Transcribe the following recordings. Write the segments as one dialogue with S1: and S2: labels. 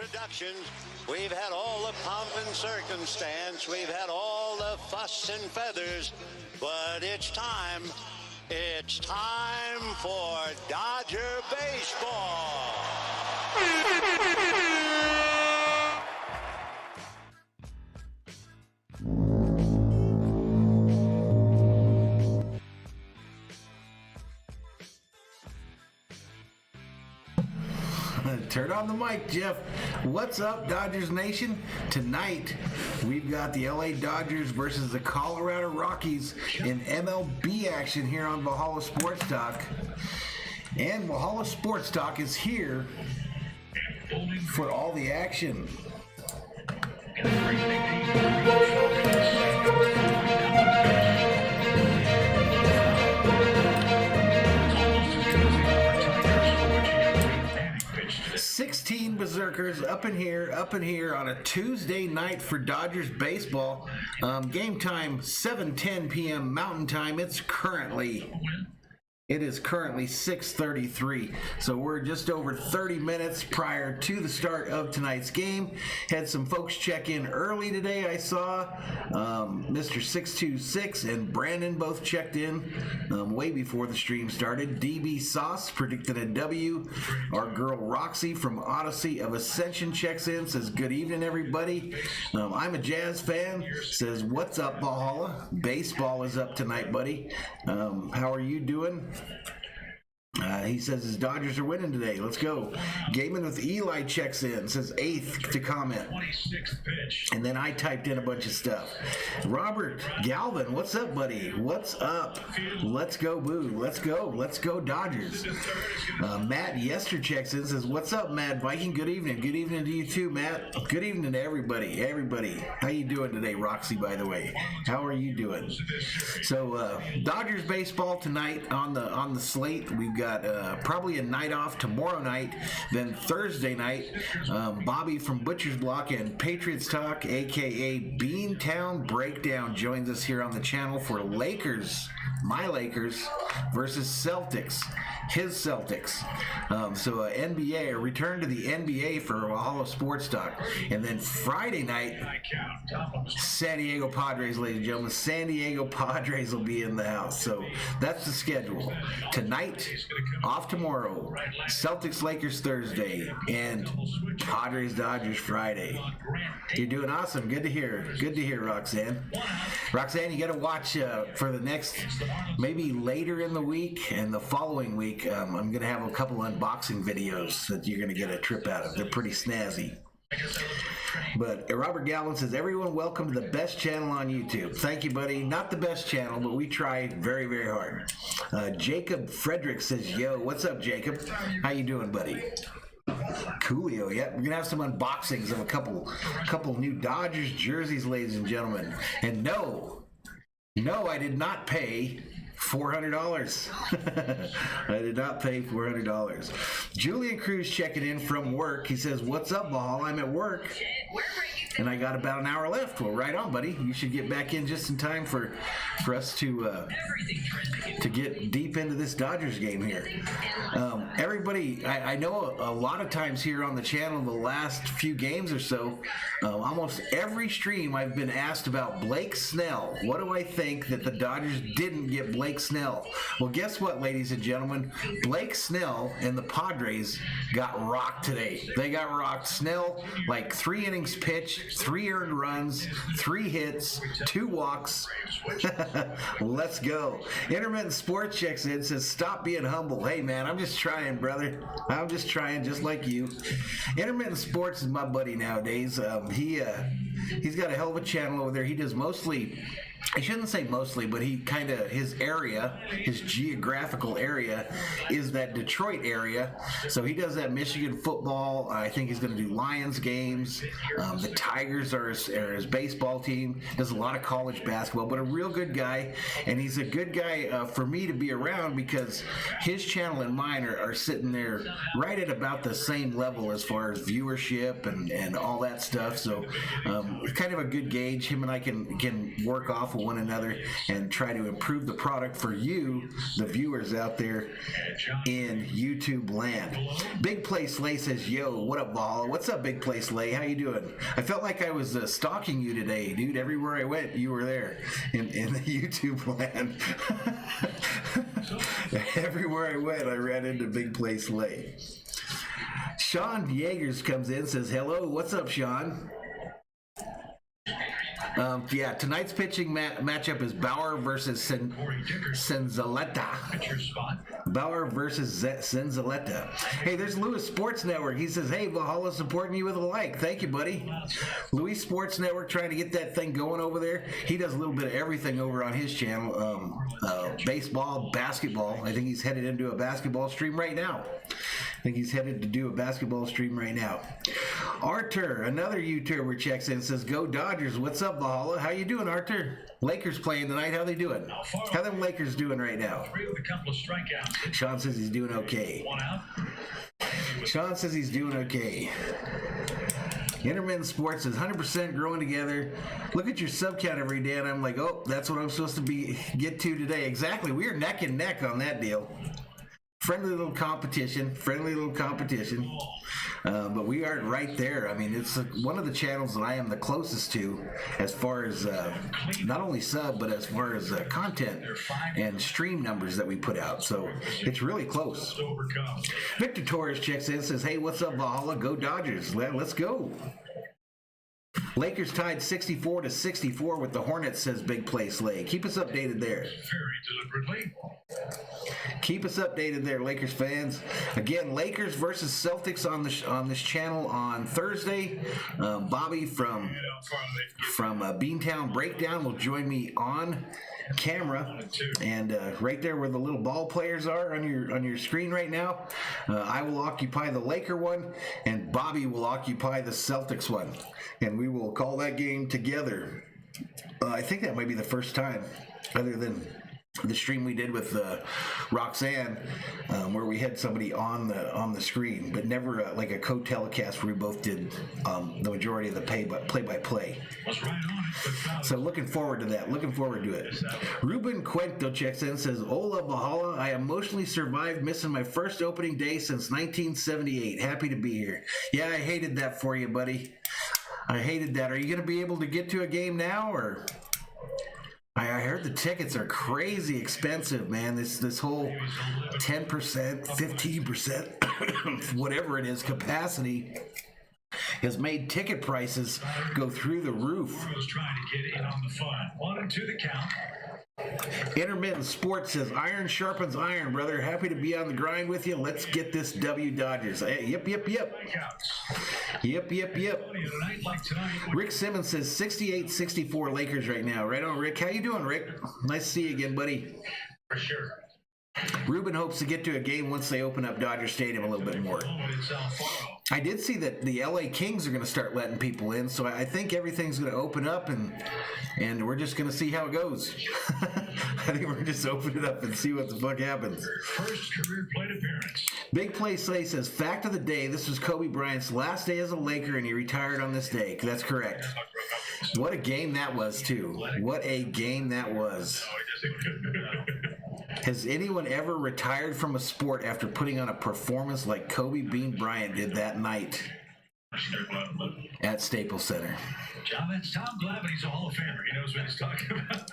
S1: introductions. We've had all the pomp and circumstance. We've had all the fuss and feathers. But it's time. It's time for Dodger baseball.
S2: Turn on the mic, Jeff. What's up, Dodgers Nation? Tonight, we've got the LA Dodgers versus the Colorado Rockies in MLB action here on Valhalla Sports Talk. And Valhalla Sports Talk is here for all the action. 16 Berzerkers up in here on a Tuesday night for Dodgers baseball. Game time 7:10 p.m. Mountain Time. It is currently 6:33, so we're just over 30 minutes prior to the start of tonight's game. Had some folks check in early today, I saw. Mr. 626 and Brandon both checked in way before the stream started. DB Sauce predicted a W. Our girl Roxy from Odyssey of Ascension checks in, says, good evening, everybody. I'm a Jazz fan, says, what's up, Valhalla? Baseball is up tonight, buddy. How are you doing? He says his Dodgers are winning today. Let's go. Gaming with Eli checks in, says 8th to comment. And then I typed in a bunch of stuff. Robert Galvin, what's up, buddy? What's up? Let's go, Boo. Let's go. Let's go, Dodgers. Matt Yester checks in, says, what's up, Mad Viking? Good evening. Good evening to you too, Matt. Good evening to everybody. Everybody. How you doing today, Roxy, by the way? How are you doing? So, Dodgers baseball tonight on the slate. We've got probably a night off tomorrow night, then Thursday night. Bobby from Butcher's Block and Patriots Talk, aka Beantown Breakdown, joins us here on the channel for my Lakers versus Celtics, his Celtics. So NBA, a return to the NBA for Valhalla Sports Talk. And then Friday night, San Diego Padres, ladies and gentlemen. San Diego Padres will be in the house. So that's the schedule. Tonight, off tomorrow, Celtics Lakers Thursday, and Padres Dodgers Friday. You're doing awesome. Good to hear. Good to hear, Roxanne. Roxanne, you got to watch for the next, maybe later in the week and the following week. I'm going to have a couple unboxing videos that you're going to get a trip out of. They're pretty snazzy. But Robert Galvin says, everyone welcome to the best channel on YouTube. Thank you, buddy. Not the best channel, but we try very, very hard. Jacob Frederick says, yo, what's up, Jacob? How you doing, buddy? Coolio, yeah. We're gonna have some unboxings of a couple new Dodgers jerseys, ladies and gentlemen. And no, I did not pay $400. I did not pay $400. Julian Cruz checking in from work. He says, what's up, Valhalla? I'm at work and I got about an hour left. Well, right on, buddy. You should get back in just in time for us to get deep into this Dodgers game here. Everybody, I know a lot of times here on the channel, the last few games or so, almost every stream I've been asked about Blake Snell. What do I think that the Dodgers didn't get Blake Snell? Well, guess what, ladies and gentlemen? Blake Snell and the Padres got rocked today. They got rocked. Snell, like 3 innings pitched, 3 earned runs, 3 hits, 2 walks. Let's go. Intermittent Sports checks in, says, stop being humble. Hey, man, I'm just trying, brother. I'm just trying, just like you. Intermittent Sports is my buddy nowadays. He's got a hell of a channel over there. He does mostly, I shouldn't say mostly, but he kind of, his geographical area is that Detroit area. So he does that Michigan football. I think he's going to do Lions games. The Tigers are his baseball team. Does a lot of college basketball, but a real good guy. And he's a good guy for me to be around because his channel and mine are sitting there right at about the same level as far as viewership and all that stuff. So kind of a good gauge. Him and I can work off of one another and try to improve the product for you, the viewers out there in YouTube land. Big Play Slay says, yo, what up, Valhalla? What's up, Big Play Slay? How you doing? I felt like I was stalking you today, dude. Everywhere I went, you were there in the YouTube land. Everywhere I went, I ran into Big Play Slay. Sean Yeagers comes in, says, hello. What's up, Sean? Yeah, tonight's pitching matchup is Bauer versus Senzaleta. Bauer versus Senzaleta. Hey, there's Louis Sports Network. He says, hey, Valhalla supporting you with a like. Thank you, buddy. Louis Sports Network trying to get that thing going over there. He does a little bit of everything over on his channel. Baseball, basketball. I think he's headed into a basketball stream right now. Arthur, another YouTuber, checks in and says, go Dodgers. What's up, Valhalla? How you doing, Arthur? Lakers playing tonight. How they doing? How them Lakers doing right now? Sean says he's doing okay. Intermittent Sports says 100% growing together. Look at your sub count every day, and I'm like, oh, that's what I'm supposed to get to today. Exactly. We are neck and neck on that deal. Friendly little competition, but we aren't right there. I mean, it's one of the channels that I am the closest to as far as not only sub, but as far as content and stream numbers that we put out. So it's really close. Victor Torres checks in and says, hey, what's up, Valhalla? Go Dodgers. Let's go. Lakers tied 64-64 with the Hornets, says Big Play Slay. Keep us updated there. Keep us updated there, Lakers fans. Again, Lakers versus Celtics on this channel on Thursday. Bobby from Beantown Breakdown will join me on camera, and right there where the little ball players are on your screen right now, I will occupy the Laker one, and Bobby will occupy the Celtics one, and we will call that game together. I think that might be the first time, other than the stream we did with Roxanne, where we had somebody on the screen, but never like a co-telecast where we both did the majority of the play-by-play. So looking forward to that. Looking forward to it. Ruben Cuento checks in and says, Hola Valhalla, I emotionally survived missing my first opening day since 1978. Happy to be here. Yeah, I hated that for you, buddy. I hated that. Are you going to be able to get to a game now, or... I heard the tickets are crazy expensive, man. This whole 10%, 15%, whatever it is, capacity has made ticket prices go through the roof. Intermittent Sports says, iron sharpens iron, brother. Happy to be on the grind with you. Let's get this W Dodgers. Yep. Rick Simmons says 68-64 Lakers right now. Right on, Rick. How you doing, Rick? Nice to see you again, buddy.
S3: For sure.
S2: Ruben hopes to get to a game once they open up Dodger Stadium a little bit more. I did see that the LA Kings are going to start letting people in, so I think everything's going to open up, and we're just going to see how it goes. I think we're just open it up and see what the fuck happens.
S3: First career plate appearance.
S2: Big Play Slay says, fact of the day, this was Kobe Bryant's last day as a Laker, and he retired on this day. That's correct. What a game that was, too. What a game that was. Has anyone ever retired from a sport after putting on a performance like Kobe Bean Bryant did that night at Staples Center?
S3: John, that's Tom Glavine. He's a Hall of Famer. He knows what he's talking about.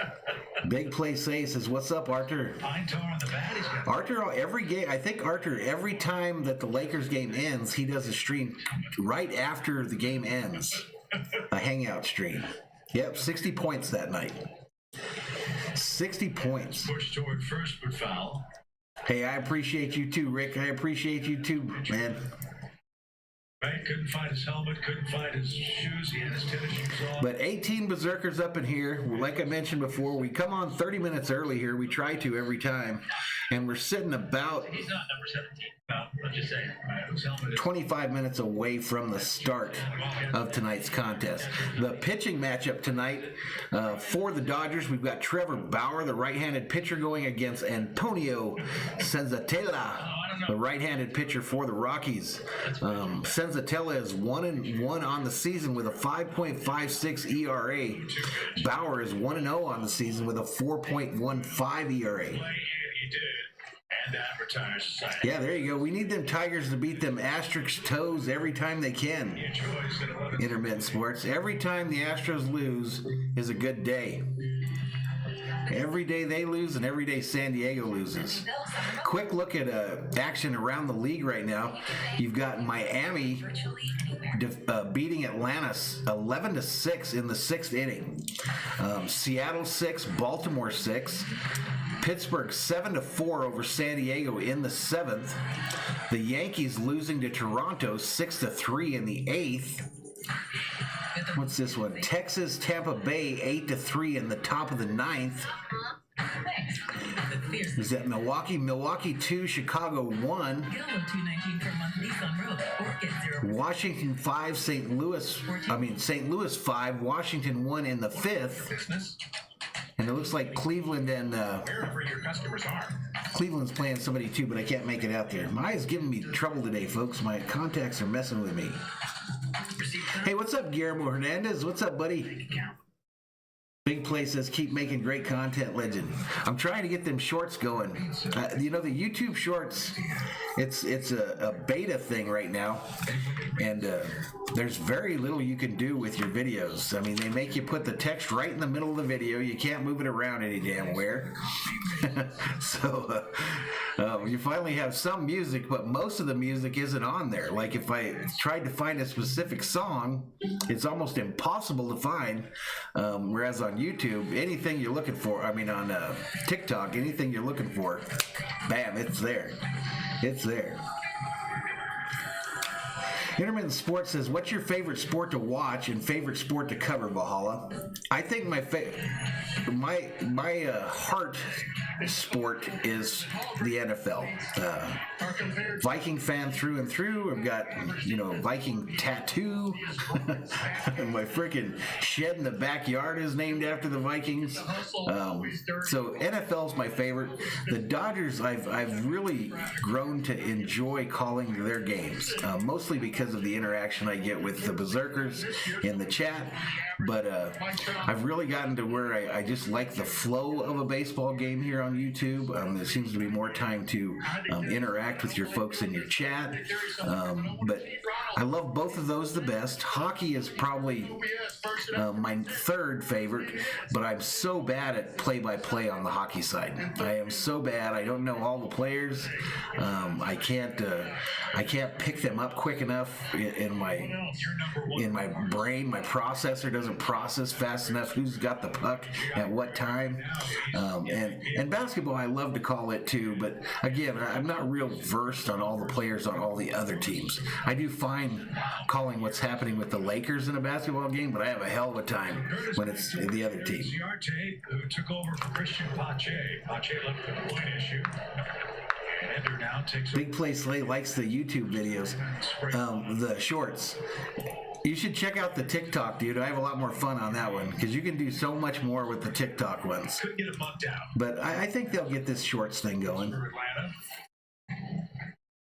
S2: Big Play says, what's up, Arthur?
S3: Pine tar on the bat.
S2: Arthur, every time that the Lakers game ends, he does a stream right after the game ends. A hangout stream. Yep, 60 points that night. 60 points.
S3: Push toward first, but foul.
S2: Hey, I appreciate you too, Rick. I appreciate you too, man.
S3: Right, couldn't find his helmet, couldn't find his shoes. He had his tennis shoes on.
S2: But 18 Berzerkers up in here. Like I mentioned before, we come on 30 minutes early here. We try to every time. And we're sitting about...
S3: He's not number 17. No, I'm just saying.
S2: 25 minutes away from the start of tonight's contest. The pitching matchup tonight for the Dodgers, we've got Trevor Bauer, the right-handed pitcher, going against Antonio Senzatela. the right-handed pitcher for the Rockies. Senzatella is 1-1 on the season with a 5.56 ERA. Bauer is 1-0 on the season with a 4.15 ERA. Yeah, there you go. We need them Tigers to beat them Asterix toes every time they can. Intermittent Sports. Every time the Astros lose is a good day. Every day they lose and every day San Diego loses. Quick look at action around the league right now. You've got Miami beating Atlanta 11-6 in the 6th inning. Seattle 6, Baltimore 6. Pittsburgh 7-4 over San Diego in the 7th. The Yankees losing to Toronto 6-3 in the 8th. What's this one? Texas, Tampa Bay 8-3 in the top of the 9th. Is that Milwaukee? Milwaukee 2, Chicago 1. Washington 5, St. Louis 5, Washington 1 in the 5th. And it looks like Cleveland and Cleveland's playing somebody too, but I can't make it out there. My eye's giving me trouble today, folks. My contacts are messing with me. Hey, what's up, Guillermo Hernandez? What's up, buddy? Big Play says, keep making great content, legend. I'm trying to get them shorts going. The YouTube shorts, it's a beta thing right now, and there's very little you can do with your videos. I mean, they make you put the text right in the middle of the video. You can't move it around any damn where. So you finally have some music, but most of the music isn't on there. Like if I tried to find a specific song, it's almost impossible to find, whereas on YouTube, anything you're looking for, on TikTok, anything you're looking for, bam, it's there. It's there. Intermittent Sports says, what's your favorite sport to watch and favorite sport to cover, Valhalla? I think my heart sport is the NFL. Viking fan through and through. I've got, Viking tattoo. My freaking shed in the backyard is named after the Vikings. So NFL's my favorite. The Dodgers, I've really grown to enjoy calling their games, mostly because of the interaction I get with the Berzerkers in the chat. But I've really gotten to where I just like the flow of a baseball game here on YouTube. There seems to be more time to interact with your folks in your chat. But I love both of those the best. Hockey is probably my third favorite, but I'm so bad at play-by-play on the hockey side. I am so bad. I don't know all the players. I can't pick them up quick enough in my brain. My processor doesn't process fast enough who's got the puck at what time. And basketball, I love to call it too, but again, I'm not real versed on all the players on all the other teams. I do fine calling what's happening with the Lakers in a basketball game, but I have a hell of a time when it's the other team.
S3: Who took over for Christian Pache. Pache left with a point issue.
S2: Big Play Slay likes the YouTube videos, the shorts. You should check out the TikTok, dude. I have a lot more fun on that one because you can do so much more with the TikTok ones. But I think they'll get this shorts thing going.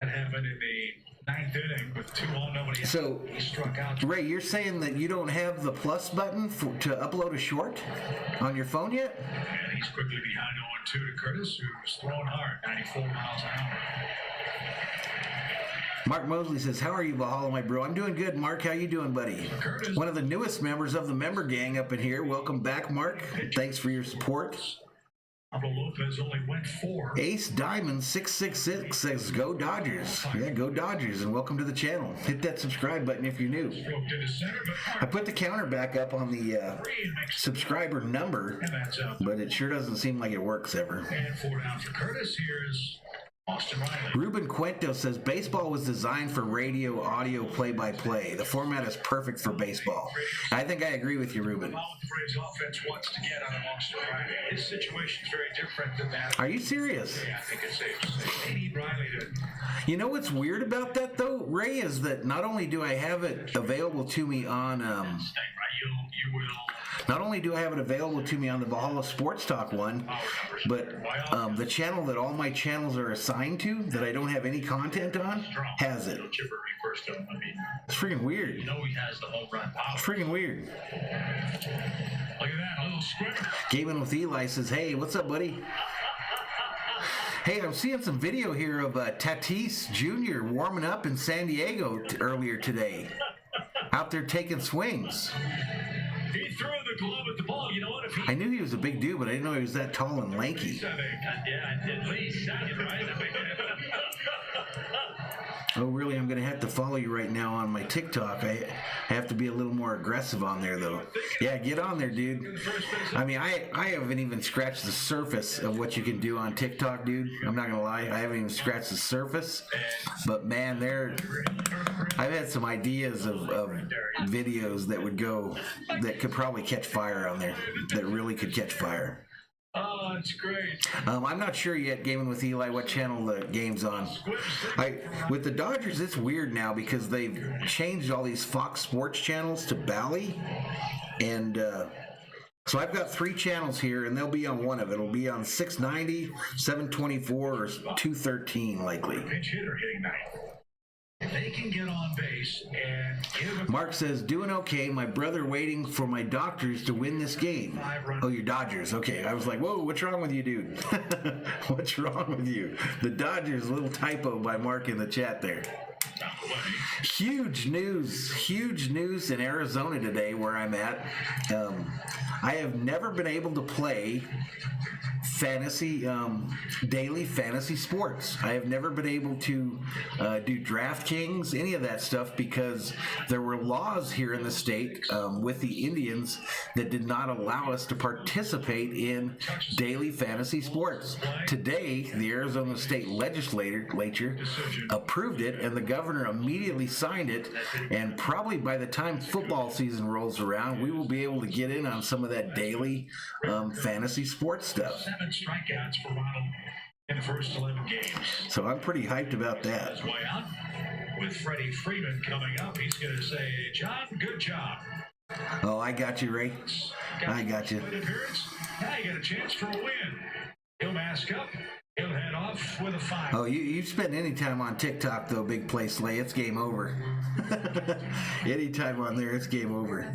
S3: That happened in the 9th inning with 2-0, nobody.
S2: So, Ray, you're saying that you don't have the plus button to upload a short on your phone yet?
S3: And he's quickly behind 0-2 to Curtis, who's throwing hard, 94 miles an hour.
S2: Mark Mosley says, how are you, Valhalla, my bro? I'm doing good, Mark. How you doing, buddy? One of the newest members of the member gang up in here. Welcome back, Mark. Thanks for your support.
S3: Lopez only went 4.
S2: Ace Diamond 666 says, go Dodgers. Yeah, go Dodgers, and welcome to the channel. Hit that subscribe button if you're new. I put the counter back up on the subscriber number, but it sure doesn't seem like it works ever.
S3: And 4 down for Curtis. Here's
S2: Ruben Cuento says, baseball was designed for radio, audio, play-by-play. The format is perfect for baseball. I think I agree with you, Ruben.
S3: Offense wants to get on Austin Riley. His situation is very different than that.
S2: Are you serious?
S3: Yeah, I think it's safe to say. They need Riley to...
S2: You know what's weird about that, though, Ray, is that not only do I have it available to me on
S3: you will.
S2: Not only do I have it available to me on the Valhalla Sports Talk one, but the channel that all my channels are assigned to, that I don't have any content on, has it. It's freaking weird.
S3: You know he has the home run power.
S2: It's freaking weird.
S3: Look at that, a little squib.
S2: Gaming with Eli says, hey, what's up, buddy? Hey, I'm seeing some video here of Tatis Jr. warming up in San Diego earlier today. Out there taking swings.
S3: He threw the glove at the ball. You know what? If he
S2: I knew he was a big dude, but I didn't know he was that tall and lanky.
S3: yeah, at least right.
S2: Oh, really? I'm going to have to follow you right now on my TikTok. I have to be a little more aggressive on there, though. Yeah, get on there, dude. I mean, I haven't even scratched the surface of what you can do on TikTok, dude. I'm not going to lie. I haven't even scratched the surface. But, man, I've had some ideas of videos that would go, that could probably catch fire on there, that really could catch fire.
S3: Oh, that's great.
S2: I'm not sure yet, Gaming with Eli, what channel the game's on. With the Dodgers, it's weird now because they've changed all these Fox Sports channels to Bally. And so I've got 3 channels here, and they'll be on one of it. It'll be on 690, 724, or 213, likely.
S3: Pinch hitter hitting ninth. If they can get on base and give
S2: Mark says, doing okay. My brother waiting for my doctors to win this game. Oh, your Dodgers. Okay. I was like, whoa, what's wrong with you, dude? What's wrong with you? The Dodgers, little typo by Mark in the chat there. Huge news in Arizona today where I'm at. I have never been able to play daily fantasy sports. I have never been able to do DraftKings, any of that stuff, because there were laws here in the state with the Indians that did not allow us to participate in daily fantasy sports. Today, the Arizona State Legislature approved it, and the governor immediately signed it, and probably by the time football season rolls around, we will be able to get in on some of that daily fantasy sports stuff.
S3: 7 strikeouts for Ronald in the first 11 games.
S2: So I'm pretty hyped about that.
S3: That's way out. With Freddie Freeman coming up, he's going to say, John, good job.
S2: Oh, I got you, Ray. I got you.
S3: Now you got a chance for a win. He'll mask up. He'll head off with a 5.
S2: Oh, you spend any time on TikTok, though, Big Play Slay, it's game over. Any time on there, it's game over.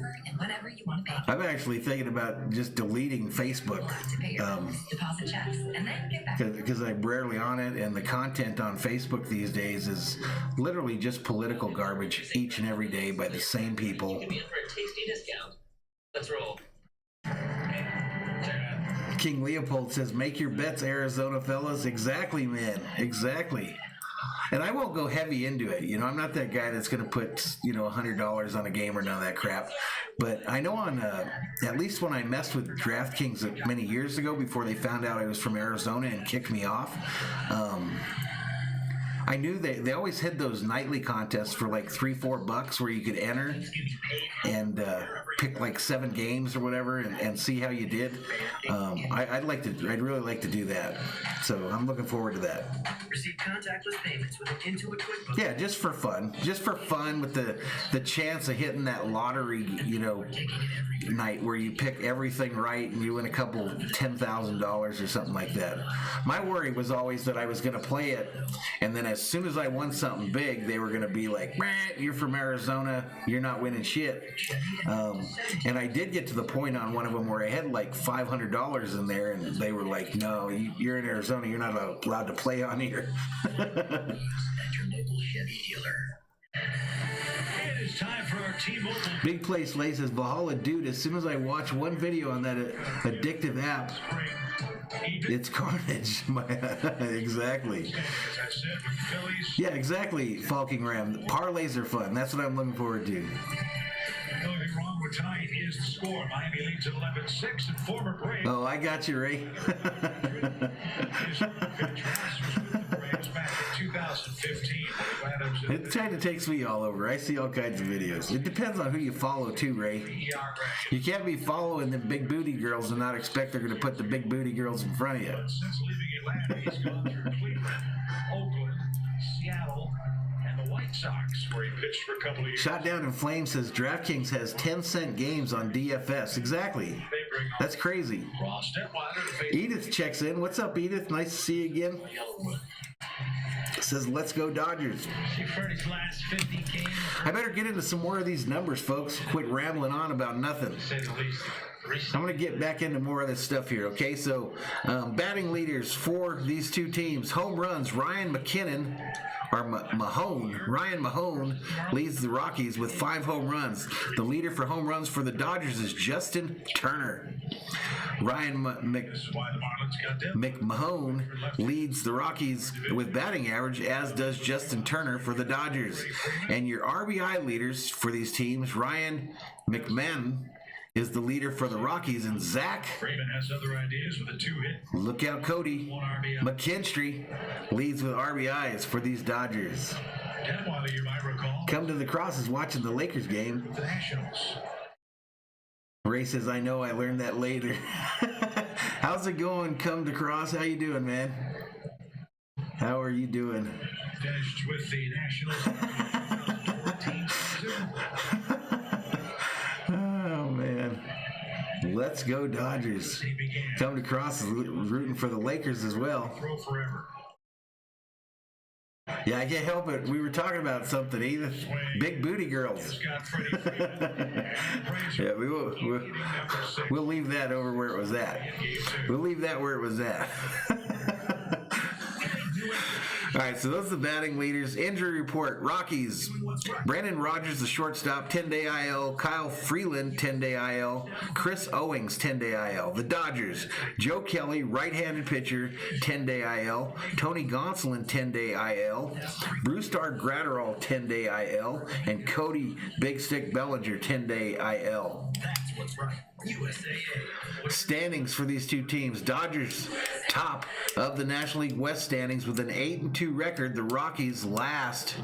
S2: I'm actually thinking about just deleting Facebook because I'm rarely on it, and the content on Facebook these days is literally just political garbage each and every day by the same people.
S4: Give me for a tasty discount. Let's roll.
S2: King Leopold says, make your bets, Arizona fellas. Exactly, man. Exactly. And I won't go heavy into it. You know, I'm not that guy that's going to put, $100 on a game or none of that crap. But I know at least when I messed with DraftKings many years ago before they found out I was from Arizona and kicked me off, I knew they always had those nightly contests for like $3-4 where you could enter and pick like 7 games or whatever and see how you did. I'd really like to do that. So I'm looking forward to that.
S4: Receive contactless payments with an Intuit QuickBooks.
S2: Yeah, just for fun with the chance of hitting that lottery, night where you pick everything right and you win a couple $10,000 or something like that. My worry was always that I was going to play it, and then as soon as I won something big, they were going to be like, you're from Arizona, you're not winning shit. And I did get to the point on one of them where I had like $500 in there, and they were like, no, you're in Arizona, you're not allowed to play on here.
S3: It is time for our T-Mobile.
S2: Big Play Slay says, Valhalla, dude, as soon as I watch one video on that addictive app, it's carnage. Exactly. Yeah, exactly, Falking Ram. Parlays are fun. That's what I'm looking forward to.
S3: The only thing wrong with tonight is the score. Miami leads at 11-6 and former Brave.
S2: Oh, I got you, Ray.
S3: Back in 2015.
S2: It kind of takes me all over. I see all kinds of videos. It depends on who you follow, too, Ray. You can't be following the big booty girls and not expect they're going to put the big booty girls in front of you.
S3: Since leaving Atlanta, he's gone through Cleveland, Oakland, Seattle, and the White White Sox, where he pitched for a couple of years.
S2: Shot Down in Flames says DraftKings has 10-cent games on DFS. Exactly. That's crazy.
S3: Ross Detweiler,
S2: Edith checks in. What's up, Edith? Nice to see you again. Says, let's go Dodgers.
S3: Freddie's last 50 games.
S2: I better get into some more of these numbers, folks. Quit rambling on about nothing.
S3: To say the least.
S2: I'm going to get back into more of this stuff here, okay? So, batting leaders for these two teams. Home runs, Ryan Mahone leads the Rockies with 5 home runs. The leader for home runs for the Dodgers is Justin Turner. Ryan McMahon leads the Rockies with batting average, as does Justin Turner for the Dodgers. And your RBI leaders for these teams, Ryan McMahon is the leader for the Rockies, and Zach,
S3: Raymond has other ideas with a 2-hit.
S2: look out Cody,
S3: 1 RBI.
S2: McKinstry leads with RBIs for these Dodgers.
S3: Detweiler, you might recall,
S2: Come to the Crosses watching the Lakers game.
S3: the Nationals.
S2: Ray says, I know, I learned that later. How's it going, Come to Cross? How you doing, man? How are you doing?
S3: Finished with the Nationals.
S2: Oh, man. Let's go Dodgers. Come to Cross is rooting for the Lakers as well.
S3: Throw forever.
S2: Yeah, I can't help it. We were talking about something, Edith. Big booty girls.
S3: Scott Freddie.
S2: Yeah, we'll leave that over where it was at. We'll leave that where it was at. All right, so those are the batting leaders. Injury report, Rockies. Brandon Rogers, the shortstop, 10-day IL. Kyle Freeland, 10-day IL. Chris Owings, 10-day IL. The Dodgers, Joe Kelly, right-handed pitcher, 10-day IL. Tony Gonsolin, 10-day IL. Brusdar Graterol, 10-day IL. And Cody Big Stick Bellinger, 10-day IL.
S4: That's what's right. USAA.
S2: Standings for these two teams. Dodgers top of the National League West standings with an 8-2 record. The Rockies last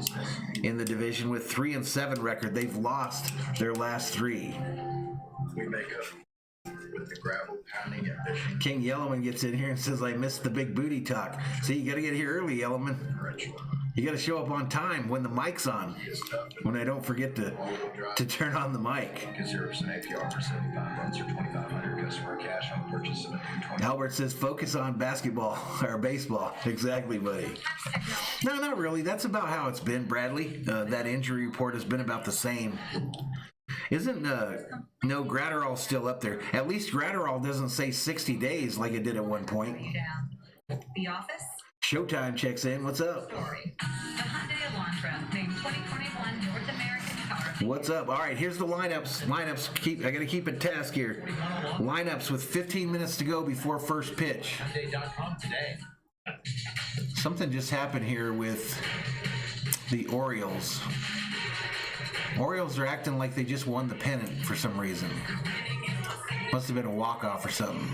S2: in the division with 3-7 record. They've lost their last 3.
S5: We make up with the gravel pounding and fishing.
S2: King Yellowman gets in here and says, I missed the big booty talk. See, you got to get here early, Yellowman. You got to show up on time when the mic's on. When I don't forget to turn on the mic.
S5: 0% APR for 75 months or $2,500 customer cash on the purchase of a new 20.
S2: Albert says, focus on basketball or baseball. Exactly, buddy. No, not really. That's about how it's been, Bradley. That injury report has been about the same. Isn't no Graterol still up there? At least Graterol doesn't say 60 days like it did at one point.
S6: The Office.
S2: Showtime checks in. What's up?
S6: Story. The Hyundai Elantra, named 2021 North American Car.
S2: What's up? All right, here's the lineups. I got to keep it task here. Lineups with 15 minutes to go before first pitch.
S4: Hyundai.com today.
S2: Something just happened here with the Orioles. Orioles are acting like they just won the pennant for some reason. Must have been a walk-off or something.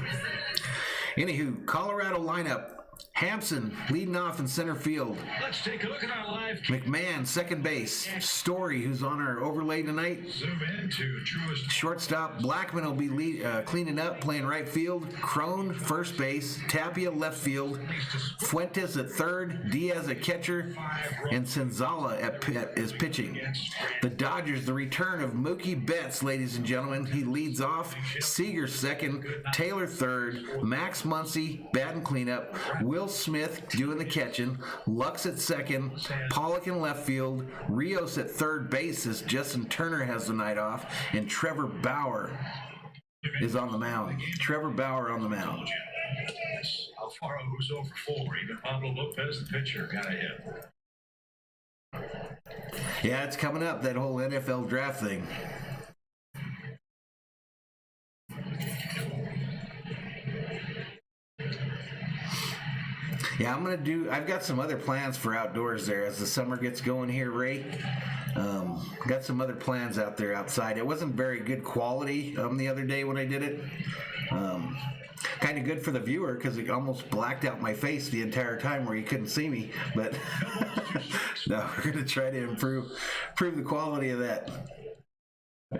S2: Anywho, Colorado lineup. Hampson leading off in center field.
S3: Let's take a look at our live.
S2: McMahon, second base. Story, who's on our overlay tonight.
S3: Zoom in to truest.
S2: Shortstop, Blackman will be cleaning up, playing right field. Crone, first base. Tapia, left field. Fuentes at third. Diaz at catcher. And Senzala is pitching. The Dodgers, the return of Mookie Betts, ladies and gentlemen. He leads off. Seager second. Taylor third. Max Muncy, batting cleanup. Will Smith doing the catching. Lux at second. Pollock in left field. Rios at third base as Justin Turner has the night off. And Trevor Bauer is on the mound. Trevor Bauer on the mound.
S3: Alfaro, who's over 4. Even Pablo Lopez, the pitcher, got a hit.
S2: Yeah, it's coming up, that whole NFL draft thing. Yeah, I've got some other plans for outdoors there as the summer gets going here, Ray. Got some other plans out there outside. It wasn't very good quality the other day when I did it. Kind of good for the viewer because it almost blacked out my face the entire time where you couldn't see me. But no, we're going to try to improve the quality of that.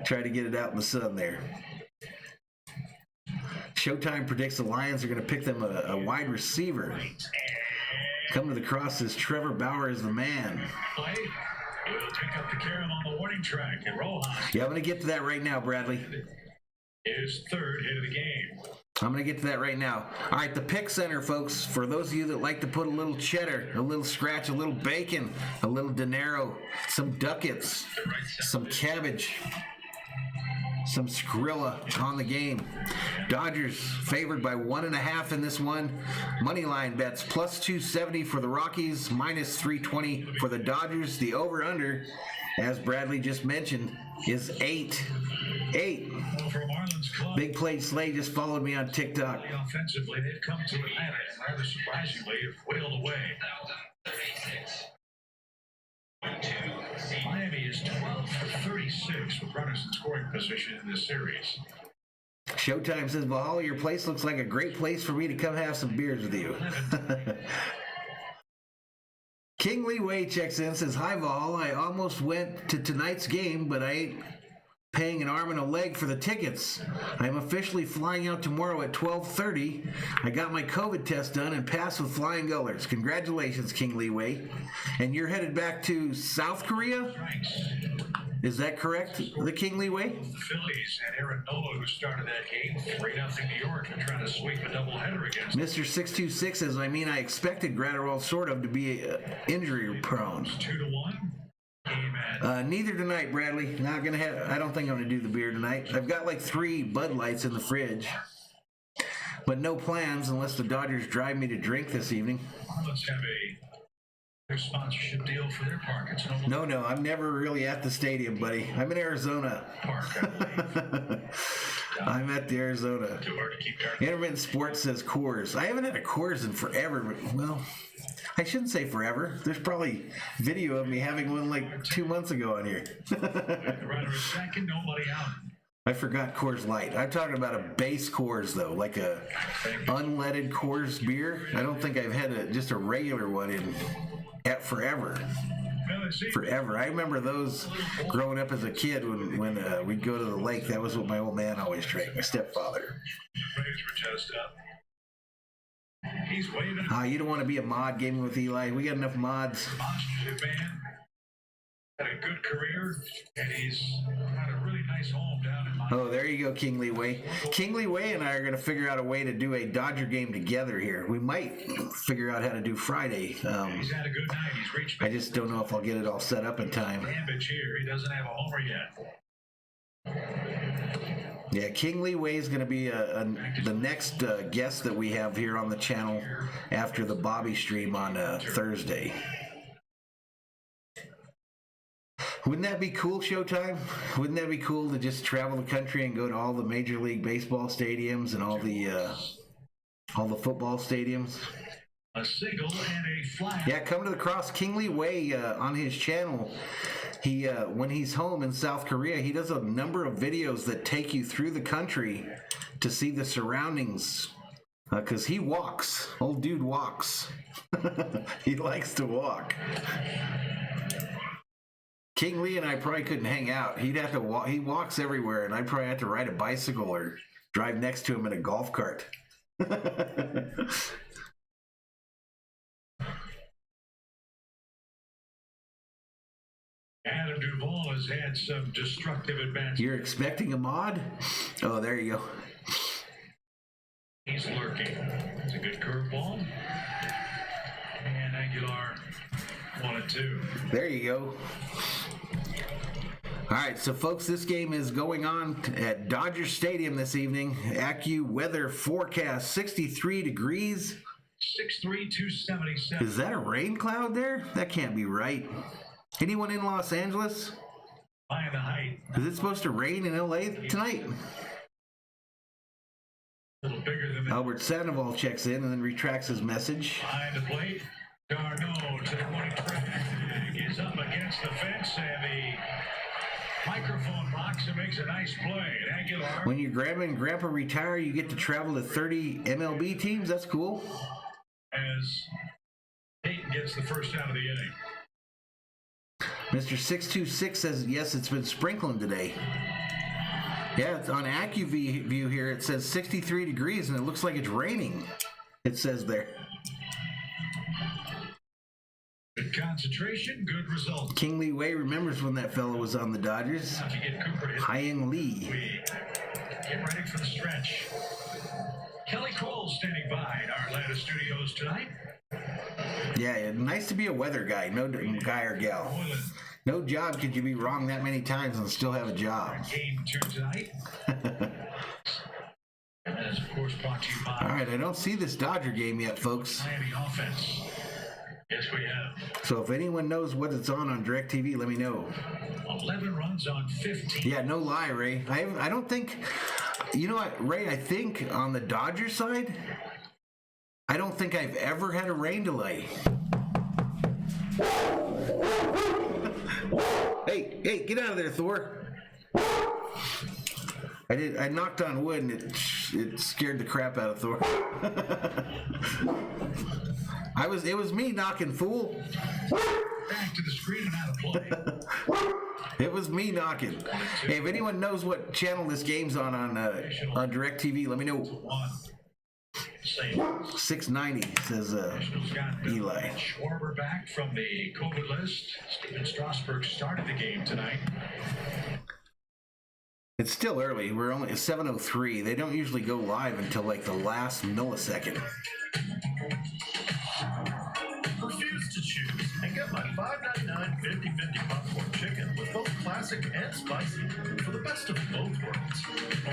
S2: Try to get it out in the sun there. Showtime predicts the Lions are going to pick them a wide receiver. Coming to the cross says Trevor Bauer is the man.
S3: Will pick up the carom on the warning track, and Rojas
S2: Yeah, I'm going to get to that right now, Bradley.
S3: is third hit of the game.
S2: I'm going to get to that right now. All right, the pick center, folks. For those of you that like to put a little cheddar, a little scratch, a little bacon, a little dinero, some ducats, some cabbage, some Skrilla on the game. Dodgers favored by 1.5 in this one. Money line bets plus 270 for the Rockies, minus 320 for the Dodgers. The over-under, as Bradley just mentioned, is 8. 8.
S3: Well, for Marlins club,
S2: Big Plate Slay just followed me on TikTok.
S3: offensively, they've come to Atlanta and rather surprisingly have wailed away. Miami is 12 for 36 with runners in scoring position in this series.
S2: Showtime says, Valhalla, your place looks like a great place for me to come have some beers with you. King Lee Wei checks in, says, hi, Valhalla. I almost went to tonight's game, but I ain't paying an arm and a leg for the tickets. I'm officially flying out tomorrow at 12:30. I got my COVID test done and passed with flying colors. Congratulations, King Lee Wei. And you're headed back to South Korea? Is that correct, the King Lee Wei?
S3: The Phillies and Aaron Nola, who started that game, 3-0 New York, are trying to sweep a doubleheader against
S2: Mr. 626 says, I mean, I expected Gratterall sort of to be injury prone.
S3: 2-1. Game at
S2: Neither tonight, Bradley. Not gonna have. I don't think I'm gonna do the beer tonight. I've got like 3 Bud Lights in the fridge, but no plans unless the Dodgers drive me to drink this evening.
S3: Marlins have their sponsorship deal for their park. It's no
S2: No, I'm never really at the stadium, buddy. I'm in Arizona.
S3: park, I believe.
S2: I'm at the Arizona.
S3: Too hard to keep track.
S2: Intermittent Sports says Coors. I haven't had a Coors in forever. But, well, I shouldn't say forever. There's probably video of me having one like 2 months ago on here.
S3: Runner is second, nobody out.
S2: I forgot Coors Light. I'm talking about a base Coors, though, like a unleaded Coors beer. I don't think I've had just a regular one in forever. Forever. I remember those growing up as a kid when we'd go to the lake. That was what my old man always drank, my stepfather.
S3: Rays were just up. He's waving.
S2: You don't want to be a mod gaming with Eli. We got enough mods.
S3: Sponsorship man. Had a good career, and he's got a really nice home down in Miami.
S2: Oh, there you go, King Lee Wei. King Lee Wei and I are going to figure out a way to do a Dodger game together here. We might figure out how to do Friday.
S3: He's had a good night. He's reached.
S2: I just don't know if I'll get it all set up in time.
S3: Damage here. He doesn't have a homer yet.
S2: Yeah, King Lee Wei is going to be the next guest that we have here on the channel after the Bobby stream on Thursday. Wouldn't that be cool, Showtime? Wouldn't that be cool to just travel the country and go to all the Major League Baseball stadiums and all the football stadiums?
S3: A single and a fly.
S2: Yeah, come to the cross. King Lee Wei on his channel. He when he's home in South Korea, he does a number of videos that take you through the country to see the surroundings. Because he walks. Old dude walks. He likes to walk. King Lee and I probably couldn't hang out. He'd have to walk. He walks everywhere, and I'd probably have to ride a bicycle or drive next to him in a golf cart.
S3: Adam Duvall has had some destructive advances.
S2: You're expecting a mod? Oh, there you go.
S3: He's lurking. It's a good curveball. And Aguilar 1-2.
S2: There you go. All right, so folks, this game is going on at Dodger Stadium this evening. AccuWeather forecast 63 degrees.
S3: 6'3", 277.
S2: Is that a rain cloud there? That can't be right. Anyone in Los Angeles?
S3: High in the height.
S2: Is it supposed to rain in LA tonight?
S3: A little bigger than that.
S2: Albert Sandoval checks in and then retracts his message.
S3: Behind the plate. Darno to the warning track. Is up against the fence and the microphone box and makes a nice play. And Aguilar.
S2: When your grandma and grandpa retire, you get to travel to 30 MLB teams. That's cool.
S3: As Peyton gets the first out of the inning.
S2: Mr. 626 says, yes, it's been sprinkling today. Yeah, it's on AccuView here. It says 63 degrees, and it looks like it's raining. It says there.
S3: Good concentration, good result.
S2: King Lee Wei remembers when that fellow was on the Dodgers.
S3: Now to get Cooper hit.
S2: Hyung Lee.
S3: We get ready for the stretch. Kelly Cole standing by in our Atlanta studios tonight.
S2: Yeah, nice to be a weather guy. No guy or gal. No job could you be wrong that many times and still have a job.
S3: Game 2 tonight. And that is, of course, brought to you by
S2: All right, I don't see this Dodger game yet, folks.
S3: Miami offense. Yes, we have.
S2: So if anyone knows what it's on DirecTV, let me know.
S3: 11 runs on 15.
S2: Yeah, no lie, Ray. I don't think, you know what, Ray, I think on the Dodger side, I don't think I've ever had a rain delay. Hey, get out of there, Thor. I knocked on wood and it scared the crap out of Thor. It was me knocking, fool.
S3: Back to the screen and out of play.
S2: It was me knocking. Hey, if anyone knows what channel this game's on DirecTV, let me know. 690 says Eli.
S3: Schwarber back from the COVID list. Steven Strasburg started the game tonight.
S2: It's still early. We're only at 7:03. They don't usually go live until like the last millisecond.
S7: Refuse to choose and get my $5.99 50/50 popcorn chicken with both classic and spicy for the best of both worlds.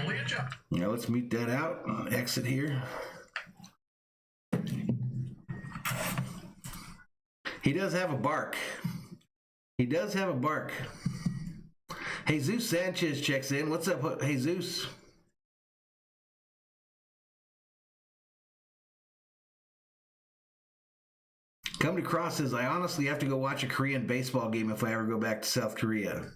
S7: Only a job.
S2: Now let's mute that out. Exit here. He does have a bark. He does have a bark. Jesus Sanchez checks in. What's up, Jesus? Come to Cross says, I honestly have to go watch a Korean baseball game if I ever go back to South Korea.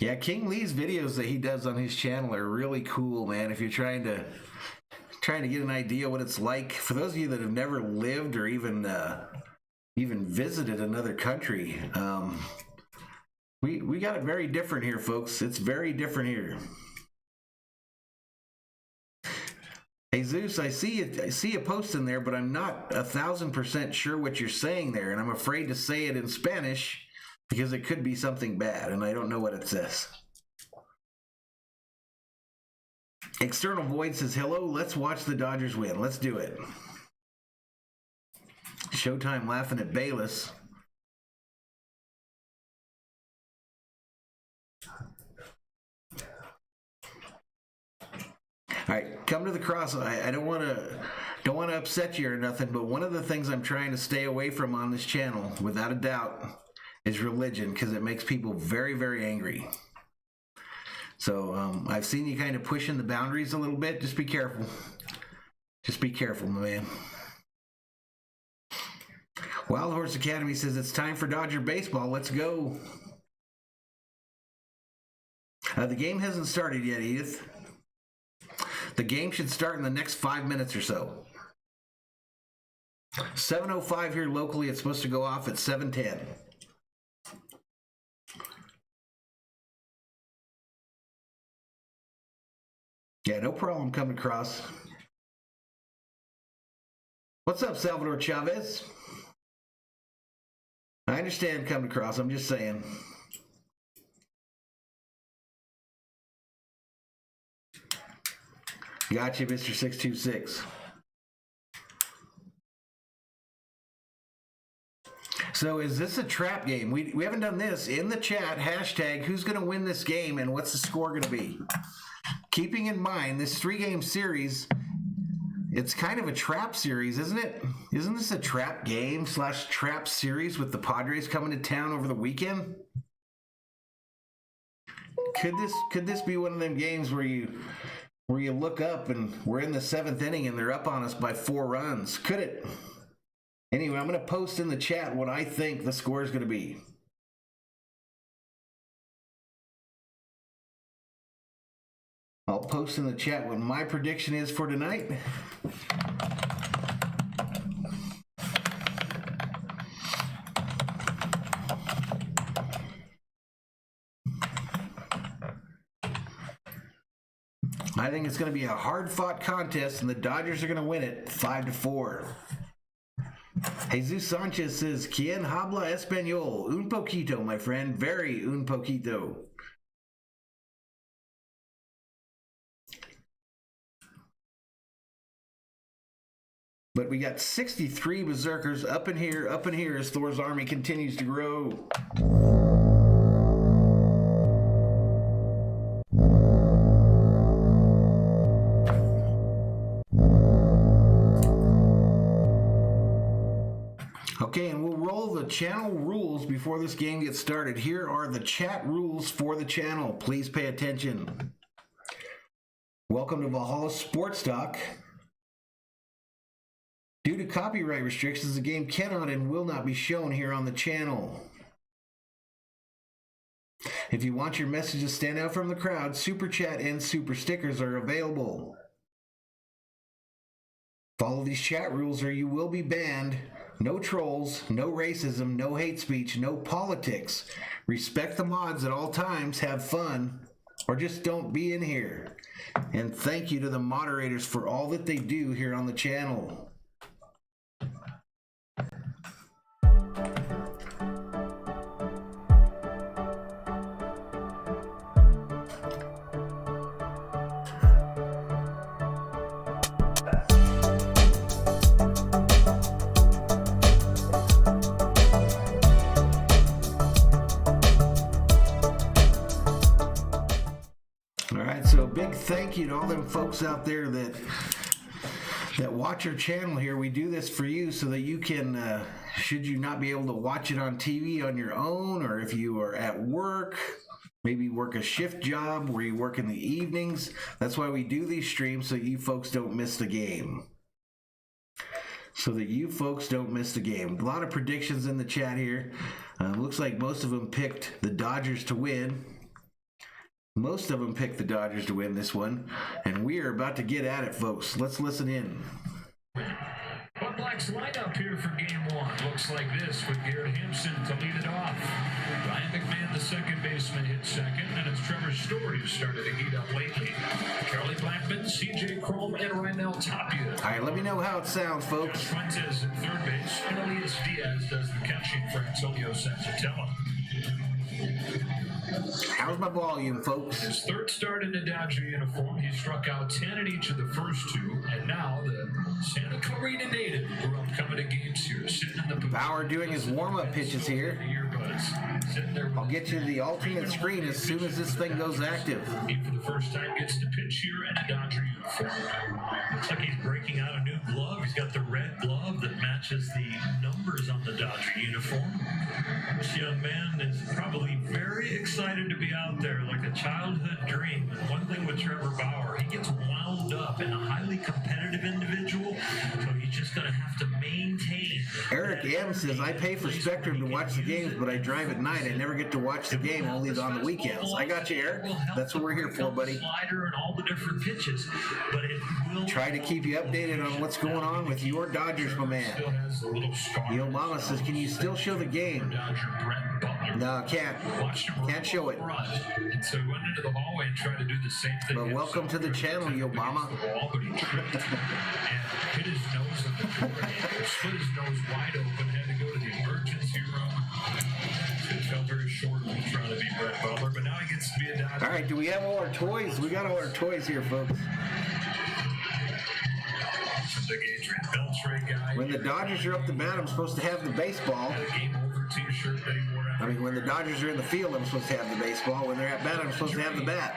S2: Yeah, King Lee's videos that he does on his channel are really cool, man. If you're trying to get an idea what it's like, for those of you that have never lived or even visited another country, we got it very different here, folks. It's very different here. Hey Zeus, I see a post in there, but I'm not 1,000% sure what you're saying there, and I'm afraid to say it in Spanish because it could be something bad, and I don't know what it says. External Void says, hello, let's watch the Dodgers win. Let's do it. Showtime laughing at Bayless. All right, come to the Cross. I don't want to upset you or nothing, but one of the things I'm trying to stay away from on this channel, without a doubt, is religion, because it makes people very, very angry. So I've seen you kind of pushing the boundaries a little bit. Just be careful. Just be careful, my man. Wild Horse Academy says it's time for Dodger baseball. Let's go. The game hasn't started yet, Edith. The game should start in the next 5 minutes or so. 7:05 here locally. It's supposed to go off at 7:10. Yeah, no problem coming across. What's up, Salvador Chavez? I understand coming across. I'm just saying. Gotcha, Mr. 626. So is this a trap game? We haven't done this. In the chat, hashtag, who's going to win this game and what's the score going to be? Keeping in mind, this 3-game series, it's kind of a trap series, isn't it? Isn't this a trap game / trap series with the Padres coming to town over the weekend? Could this be one of them games where you look up and we're in the 7th inning and they're up on us by 4 runs? Could it? Anyway, I'm going to post in the chat what I think the score is going to be. I'll post in the chat what my prediction is for tonight. I think it's going to be a hard-fought contest, and the Dodgers are going to win it 5-4. Jesus Sanchez says, "Quien habla español? Un poquito, my friend. Very un poquito." But we got 63 Berserkers up in here as Thor's army continues to grow. Okay, and we'll roll the channel rules before this game gets started. Here are the chat rules for the channel. Please pay attention. Welcome to Valhalla Sports Talk. Due to copyright restrictions, the game cannot and will not be shown here on the channel. If you want your message to stand out from the crowd, Super Chat and Super Stickers are available. Follow these chat rules or you will be banned. No trolls, no racism, no hate speech, no politics. Respect the mods at all times, have fun, or just don't be in here. And thank you to the moderators for all that they do here on the channel. Thank you to all them folks out there that watch our channel here. We do this for you so that you can, should you not be able to watch it on TV on your own, or if you are at work, maybe work a shift job where you work in the evenings. That's why we do these streams, so you folks don't miss the game. A lot of predictions in the chat here. Looks like most of them picked the Dodgers to win. Most of them picked the Dodgers to win this one, and we are about to get at it, folks. Let's listen in.
S3: Bud Black's lineup here for Game 1 looks like this, with Garrett Hampson to lead it off. Ryan McMahon, the second baseman, hit second, and it's Trevor Story who started to heat up lately. Charlie Blackmon, C.J. Chrome, and Rynel Tapia.
S2: All right, let me know how it sounds, folks.
S3: Fuentes at third base, and Elias Diaz does the catching for Antonio Senzatella.
S2: How's my volume, folks?
S3: His third start in the Dodger uniform, he struck out 10 in each of the first two, and now the Santa Clarita native grew up coming to games here, sitting in the
S2: Bauer doing his warm-up pitches here. I'll get you the alternate screen as soon as this thing goes active.
S3: He for the first time gets to pitch here in a Dodger uniform. Looks like he's breaking out a new glove. He's got the red glove that matches the numbers on the Dodger uniform. This young man is probably very excited to be out there, like a childhood dream. And one thing with Trevor Bauer, he gets wound up in a highly competitive individual, so he's just going to have to maintain.
S2: Eric M says, "I pay for Spectrum to watch the games, but I drive at night. I never get to watch the game, only on the weekends." I got you, Eric. That's what we're here for, buddy.
S3: Slider and all the different pitches, but it will
S2: try to keep you updated on what's going on with your Dodgers, my man. Yo Mama says, "Can you still show the game?" No, can't. Can't show it.
S3: And so he went into the hallway and tried to do the same thing.
S2: But welcome to the channel, Yo Mama.
S3: But he tripped and hit his nose in the forehead. Split his nose wide open. Had to go to the emergency room. It felt very short when trying to be Brett Butler, but now he gets to be a Dodger.
S2: All right, do we have all our toys? We got all our toys here, folks. When the Dodgers are up to bat, I'm supposed to have the baseball. I mean, when the Dodgers are in the field, I'm supposed to have the baseball. When they're at bat, I'm supposed to have the bat.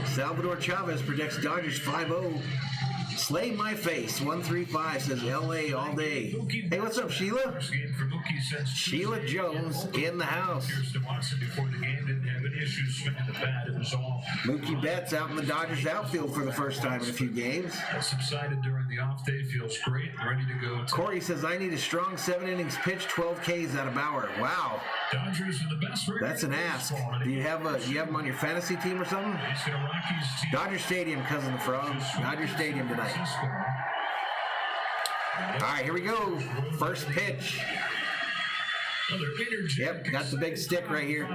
S2: Salvador Chavez predicts Dodgers 5-0. Slay my face. 135 says LA all day. Hey, what's up, Sheila? Sheila Jones in the house. Mookie Betts out in the Dodgers outfield for the first time in a few games.
S3: Subsided during the off day, feels great, ready to go.
S2: Corey says, "I need a strong 7 innings pitch, 12 Ks out of Bauer." Wow.
S3: Dodgers are the best.
S2: That's an ask. Do you have them on your fantasy team or something? Dodger Stadium, Cousin the Frog. Dodger Stadium tonight. All right, here we go. First pitch. Yep, got the big stick right here.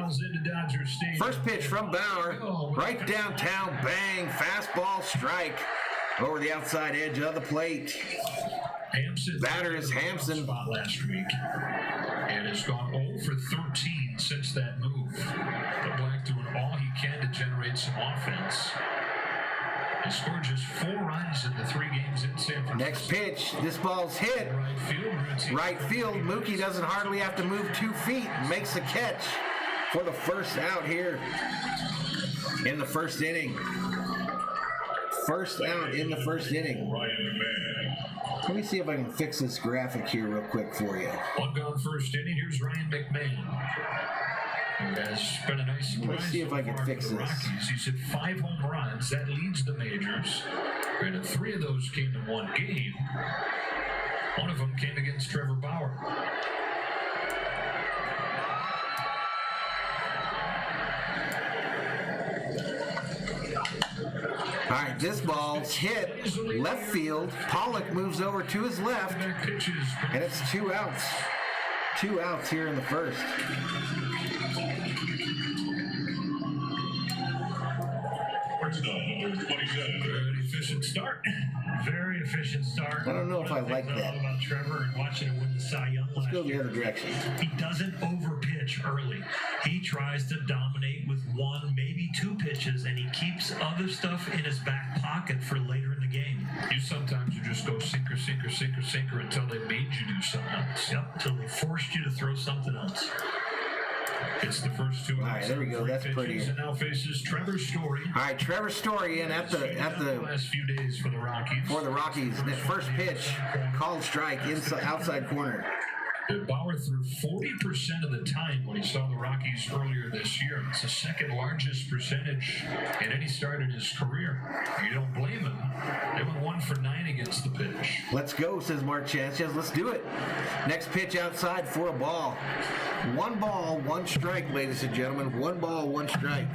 S2: First pitch from Bauer, right downtown, bang, fastball strike over the outside edge of the plate. Batter is Hampson.
S3: Last week, and has gone 0 for 13 since that move. But Black doing all he can to generate some offense. He scored just 4 runs in the 3 games in San Francisco.
S2: Next pitch, this ball's hit. Right field, Mookie doesn't hardly have to move 2 feet and makes a catch for the first out here in the first inning. First out in the first inning. Let me see if I can fix this graphic here real quick for you.
S3: One gone first inning. Here's Ryan McMahon. Who has been a nice surprise.
S2: Let's see if I can fix this.
S3: Rockies. He's hit 5 home runs. That leads the majors. And 3 of those came in 1 game. One of them came against Trevor Bauer.
S2: All right, this ball's hit left field. Pollock moves over to his left, and it's 2 outs. 2 outs here in the first.
S3: Very efficient start. Very efficient start.
S2: I don't know if I like that.
S3: About Trevor and watching him win the Cy Young
S2: Let's go the other direction.
S3: He doesn't overpitch early. He tries to dominate with 1, maybe 2 pitches, and he keeps other stuff in his back pocket for later in the game. You just go sinker, sinker, sinker, sinker until they made you do something else. Yep, until they forced you to throw something else. It's the first 2 outs.
S2: All right, there we go. That's pretty.
S3: And now faces Trevor Story.
S2: All right, Trevor Story in at the
S3: last few days for the Rockies.
S2: That first pitch, called strike, outside corner.
S3: Bauer threw 40% of the time when he saw the Rockies earlier this year. It's the 2nd largest percentage in any start in his career. You don't blame him. They went 1 for 9 against the pitch.
S2: Let's go, says Mark Sanchez. Let's do it. Next pitch outside for a ball. 1 ball, 1 strike, ladies and gentlemen. 1 ball, 1 strike.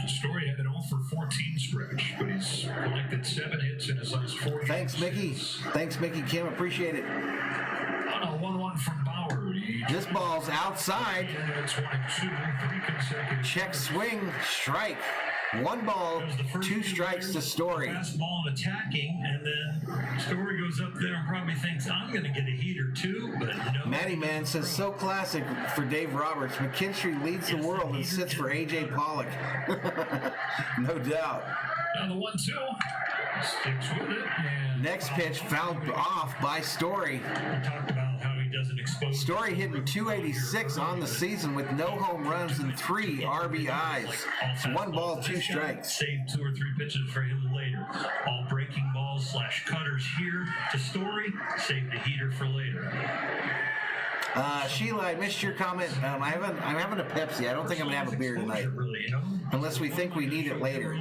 S3: Story had an 0 for 14 stretch, but he's collected 7 hits in his last 4 games.
S2: Thanks, Mickey. Thanks, Mickey Kim. Appreciate it.
S3: 1-1 from Bauer.
S2: This ball's outside. Check swing, strike. 1 ball, 2 strikes to Story.
S3: Fastball and attacking, and then Story goes up there and probably thinks, I'm going to get a heater too, but no.
S2: Matty Man says, so classic for Dave Roberts. McKinstry leads the world and sits for A.J. Pollock. No doubt.
S3: Now the 1-2. Sticks with it. And
S2: next pitch fouled off by Story.
S3: We talked about how he doesn't expose.
S2: Story hitting 286 on the season with no home runs and 3 RBIs. It's 1 ball, 2 strikes.
S3: Save 2 or 3 pitches for him later. All breaking balls / cutters here to Story. Save the heater for later.
S2: Sheila, I missed your comment. I'm having a Pepsi. I don't think I'm gonna have a beer tonight, unless we think we need it later.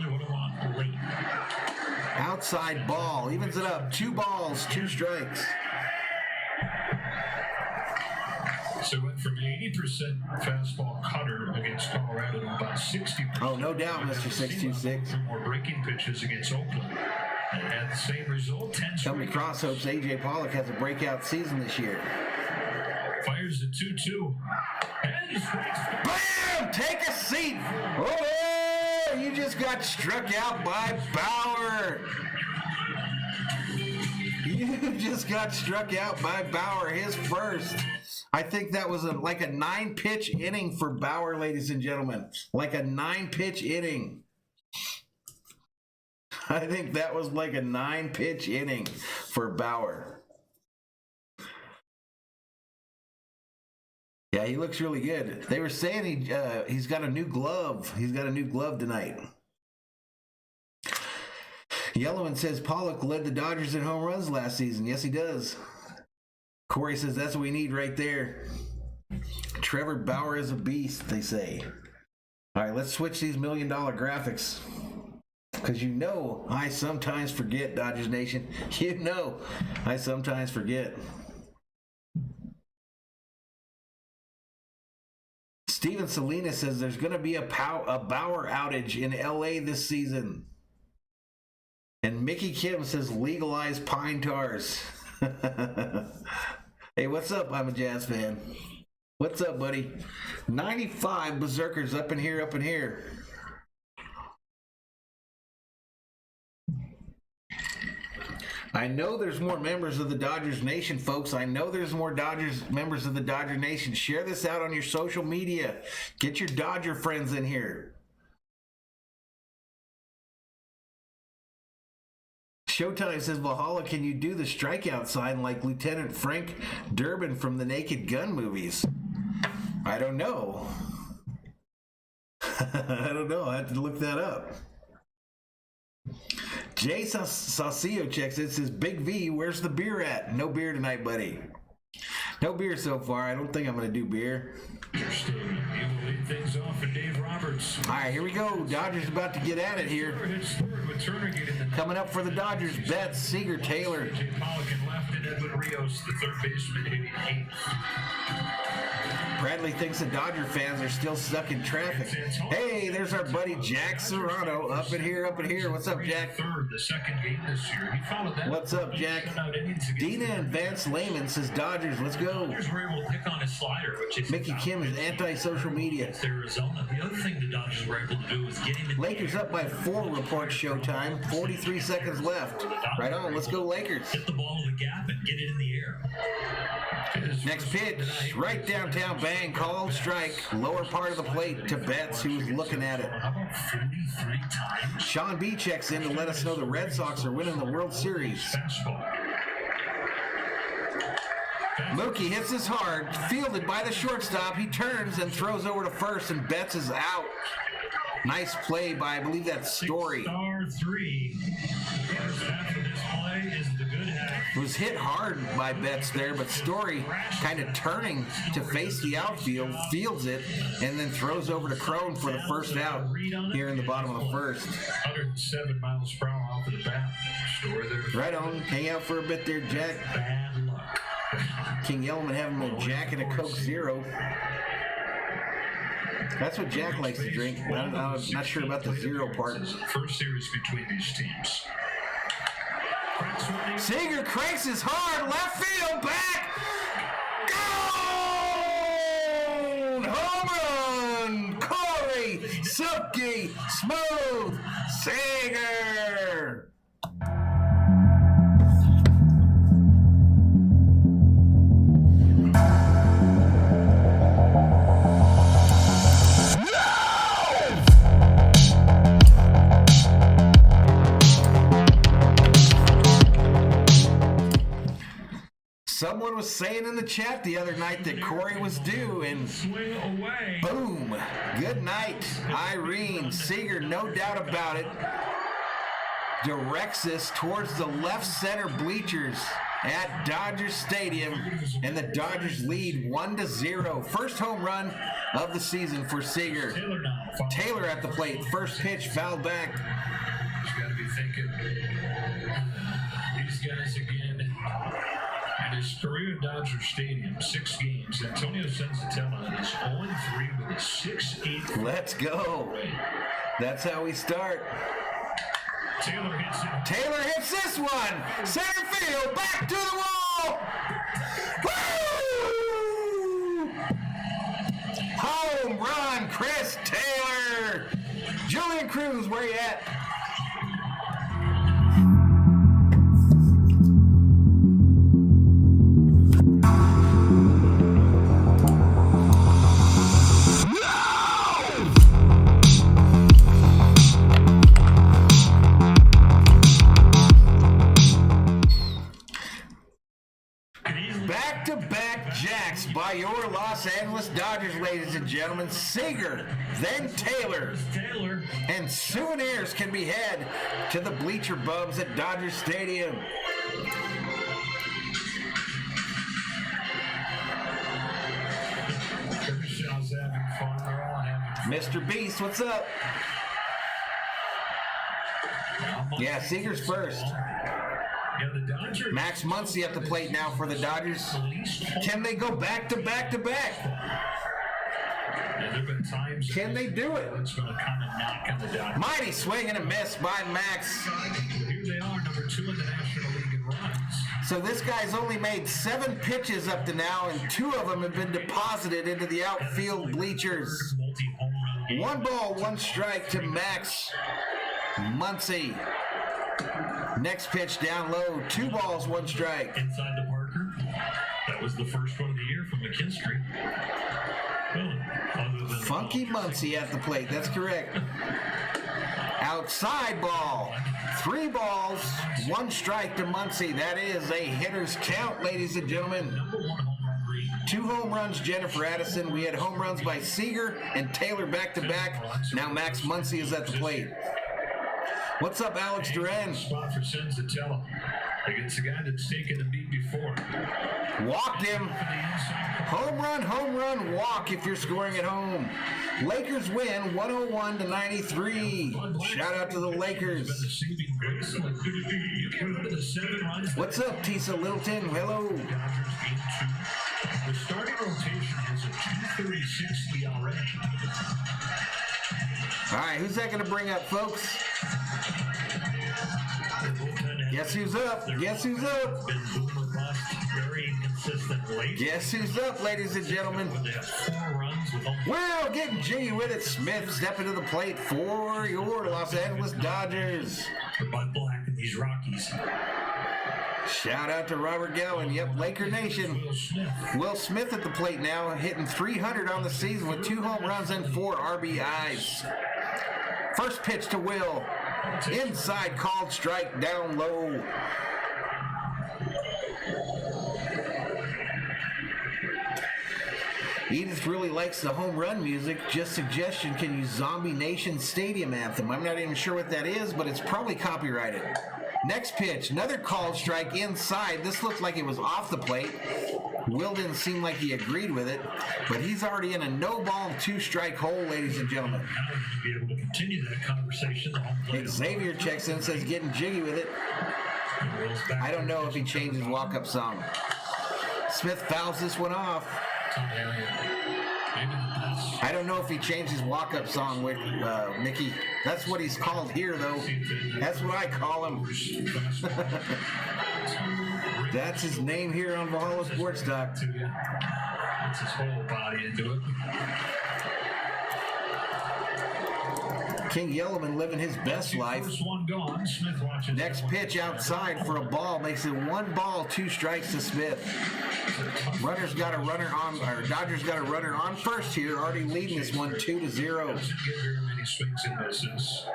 S2: Outside ball, evens it up. 2 balls, 2 strikes.
S3: So went from 80% fastball cutter against Colorado to about 60%.
S2: Oh, no doubt, Mr. 626.
S3: More breaking pitches against Oakland. And had the same result. 10
S2: Company Cross hopes A.J. Pollock has a breakout season this year.
S3: Fires the 2-2. And
S2: bam! Take a seat. Oh, you just got struck out by Bauer. You just got struck out by Bauer, his first. I think that was like a 9-pitch inning for Bauer, ladies and gentlemen. Like a 9-pitch inning. I think that was like a 9-pitch inning for Bauer. Yeah, he looks really good. They were saying he's got a new glove. He's got a new glove tonight. Yellowman says Pollock led the Dodgers in home runs last season. Yes, he does. Corey says that's what we need right there. Trevor Bauer is a beast, they say. All right, let's switch these $1 million graphics. Because you know I sometimes forget, Dodgers Nation. You know I sometimes forget. Steven Salinas says there's going to be a Bauer outage in LA this season. And Mickey Kim says legalize pine tars. Hey, what's up? I'm a Jazz fan. What's up, buddy? 95 Berzerkers up in here, up in here. I know there's more members of the Dodgers Nation, folks. I know there's more members of the Dodger Nation. Share this out on your social media. Get your Dodger friends in here. Showtime says, Valhalla, can you do the strikeout sign like Lieutenant Frank Durbin from the Naked Gun movies? I don't know. I don't know. I have to look that up. Jay Saucio checks in, says, Big V, where's the beer at? No beer tonight, buddy. No beer so far. I don't think I'm going to do beer.
S3: Lead things off for Dave Roberts.
S2: All right, here we go. Dodgers about to get at it here. Coming up for the Dodgers, Betts, Seager, Taylor.
S3: Pollock and left, and Edwin Rios, the third baseman, hitting eighth.
S2: Bradley thinks the Dodger fans are still stuck in traffic. Hey, there's our buddy Jack Serrano up in here, up in here. What's up, Jack?
S3: Third, the second game this year. He followed that.
S2: What's up, Jack? Dina and Vance Lehman says Dodgers. Let's go.
S3: Dodgers were able to pick on his slider, which is
S2: Mickey Kim is anti-social media.
S3: Arizona. The other thing the Dodgers were able to do was get him in.
S2: Lakers up by 4, report Showtime. 43 seconds left. Right on. Let's go, Lakers.
S3: Hit the ball in the gap and get it in the air.
S2: Next pitch, right downtown, bang, called strike, lower part of the plate to Betts, who's looking at it. Sean B checks in to let us know the Red Sox are winning the World Series. Mookie hits this hard, fielded by the shortstop. He turns and throws over to first, and Betts is out. Nice play by, I believe that's Story.
S3: Star 3. First half of this play is the good half.
S2: Was hit hard by Betts there, but Story kind of turning to face the outfield, fields it, and then throws over to Crone for the first out here in the bottom of the first.
S3: 107 miles per hour off of the bat. Story there.
S2: Right on. Hang out for a bit there, Jack.
S3: Bad luck.
S2: King Yellowman having a Jack and a Coke Zero. That's what Jack likes to drink. I'm not sure about the zero part.
S3: First series between these teams.
S2: Seager cranks his hard left field back. Gone! Home run! Corey, silky, smooth, Seager! Someone was saying in the chat the other night that Corey was due, and boom. Good night, Irene. Seager, no doubt about it, directs this towards the left center bleachers at Dodger Stadium, and the Dodgers lead 1-0. First home run of the season for Seager. Taylor at the plate. First pitch fouled back.
S3: He's got to be thinking, these guys again. And his career at Dodger Stadium, 6 games. Antonio Senzatella is 0-3 with a 6-8.
S2: Let's go. That's how we start.
S3: Taylor hits it.
S2: Taylor hits this one. Center field, back to the wall. Woo! Home run, Chris Taylor. Julian Cruz, where you at? Back-to-back jacks by your Los Angeles Dodgers, ladies and gentlemen. Seager, then Taylor. And souvenirs can be had to the bleacher bums at Dodger Stadium. Mr. Beast, what's up? Yeah, Seager's first. Max Muncy at the plate now for the Dodgers. Can they go back to back to back? Can they do it? Mighty swing and a miss by Max.
S3: number 2 in the National League in runs.
S2: So this guy's only made 7 pitches up to now, and 2 of them have been deposited into the outfield bleachers. 1 ball, 1 strike to Max Muncy. Next pitch down low, 2 balls, 1 strike.
S3: Inside the Parker. That was the first one of the year from McKinstry. Well, other than
S2: Funky Muncy at the plate, that's correct. Outside ball, 3 balls, 1 strike to Muncy. That is a hitter's count, ladies and gentlemen.
S3: number 1 home run read.
S2: 2 home runs, Jennifer Addison. We had home runs by Seager and Taylor back-to-back. Now Max Muncy is at the plate. What's up, Alex Duran?
S3: Spot for Senzatella against a guy that's taken a beat before.
S2: Walked him. Home run, walk if you're scoring at home. Lakers win 101-93. Shout out to the Lakers. What's up, Tisa Littleton? Hello.
S3: The starting rotation has a 2.36 ERA.
S2: All right, who's that going to bring up, folks? Guess who's up? Guess who's up?
S3: Been boomer bust, very inconsistent late.
S2: Guess who's up, ladies and gentlemen?
S3: They have 4 runs with only
S2: Well, getting jiggy with it. Smith stepping to the plate for your Los Angeles Dodgers.
S3: Bud Black and these Rockies.
S2: Shout out to Robert Gowan. Yep, Laker Nation.
S3: Will Smith.
S2: Will Smith at the plate now, hitting 300 on the season with 2 home runs and 4 RBIs. First pitch to Will. Inside, called strike, down low. Edith really likes the home run music. Just suggestion, can use Zombie Nation Stadium Anthem. I'm not even sure what that is, but it's probably copyrighted. Next pitch, another called strike inside. This looked like it was off the plate. Will didn't seem like he agreed with it, but he's already in a no-ball, 2-strike hole, ladies and gentlemen.
S3: Now we're going to be able to continue that conversation.
S2: Xavier checks in, says getting jiggy with it. I don't know if he changed his walk-up song. Smith fouls this one off. I don't know if he changed his walk-up song with Mickey. That's what he's called here, though. That's what I call him. That's his name here on Valhalla Sports Talk.
S3: Puts his whole body into it.
S2: King Yellowman living his best life.
S3: First one gone. Smith watches.
S2: Next pitch outside for a ball makes it 1 ball, 2 strikes to Smith. Runner's got a runner on, or Dodgers got a runner on first here, already leading this one 2-0.
S3: Doesn't get very many swings and misses.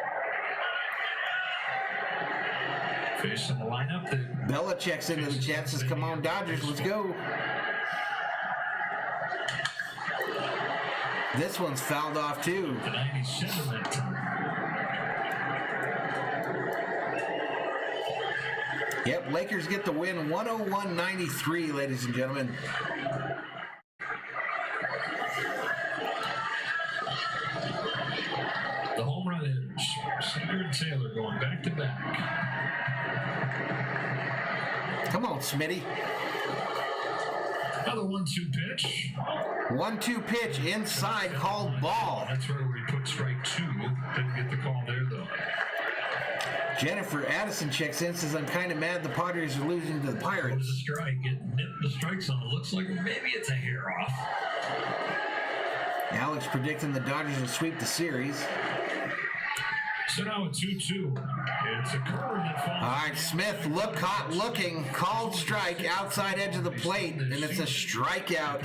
S3: Face in the lineup.
S2: Bella checks into the chat, says, come on, Dodgers, let's go. This one's fouled off, too.
S3: The 97 that time.
S2: Yep, Lakers get the win 101-93, ladies and gentlemen.
S3: The home run hitters, Seager and Taylor going back to back.
S2: Come on, Smitty.
S3: Another 1-2 pitch.
S2: 1-2 pitch inside, called ball.
S3: That's where we put strike 2. Didn't get the call there, though.
S2: Jennifer Addison checks in, says, I'm kind of mad the Padres are losing to the
S3: What
S2: Pirates.
S3: is a strike? It nipped the strike zone. It looks like maybe it's a hair off.
S2: Alex predicting the Dodgers will sweep the series.
S3: So now a 2-2. It's a curve that falls.
S2: All right, Smith, look hot looking, called strike, outside edge of the plate, and it's a strikeout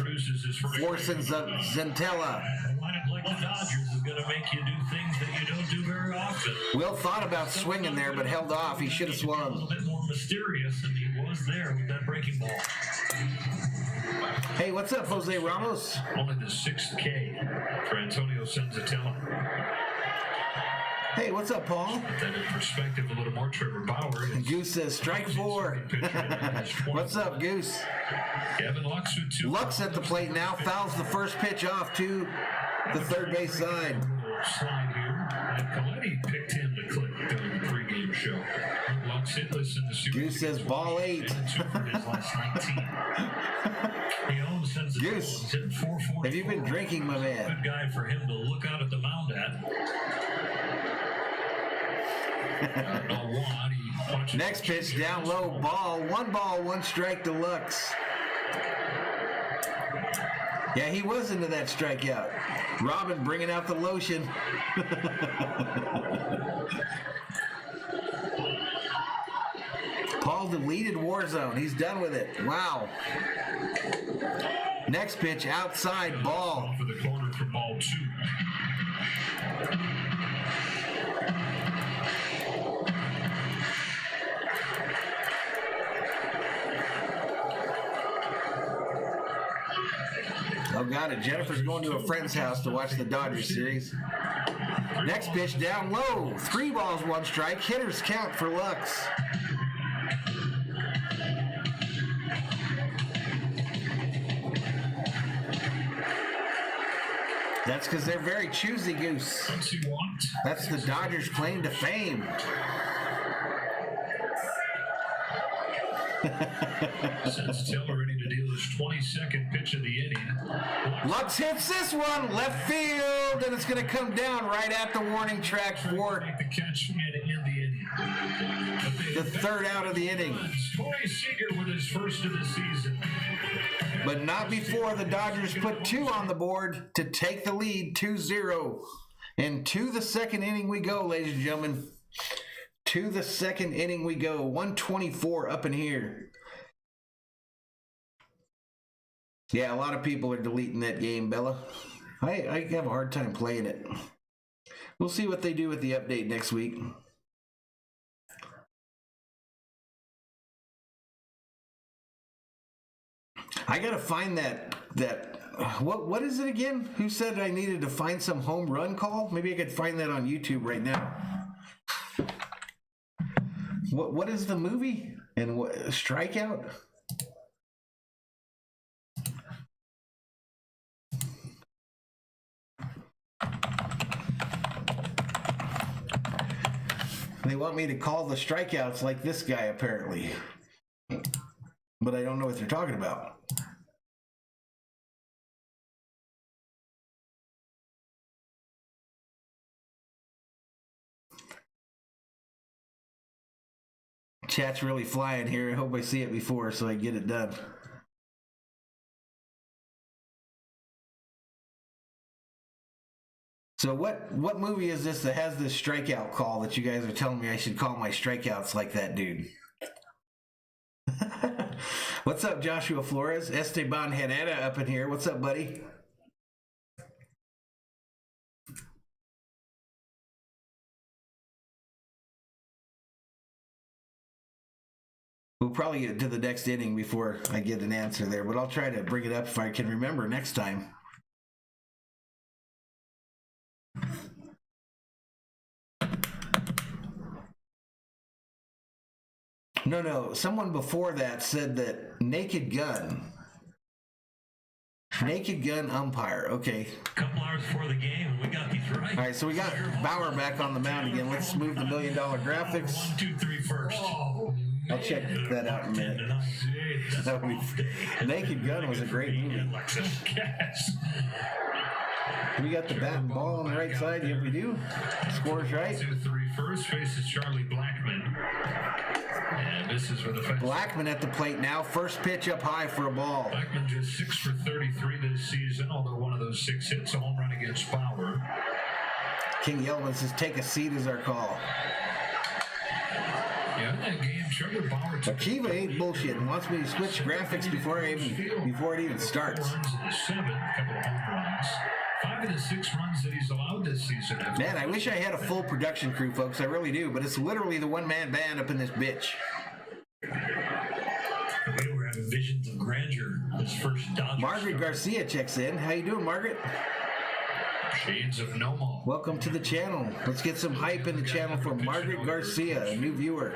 S2: for Zentella.
S3: A lineup like the Dodgers is going to make you do things that you don't do very often.
S2: Will thought about swinging there, but held off. He should have
S3: A little
S2: swung.
S3: bit more mysterious, and he was there with that breaking ball.
S2: Hey, what's up, Jose Ramos?
S3: Only the 6th K for Antonio Senzatella.
S2: Hey, what's up, Paul?
S3: Put that in perspective a little more. Trevor Bauer.
S2: Goose says strike 4. What's up, Goose?
S3: Gavin Lux with 2.
S2: Lux at the plate now, fouls the first pitch off to the third base side.
S3: Slide here. And Coletti picked him to click during the pregame show. Lux hitless in the series.
S2: Goose says ball 8.
S3: And 2 for his last 19. He owns Senzatella.
S2: Goose,
S3: He's hitting 444.
S2: have you been drinking, my man?
S3: Good guy for him to look out at the mound at. I don't know what. He
S2: Next pitch, down low, ball, 1 strike to Lux. Yeah, he was into that strikeout. Robin bringing out the lotion. Paul deleted Warzone. He's done with it. Wow. Next pitch, outside, ball.
S3: For the corner for ball 2.
S2: Oh, got it. Jennifer's going to a friend's house to watch the Dodgers series. Next pitch, down low. 3 balls, 1 strike. Hitters count for Lux. That's because they're very choosy, Goose. That's the Dodgers' claim to fame.
S3: Sends Taylor ready to deal his 22nd pitch of the inning.
S2: Lux hits this one, left field, and it's going to come down right at the warning track for
S3: Make the catch and end the inning.
S2: the third out of the inning.
S3: Corey Seager with his first of the season.
S2: But not before the Dodgers put 2 on the board to take the lead, 2-0. And to the second inning we go, ladies and gentlemen. To the second inning we go. 124 up in here. Yeah, a lot of people are deleting that game, Bella. I have a hard time playing it. We'll see what they do with the update next week. I gotta find that what is it again? Who said I needed to find some home run call? Maybe I could find that on YouTube right now. What is the movie? And what strikeout? They want me to call the strikeouts like this guy apparently. But I don't know what they're talking about. Chat's really flying here. I hope I see it before so I get it done. So what movie is this that has this strikeout call that you guys are telling me I should call my strikeouts like that dude? What's up, Joshua Flores? Esteban Herrera up in here. What's up, buddy? We'll probably get to the next inning before I get an answer there, but I'll try to bring it up if I can remember next time. No. Someone before that said that Naked Gun umpire. Okay.
S3: A couple hours before the game, and we got these right.
S2: All right, so we got Bauer back on the mound again. Let's move the $1 million graphics.
S3: 1, 2, 3 first.
S2: I'll check that out in a minute. That would be, Naked Gun was a great movie. We got the bat and ball on the right side. Yep, we do. Scores right.
S3: 2, 3 first. Faces Charlie Blackman. And this is where the
S2: Blackman at the plate now. First pitch up high for a ball.
S3: Blackman just 6 for 33 this season, although one of those 6 hits, a home run against Bauer.
S2: King Yelvin says, "Take a seat" is our call.
S3: Yeah, in that game, Trevor Bauer took
S2: Akiva ain't bullshit and wants me to switch graphics before it even starts.
S3: 4 runs in the 7th, a couple of home runs. 5 of the 6 runs that he's allowed this season.
S2: Man, I wish I had a full production crew, folks. I really do, but it's literally the one-man band up in this bitch.
S3: We were having visions of grandeur. His first Dodgers.
S2: Margaret Garcia checks in. How you doing, Margaret?
S3: Shades of Nomo.
S2: Welcome to the channel. Let's get some hype in the channel for Margaret Garcia, a new viewer.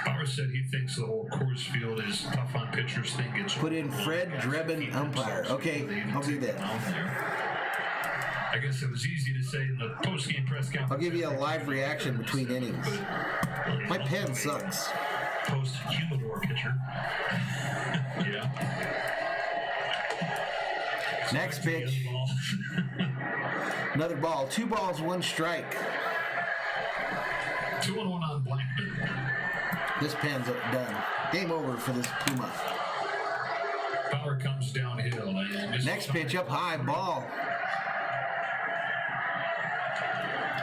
S3: Bauer said he thinks the whole Coors Field is tough on pitchers thing.
S2: Put in Fred Drebin umpire. Okay, I'll do that.
S3: I guess it was easy to say in the post-game press conference.
S2: I'll give you a live reaction between innings. My pen sucks.
S3: Post-humidor pitcher. Yeah.
S2: Next pitch. Another ball. 2 balls, 1 strike.
S7: 2-1 on Blackman.
S2: This pan's done. Game over for this Puma.
S7: Power comes downhill. And
S2: Next pitch up high, ball.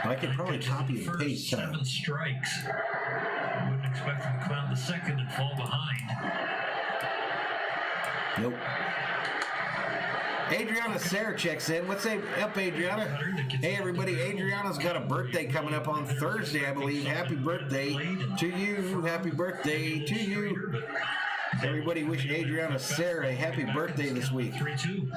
S2: I could probably copy and paste.
S3: 7 strikes. Wouldn't expect him to come out the second and fall behind.
S2: Nope. Adriana Sarah checks in. What's up, Adriana? Hey, everybody. Adriana's got a birthday coming up on Thursday, I believe. Happy birthday to you. Happy birthday to you. Everybody wish Adriana Sarah a happy birthday this week.
S3: 3-2.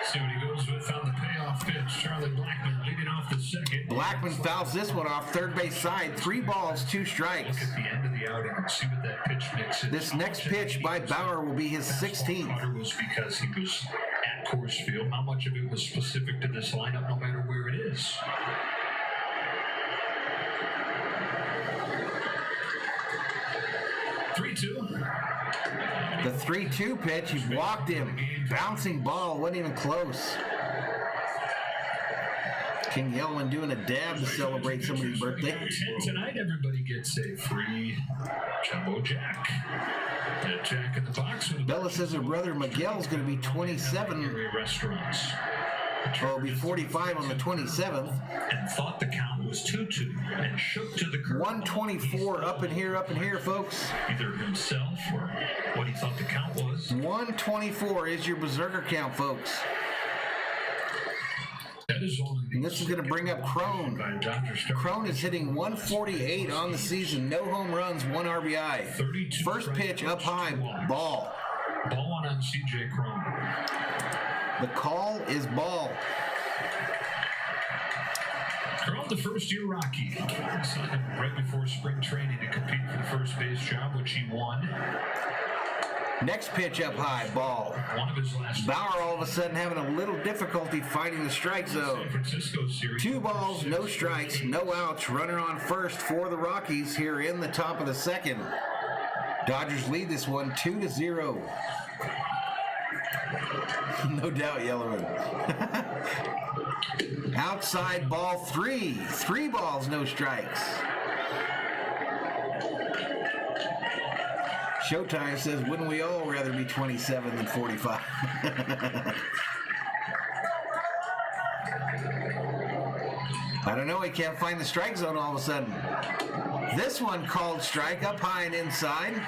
S7: See what he goes with on the payoff pitch. Charlie Blackman leading off the second.
S2: Blackman fouls this one off third base side. 3 balls, 2 strikes.
S7: Look at the end of the outing and see what that pitch mix is.
S2: This next pitch by Bauer will be his 16th.
S7: Was because he was at Coors Field. How much of it was specific to this lineup, no matter where it is?
S2: The 3-2 pitch, he walked him. Bouncing ball, wasn't even close. King Yellman doing a dab to celebrate somebody's birthday.
S7: Tonight, everybody gets a free Jumbo Jack. And Jack in the box.
S2: Bella says her brother Miguel's going to be 27.
S7: Restaurants.
S2: Well, it'll be 45 on the 27th.
S3: And thought the count was 2-2 and shook to the curve.
S2: 124 up in here, folks.
S3: Either himself or what he thought the count was.
S2: 124 is your Berserker count, folks. And this is going to bring up Crone. Crone is hitting 148 on the season. No home runs, 1 RBI. First pitch up high, ball.
S7: Ball on CJ Crone.
S2: The call is ball.
S7: Crone, the first-year Rocky. Signed him right before spring training to compete for the first base job, which he won.
S2: Next pitch up high, ball.
S7: One of his last.
S2: Bauer all of a sudden having a little difficulty finding the strike zone. 2 balls, no strikes, no outs. Runner on first for the Rockies here in the top of the second. Dodgers lead this one 2-0. No doubt, Yellowman. Outside ball 3. 3 balls, no strikes. Showtime says, wouldn't we all rather be 27 than 45? I don't know. He can't find the strike zone all of a sudden. This one called strike up high and inside.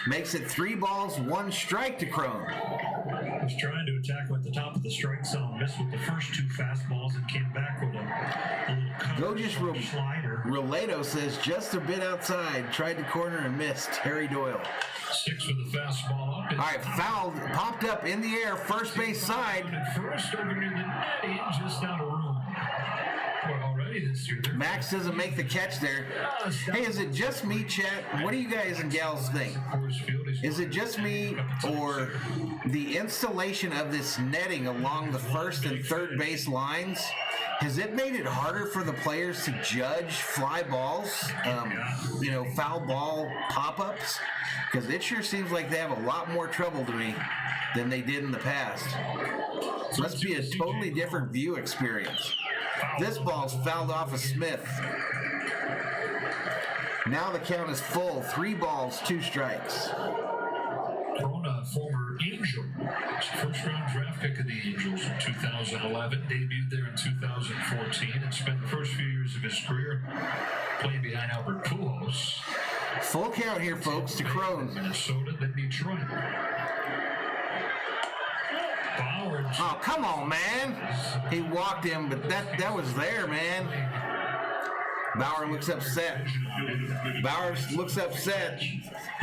S2: Makes it 3 balls, 1 strike to Crone.
S3: Was trying to attack with the top of the strike zone, missed with the first 2 fastballs and came back with a little slider.
S2: Relato says just a bit outside, tried to corner and missed. Harry Doyle.
S7: 6 with the fastball up.
S2: All right, fouled, popped up in the air, first base side.
S7: First over near the netting, just out of room.
S2: Max doesn't make the catch there. Hey, is it just me, chat? What do you guys and gals think? Is it just me, or the installation of this netting along the first and third base lines, has it made it harder for the players to judge fly balls, foul ball pop-ups? Because it sure seems like they have a lot more trouble to me than they did in the past. Must be a totally different view experience. This ball's fouled off of Smith. Now the count is full. 3 balls, 2 strikes.
S7: Corona, former Angel, first-round draft pick of the Angels in 2011, debuted there in 2014, and spent the first few years of his career playing behind Albert Pujols.
S2: Full count here, folks, to Crone.
S7: Minnesota, then Detroit.
S2: Oh, come on, man. He walked him, but that was there, man. Bauer looks upset.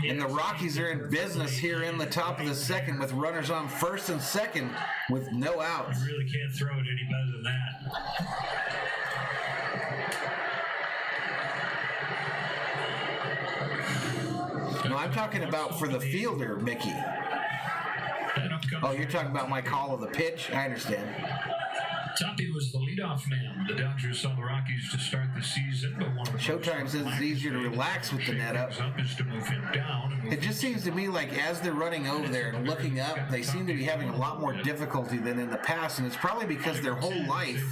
S2: And the Rockies are in business here in the top of the second with runners on first and second with no outs.
S3: You really can't throw it any better than that.
S2: No, I'm talking about for the fielder, Mickey. Oh, you're talking about my call of the pitch? I understand.
S7: Toppy was the leadoff man. The Dodgers saw the Rockies to start the season, but one of the
S2: Showtime says it's easier to relax with the net up. It just seems to me like as they're running over there and looking up, they seem to be having a lot more difficulty than in the past, and it's probably because their whole life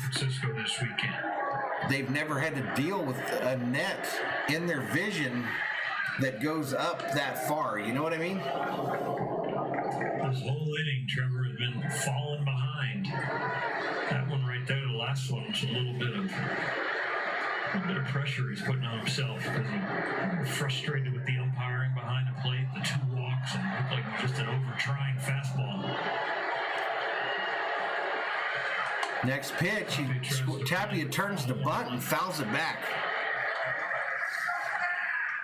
S2: they've never had to deal with a net in their vision that goes up that far. You know what I mean?
S3: This whole inning, Trevor has been falling behind. That one right there, the last one, was a little bit of pressure he's putting on himself because he's frustrated with the umpiring behind the plate, the 2 walks, and looked like just an over-trying fastball.
S2: Next pitch, Tapia turns the bunt and fouls it back.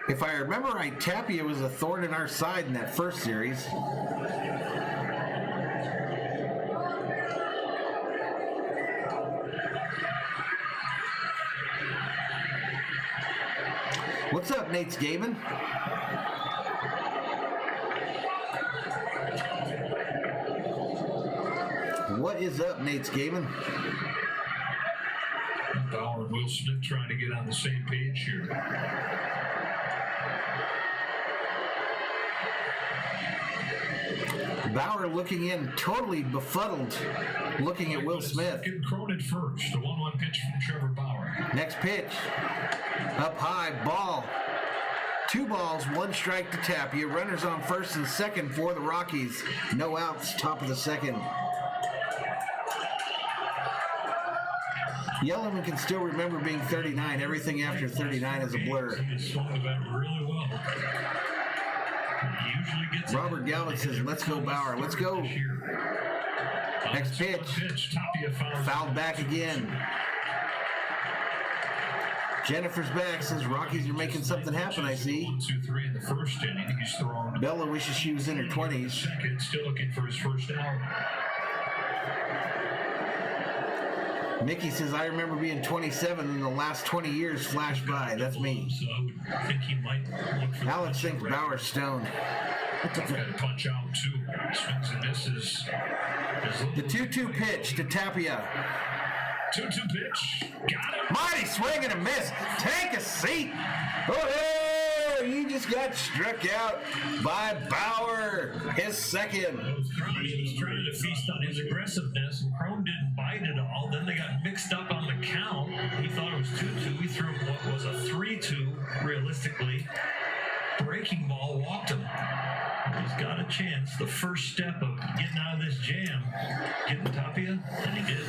S2: If I remember right, Tapia was a thorn in our side in that first series. What's up, Nate Skaven? What is up, Nate Skaven?
S7: Bauer and Will Smith trying to get on the same page here.
S2: Bauer looking in, totally befuddled, looking at Will Smith.
S7: Getting Cronin first. The 1-1 pitch from Trevor Bauer.
S2: Next pitch, up high, ball. 2 balls, 1 strike to Tapia. Runners on first and second for the Rockies. No outs, top of the second. Yellowman can still remember being 39. Everything after 39 is a blur.
S3: He swung the bat really well.
S2: Robert Galvin says, let's go, Bauer. Let's go. Next pitch. Fouled back again. Jennifer's back, says Rockies are making something happen, I see.
S7: 1-2-3 in the first inning. He's thrown.
S2: Bella wishes she was in her 20s.
S7: Second, still looking for his first out.
S2: Mickey says, I remember being 27 and the last 20 years flashed by. That's me.
S3: So I would think he might look for
S2: Alex thinks Bauer's stoned.
S7: Got to punch out, too. Swings and misses.
S2: The 2-2 pitch to Tapia.
S7: 2-2 pitch. Got him.
S2: Mighty swing and a miss. Take a seat. Oh, you just got struck out by Bauer. His second.
S3: He was trying to feast on his aggressiveness, and Crone didn't bite at all. Then they got mixed up on the count. He thought it was 2-2. He threw what was a 3-2, realistically. Breaking ball walked him. He's got a chance. The first step of getting out of this jam, getting Tapia, and he did.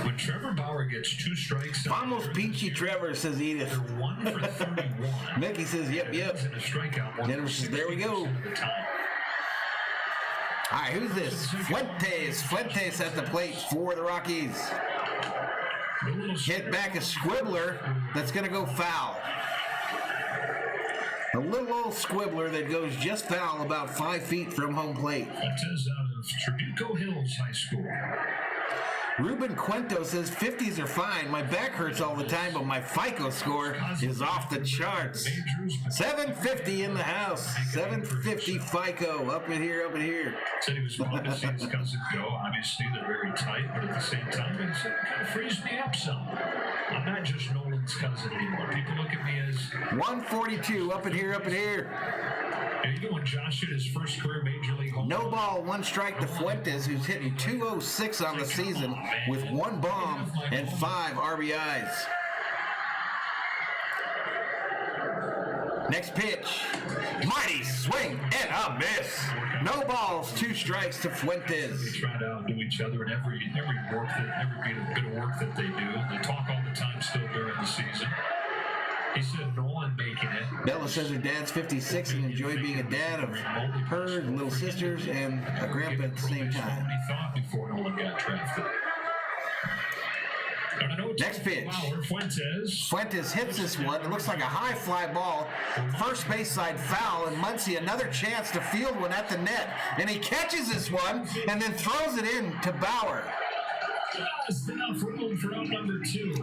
S7: When Trevor Bauer gets 2 strikes,
S2: Vamos Pinchy Trevor, says Edith.
S7: they're 1 for 31.
S2: Mickey says, yep.
S7: And a strikeout.
S2: Jennifer says, there we go. All right, who's this? Fuentes at the plate for the Rockies. Hit back a squibbler that's going to go foul. A little old squibbler that goes just foul about 5 feet from home plate.
S7: Fuentes out of Tribuco Hills High School.
S2: Ruben Cuento says 50s are fine. My back hurts all the time, but my FICO score is off the charts. 750 in the house. 750 FICO. Up in here, up in here.
S7: Said he was fun to see his cousin go. Obviously, they're very tight, but at the same time, he said it kind of frees me up some. I'm not just Nolan's cousin anymore. People look at me as
S2: 142. Up in here, up in here.
S7: Even when Josh hit his first career major league home
S2: No ball, 1 strike to Fuentes, who's hitting 206 on the season with 1 bomb and 5 RBIs. Next pitch. Mighty swing and a miss. No balls, 2 strikes to Fuentes.
S7: They try to outdo each other in every bit of work that they do. They talk all the time still during the season. He said no one making it.
S2: Bella says her dad's 56 and enjoyed being a dad of her little sisters and a grandpa at the same time.
S7: He thought before Nolan got drafted.
S2: Next pitch. Fuentes hits this one. It looks like a high fly ball. First base side foul, and Muncie another chance to field one at the net. And he catches this one and then throws it in to Bauer.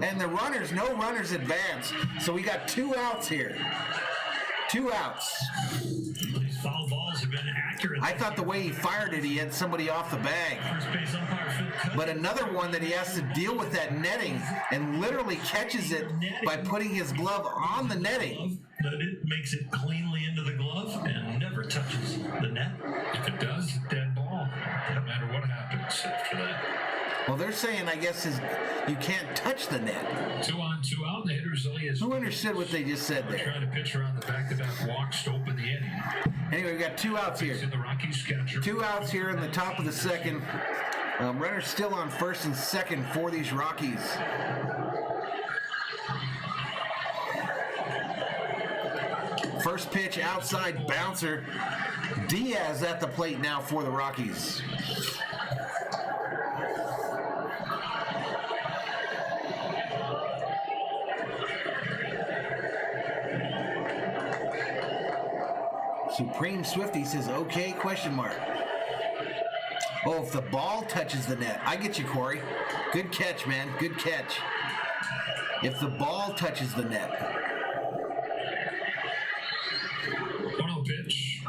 S2: And the runners, no runners advance. So we got 2 outs here. 2 outs.
S3: These foul balls have been accurate.
S2: I thought the way he fired it, he had somebody off the bag.
S3: First base umpire Phil.
S2: But another one that he has to deal with that netting and literally catches it by putting his glove on the netting.
S3: But it makes it cleanly into the glove and never touches the net.
S7: If it does, dead ball. No matter what happens after that.
S2: Well, they're saying, I guess, you can't touch the net.
S7: 2 on, 2 out. The hitters only has.
S2: Who understood what they just said there?
S7: Trying to pitch around the back-to-back walks to open the inning.
S2: Anyway, we got 2 outs here.
S7: The Rockies catcher.
S2: 2 outs here in the top of the second. Runners still on first and second for these Rockies. First pitch outside bouncer. Diaz at the plate now for the Rockies. Supreme Swifty says, okay, question mark. Oh, if the ball touches the net. I get you, Corey. Good catch, man. Good catch. If the ball touches the net.
S7: 1-0 pitch.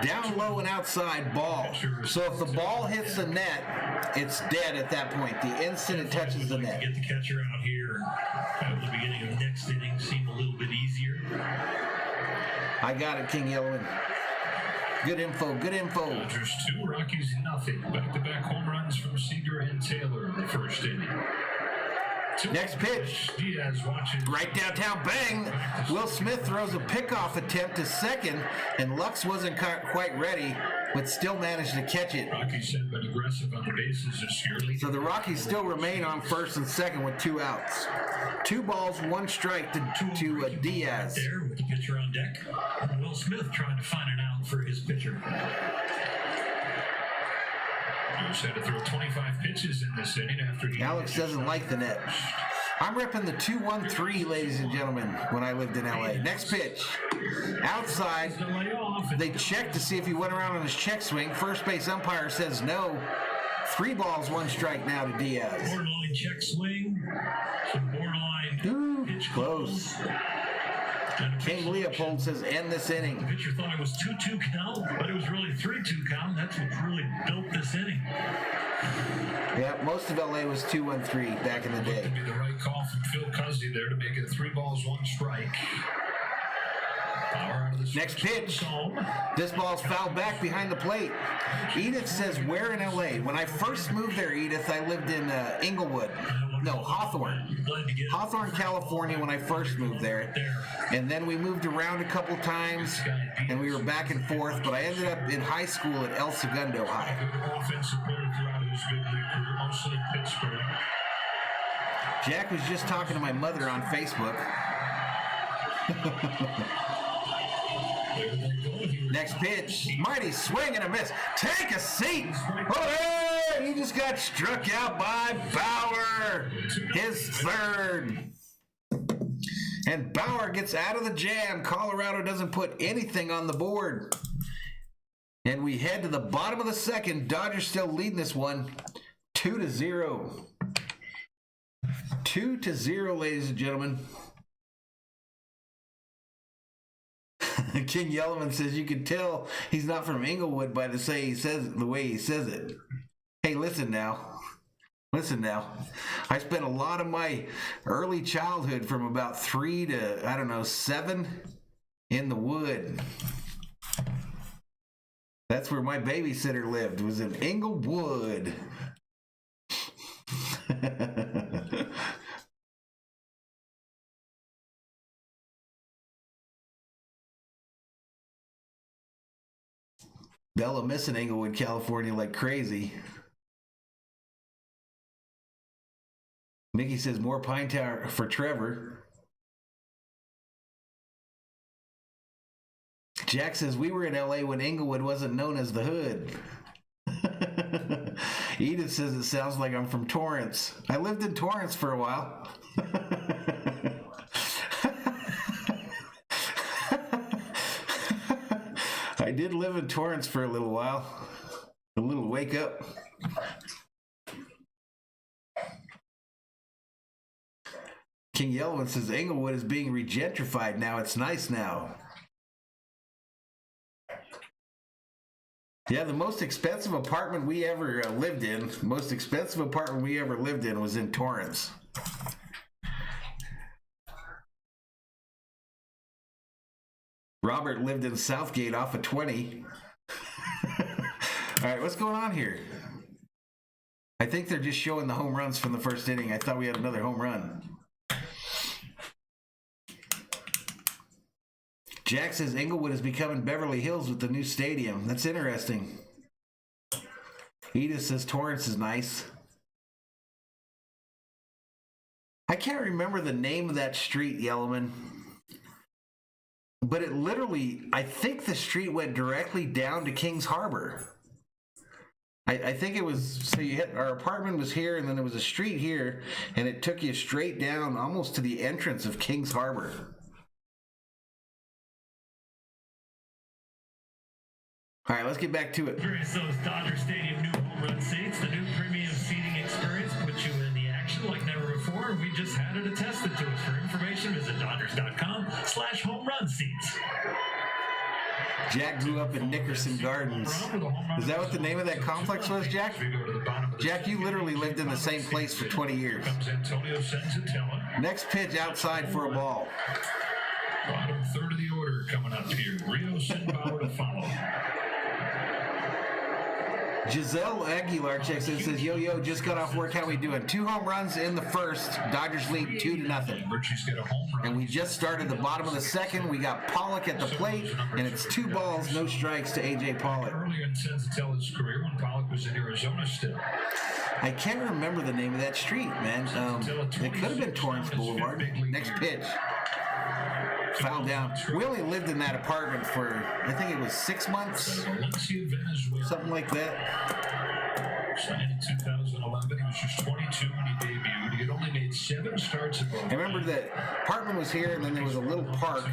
S2: Down low and outside ball. So if the ball hits the net, it's dead at that point. The instant it touches the net.
S3: Get the catcher out here at the beginning of next inning seem a little bit easier.
S2: I got it, King Yellowman. Good info, good info.
S7: Dodgers 2, Rockies nothing. Back-to-back home runs from Seager and Taylor in the first inning.
S2: Next pitch.
S7: Diaz watches.
S2: Right downtown, bang. Will Smith throws a pickoff attempt to second, and Lux wasn't quite ready, but still managed to catch it.
S7: Rockies have been aggressive on the bases this year.
S2: So the Rockies still remain on first and second with 2 outs. 2 balls, 1 strike to Diaz.
S3: There with the pitcher on deck. Will Smith trying to find an out for his pitcher.
S7: Diaz had to throw 25 pitches in this inning after he.
S2: Alex doesn't like the net. I'm repping the 2-1-3, ladies and gentlemen, when I lived in LA. Next pitch. Outside. They checked to see if he went around on his check swing. First base umpire says no. 3 balls, 1 strike now to Diaz.
S3: Borderline check swing. Some borderline pitch
S2: close. King Leopold says end this inning.
S3: The pitcher thought it was 2-2 count, but it was really 3-2 count. That's what really built this inning.
S2: Yeah, most of LA was 2-1-3 back in the day.
S7: To be the right call from Phil Cuzzy there to make it 3 balls, 1 strike.
S2: Next pitch. This ball's fouled back behind the plate. Edith says, where in LA? When I first moved there, Edith, I lived in Inglewood. No, Hawthorne. Hawthorne, California when I first moved there. And then we moved around a couple times, and we were back and forth, but I ended up in high school at El Segundo High. Jack was just talking to my mother on Facebook. Next pitch. Mighty swing and a miss. Take a seat. Oh, he just got struck out by Bauer. His 3rd. And Bauer gets out of the jam. Colorado doesn't put anything on the board. And we head to the bottom of the second. Dodgers still leading this one 2-0. 2-0, ladies and gentlemen. King Yellowman says you can tell he's not from Inglewood by the way he says it. Hey, listen now. Listen now. I spent a lot of my early childhood from about 3 to 7 in the wood. That's where my babysitter lived, was in Inglewood. Bella missing Inglewood, California like crazy. Mickey says more Pine Tower for Trevor. Jack says we were in LA when Inglewood wasn't known as the Hood. Edith says it sounds like I'm from Torrance. I lived in Torrance for a while. I did live in Torrance for a little while. A little wake up. King Yellowman says Inglewood is being regentrified now. It's nice now. Yeah, the most expensive apartment we ever lived in, was in Torrance. Robert lived in Southgate off of 20. All right, what's going on here? I think they're just showing the home runs from the first inning. I thought we had another home run. Jack says Inglewood is becoming Beverly Hills with the new stadium. That's interesting. Edith says Torrance is nice. I can't remember the name of that street, Yellowman. But it literally, I think the street went directly down to Kings Harbor. I think it was, so you hit, our apartment was here, and then there was a street here, and it took you straight down almost to the entrance of Kings Harbor. All right, let's get back to it.
S3: Experience those Dodger Stadium new home run seats. The new premium seating experience puts you in the action like never before. We just had it attested to us. For information, visit Dodgers.com/home-run-seats.
S2: Jack grew up in Nickerson Gardens. Is that what the name of that complex was, Jack? Jack, you literally lived in the same place for 20 years. Next pitch outside for a ball.
S7: Bottom third of the order coming up here. Rios and Bauer to follow.
S2: Giselle Aguilar checks in and says, yo, just got off work. How we doing? 2 home runs in the first. Dodgers lead 2-0. And we just started the bottom of the second. We got Pollock at the plate, and it's 2 balls, no strikes to A.J. Pollock.
S7: Earlier in Senzatel's career when Pollock was in Arizona still.
S2: I can't remember the name of that street, man. It could have been Torrance Boulevard. Next pitch. Foul down. We only lived in that apartment for, I think it was 6 months, something like that.
S7: Signed in 2011. He was just 22 when he debuted. He had only made 7 starts at both.
S2: I remember that apartment was here, and then there was a little park,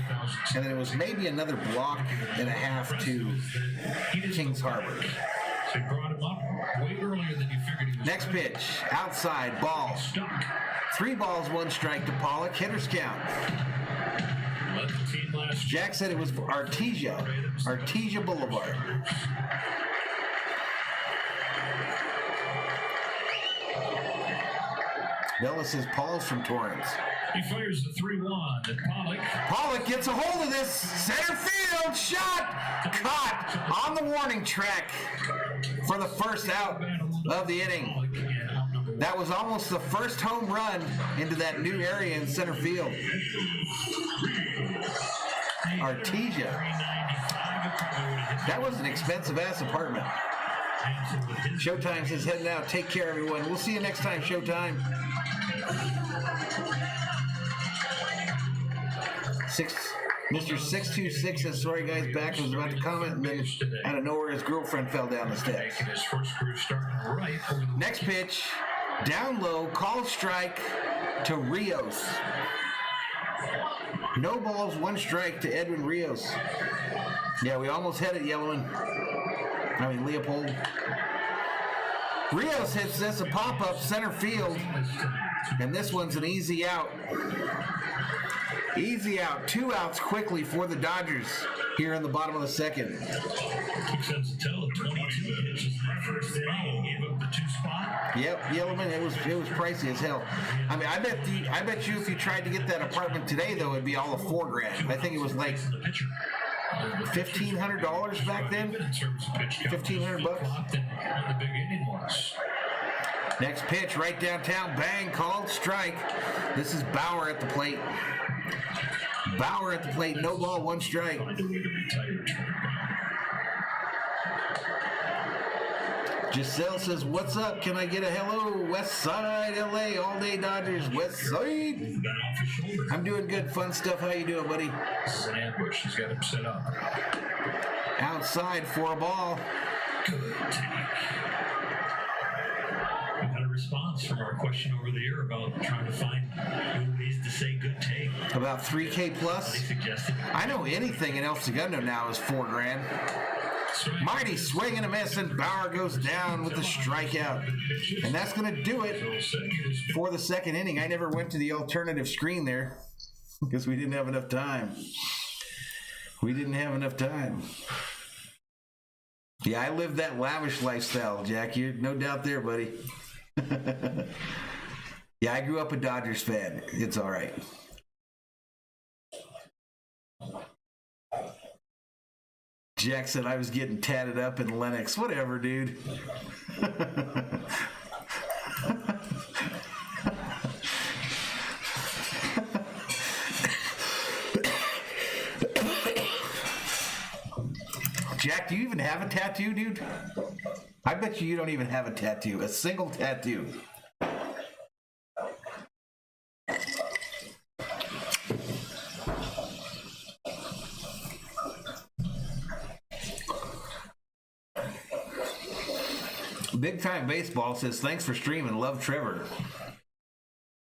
S2: and then it was maybe another block and a half to Kings Harbor.
S7: So he brought him up way earlier than you figured he was.
S2: Next pitch, outside, ball. 3 balls, 1 strike to Pollock. Hitters count. Jack said it was Artesia Boulevard. Bella says Paul's from Torrance.
S7: He fires the 3-1 at Pollock.
S2: Pollock gets a hold of this. Center field shot. Caught on the warning track for the first out of the inning. That was almost the first home run into that new area in center field. Artesia. That was an expensive-ass apartment. Showtime says heading out. Take care, everyone. We'll see you next time, Showtime. Mr. 626 says, sorry, guys, back. I was about to comment, and then out of nowhere, his girlfriend fell down the steps. Next pitch. Down low, called strike to Rios. No balls, 1 strike to Edwin Rios. Yeah, we almost had it, Leopold. Rios hits this, a pop-up center field, and this one's an easy out. Easy out. 2 outs quickly for the Dodgers here in the bottom of the second. Yep, Yellowman, it was pricey as hell. I mean, I bet you if you tried to get that apartment today, though, it'd be all of $4,000. I think it was like $1,500 back then. $1,500. Next pitch, right downtown, bang, called strike. This is Bauer at the plate. Bauer at the plate, no ball, 1 strike. Giselle says, what's up? Can I get a hello? West Side, LA, all day Dodgers, West Side. I'm doing good, fun stuff. How you doing, buddy?
S7: This is an ambush. He's got him set up.
S2: Outside for a ball.
S3: Good take. We got a response from our question over the air about trying to find new ways to say good take.
S2: About 3K plus? I know anything in El Segundo now is $4,000. Mighty swing and a miss, and Bauer goes down with the strikeout. And that's going to do it for the second inning. I never went to the alternative screen there because we didn't have enough time. Yeah, I lived that lavish lifestyle, Jack. You're no doubt there, buddy. Yeah, I grew up a Dodgers fan. It's all right. Jack said I was getting tatted up in Lennox. Whatever, dude. Jack, do you even have a tattoo, dude? I bet you don't even have a tattoo. A single tattoo. Big Time Baseball says, thanks for streaming. Love Trevor.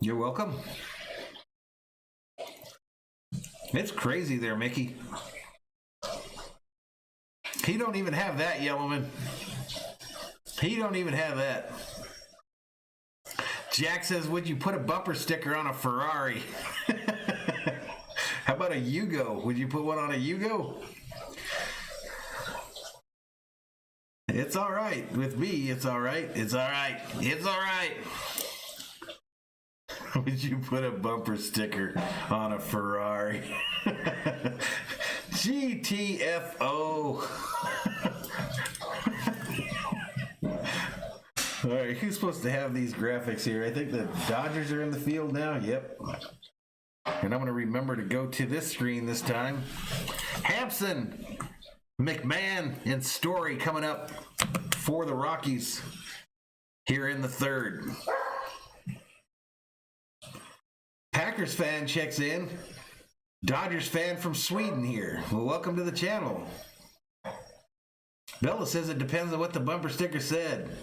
S2: You're welcome. It's crazy there, Mickey. He don't even have that, Yellowman. He don't even have that. Jack says, would you put a bumper sticker on a Ferrari? How about a Yugo? Would you put one on a Yugo? It's all right. With me, it's all right. It's all right. It's all right. Would you put a bumper sticker on a Ferrari? GTFO. All right, who's supposed to have these graphics here? I think the Dodgers are in the field now. Yep. And I'm going to remember to go to this screen this time. Hampson, McMahon, and Story coming up for the Rockies here in the third. Packers fan checks in. Dodgers fan from Sweden here. Well, welcome to the channel. Bella says it depends on what the bumper sticker said.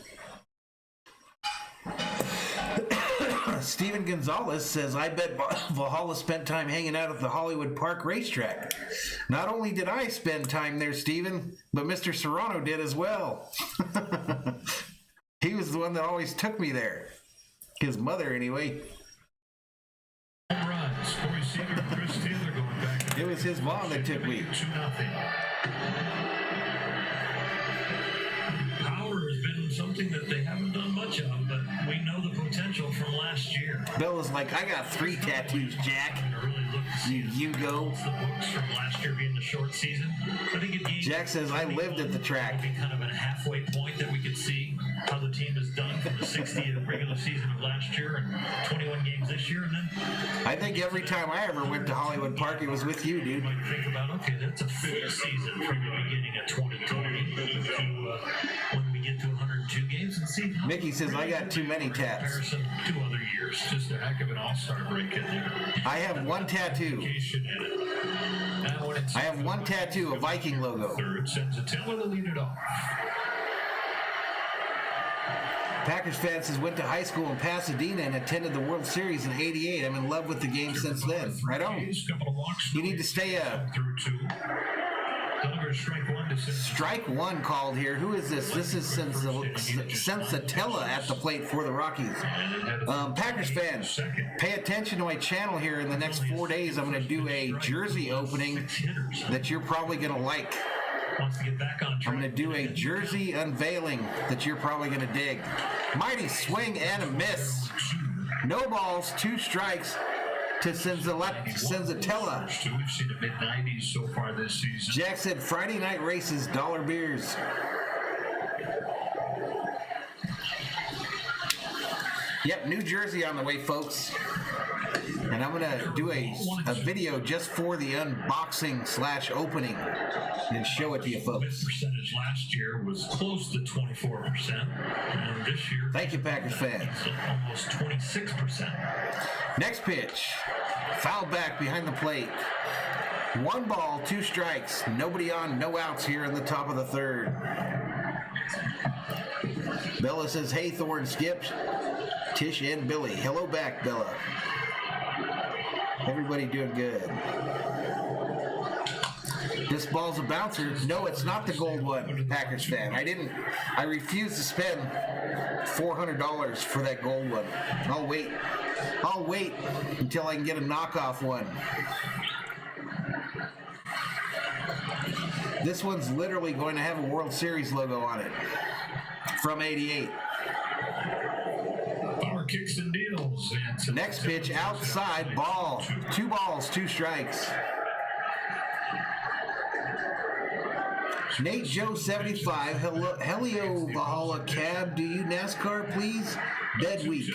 S2: Steven Gonzalez says, I bet Valhalla spent time hanging out at the Hollywood Park racetrack. Not only did I spend time there, Steven, but Mr. Serrano did as well. He was the one that always took me there. His mother, anyway. It was his mom that took me.
S3: Power has been something that they haven't done much of, but we know the potential from last year.
S2: Bella's like, I got 3 tattoos, Jack. You go.
S3: The books from last year being the short season. I think it
S2: Jack says, I lived at the track.
S3: Be kind of a halfway point that we could see how the team has done from the 60 of regular season of last year and 21 games this year, and then
S2: I think every time I ever went to Hollywood Park, it was with you, dude.
S3: You might think about, okay, that's a full season from the beginning of 2020 to when we get to 102 games and see.
S2: Mickey says, I got too many tats.
S3: Comparison to other years, just a heck of an all-star break in there.
S2: I have one tattoo. I have one tattoo, a Viking logo.
S3: Third sends a Taylor to lead it off.
S2: Packers fan says, went to high school in Pasadena and attended the World Series in '88. I'm in love with the game since then. Right on. You need to stay Strike one called here. Who is this? This is Sensatella at the plate for the Rockies. Packers fans, pay attention to my channel here. In the next 4 days, I'm going to do a jersey opening that you're probably going to like. I'm going to do a jersey unveiling that you're probably going to dig. Mighty swing and a miss. No balls, 2 strikes to Sensatella.
S3: We've seen a mid-90s so far this season.
S2: Jack said Friday night races, dollar beers. Yep, New Jersey on the way, folks. And I'm going to do a video just for the unboxing / opening and show it to you folks.
S3: Percentage last year was close to 24%. And this year,
S2: thank you, Packers fans.
S3: Almost 26%.
S2: Next pitch. Foul back behind the plate. 1 ball, 2 strikes. Nobody on, no outs here in the top of the third. Bella says, hey, Thorne Skips, Tish and Billy. Hello back, Bella. Everybody doing good. This ball's a bouncer. No, it's not the gold one, Packers fan. I refuse to spend $400 for that gold one. I'll wait until I can get a knockoff one. This one's literally going to have a World Series logo on it from '88.
S3: Power kicks and deals.
S2: Next pitch, outside, ball. 2 balls, 2 strikes. Nate Joe 75. Helio Valhalla Cab. Do you NASCAR, please? Dead week.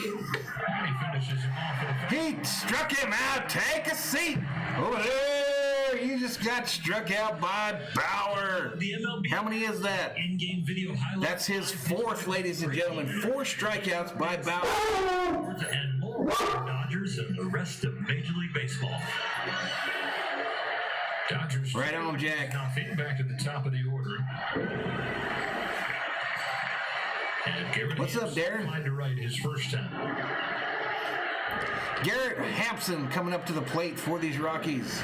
S2: He struck him out. Take a seat over there. You just got struck out by Bauer.
S3: The MLB.
S2: How many is that?
S3: In-game video highlights.
S2: That's his fourth, ladies and gentlemen. 4 strikeouts by Bauer.
S3: And more for the Dodgers and the rest of Major League Baseball.
S7: Dodgers.
S2: Right on, Jack.
S7: Nothing. Back to the top of the order. And Garrett
S2: What's up, Darren?
S7: Tried to right his first time.
S2: Garrett Hampson coming up to the plate for these Rockies.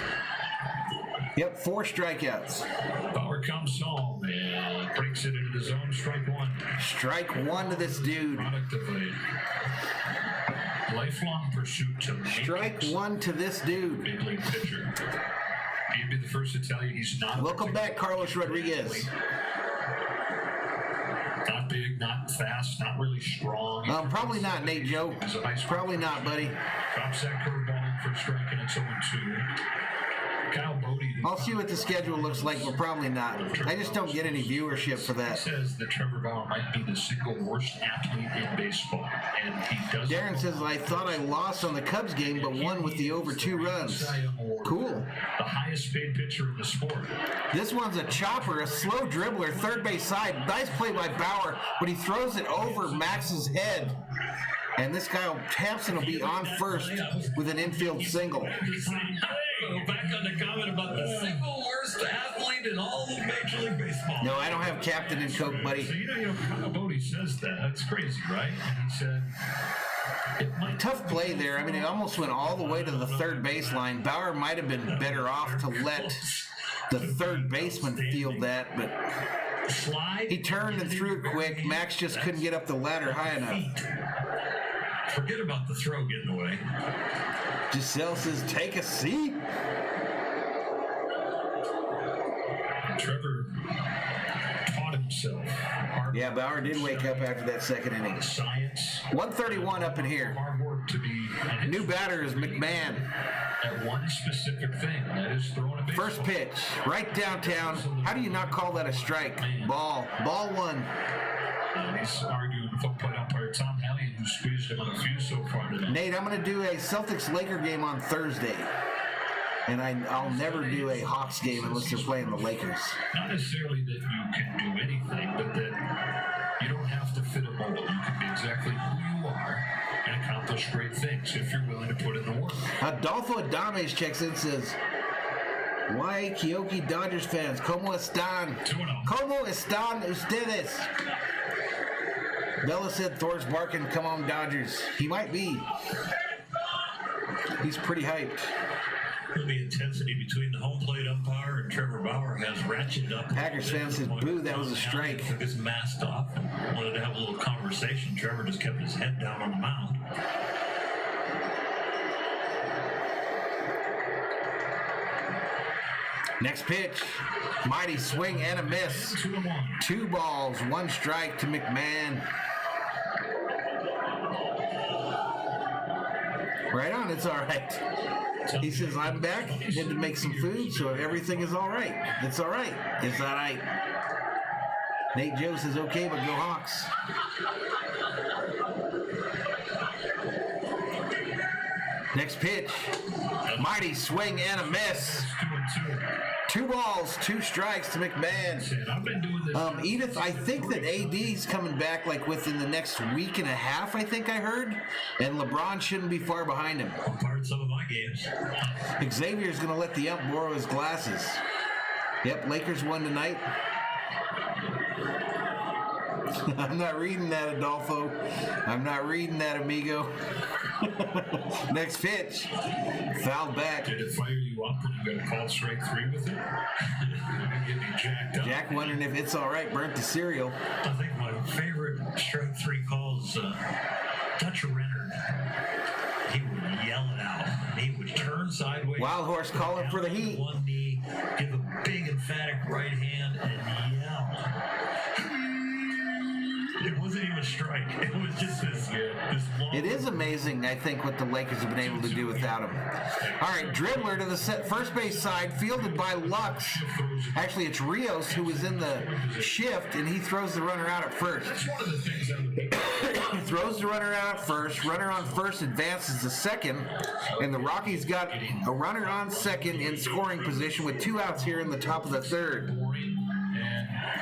S2: Yep, 4 strikeouts.
S7: Bauer comes home and breaks it into the zone. Strike one.
S2: Strike 1 to this dude.
S7: Product of a lifelong pursuit to make
S2: Strike 1 to this dude.
S7: big league pitcher. He'd be the first to tell you he's not.
S2: Welcome back, Carlos Rodriguez.
S7: Not big, not fast, not really strong.
S2: Probably not, Nate Joe.
S7: He's a nice
S2: Probably not, buddy.
S7: Drops that curveball in for a strike, and it's 0-2. Kyle Bodie.
S2: I'll see what the schedule looks like, but probably not. I just don't get any viewership for
S7: He
S2: that.
S7: says that Trevor Bauer might be the single worst athlete in baseball, and he doesn't.
S2: Darren says, I thought I lost on the Cubs game, but won with the over 2 runs. Cool.
S7: The highest paid pitcher in the sport.
S2: This one's a chopper, a slow dribbler, third base side. Nice play by Bauer, but he throws it over Max's head. And this guy, Hampson, will be on first with an infield single.
S3: Back on the comment about the single worst athlete in all of Major League Baseball.
S2: No, I don't have captain and coke, buddy.
S7: So, Kyle Bodie says that. That's crazy, right? And he said, it might
S2: Tough play there. I mean, it almost went all the way to the third baseline. Bauer might have been better off to let the third baseman field that, but he turned and threw it quick. Max just couldn't get up the ladder high enough.
S3: Forget about the throw getting away.
S2: Giselle says, take a seat.
S7: Trevor taught himself.
S2: Yeah, Bauer did wake up after that second inning.
S7: Science.
S2: 131 up in here.
S7: Hard work to be.
S2: New batter is McMahon.
S7: At one specific thing, that is throwing a baseball.
S2: First pitch, right downtown. How do you not call that a strike? Ball. Ball 1.
S7: And he's arguing with plate umpire Tom Hallion, who squeezed him on a few so far today.
S2: Nate, I'm going to do a Celtics-Laker game on Thursday. And I'll never do a Hawks game unless they're playing the Lakers.
S7: Not necessarily that you can do anything, but that you don't have to fit a mold. You can be exactly who you are and accomplish great things if you're willing to put in the work.
S2: Adolfo Adames checks in and says, why, Kyoki Dodgers fans, ¿cómo están?
S7: 2-0.
S2: ¿Cómo están ustedes? Bella said Thor's barking, come on Dodgers. He might be. He's pretty hyped.
S3: The intensity between the home plate umpire and Trevor Bauer has ratcheted up.
S2: Packers fan says, boo, that was a strike.
S3: Took his mask off and wanted to have a little conversation. Trevor just kept his head down on the mound.
S2: Next pitch, mighty swing and a miss.
S7: 2-1.
S2: 2 balls, 1 strike to McMahon. Right on, it's all right. He says, I'm back, had to make some food, so everything is all right. It's all right. It's all right. Nate Joe says, okay, but go Hawks. Next pitch, mighty swing and a miss. 2 balls, 2 strikes to McMahon.
S7: I've been doing this.
S2: Edith, I think that AD's coming back like within the next week and a half, I think I heard. And LeBron shouldn't be far behind him.
S3: Umpired some of my games.
S2: Xavier's going to let the ump borrow his glasses. Yep, Lakers won tonight. I'm not reading that, Adolfo. I'm not reading that, amigo. Next pitch. Fouled back.
S7: Did it fire you up when you got a call strike 3 with it? Get me jacked up.
S2: Jack wondering if it's all right, burnt the cereal.
S3: I think my favorite strike 3 calls, Dutch Renner. He would yell it out. He would turn sideways.
S2: Wild Horse calling for the heat.
S3: One knee, give a big emphatic right hand, and yell. It wasn't even a strike. It was just this long.
S2: It is amazing, I think, what the Lakers have been able to do without him. All right, dribbler to the first base side, fielded by Lux. Actually, it's Rios who was in the shift, and he throws the runner out at first.
S7: That's one of the things
S2: He throws the runner out at first. Runner on first advances to second, and the Rockies got a runner on second in scoring position with 2 outs here in the top of the third.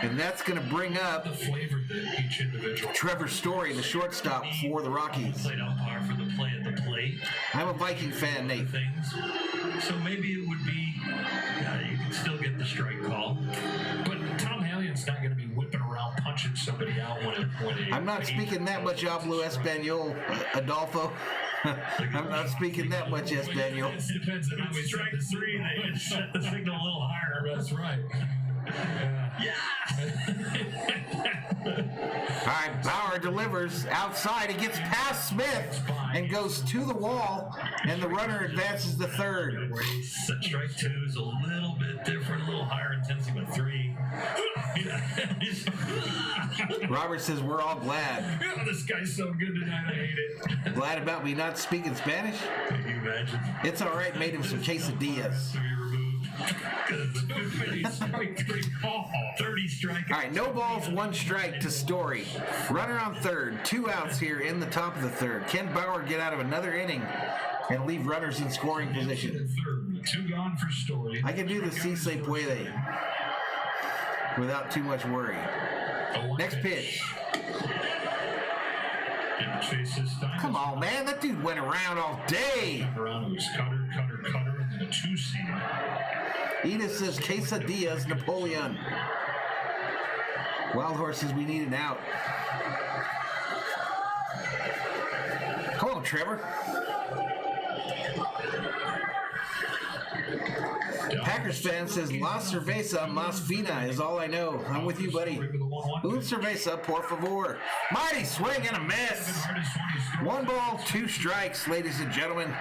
S2: And that's going to bring up
S7: the flavor that each individual.
S2: Trevor Story, the shortstop for the Rockies.
S3: Played umpire for the play at the plate.
S2: I'm a Viking fan, Nate.
S3: Things. So maybe it would be, you can still get the strike call.
S7: But Tom Hallion's not going to be whipping around punching somebody out when
S2: I'm not speaking that much Hablo Espanol, Adolfo. I'm not speaking that much Espanol.
S7: It depends on how we
S3: Strike 3, they just set the signal a little higher.
S7: That's right.
S3: Yeah.
S2: All right, Bauer delivers outside. He gets past Smith and goes to the wall, and the runner advances to third.
S3: Strike 2 is a little bit different, a little higher intensity, but 3.
S2: Robert says we're all glad.
S7: Oh, this guy's so good tonight, I hate it.
S2: Glad about me not speaking Spanish?
S3: Can you imagine?
S2: It's all right, made him some quesadillas.
S3: To be removed. 30 strike.
S2: All right, no balls, 1 strike to Story. Runner on third, 2 outs here in the top of the third. Can Bauer get out of another inning and leave runners in scoring position?
S7: 2 gone for Story.
S2: I can do the si se puede without too much worry. Next pitch. Come on, man. That dude went around all day.
S7: Around was cutter, and then a 2-seam.
S2: Edith says quesadillas, Napoleon. Wild Horse says we need an out. Come on, Trevor. Packers fan says La cerveza más fina is all I know. I'm with you, buddy. Un cerveza, por favor. Mighty swing and a miss. 1 ball, 2 strikes, ladies and gentlemen.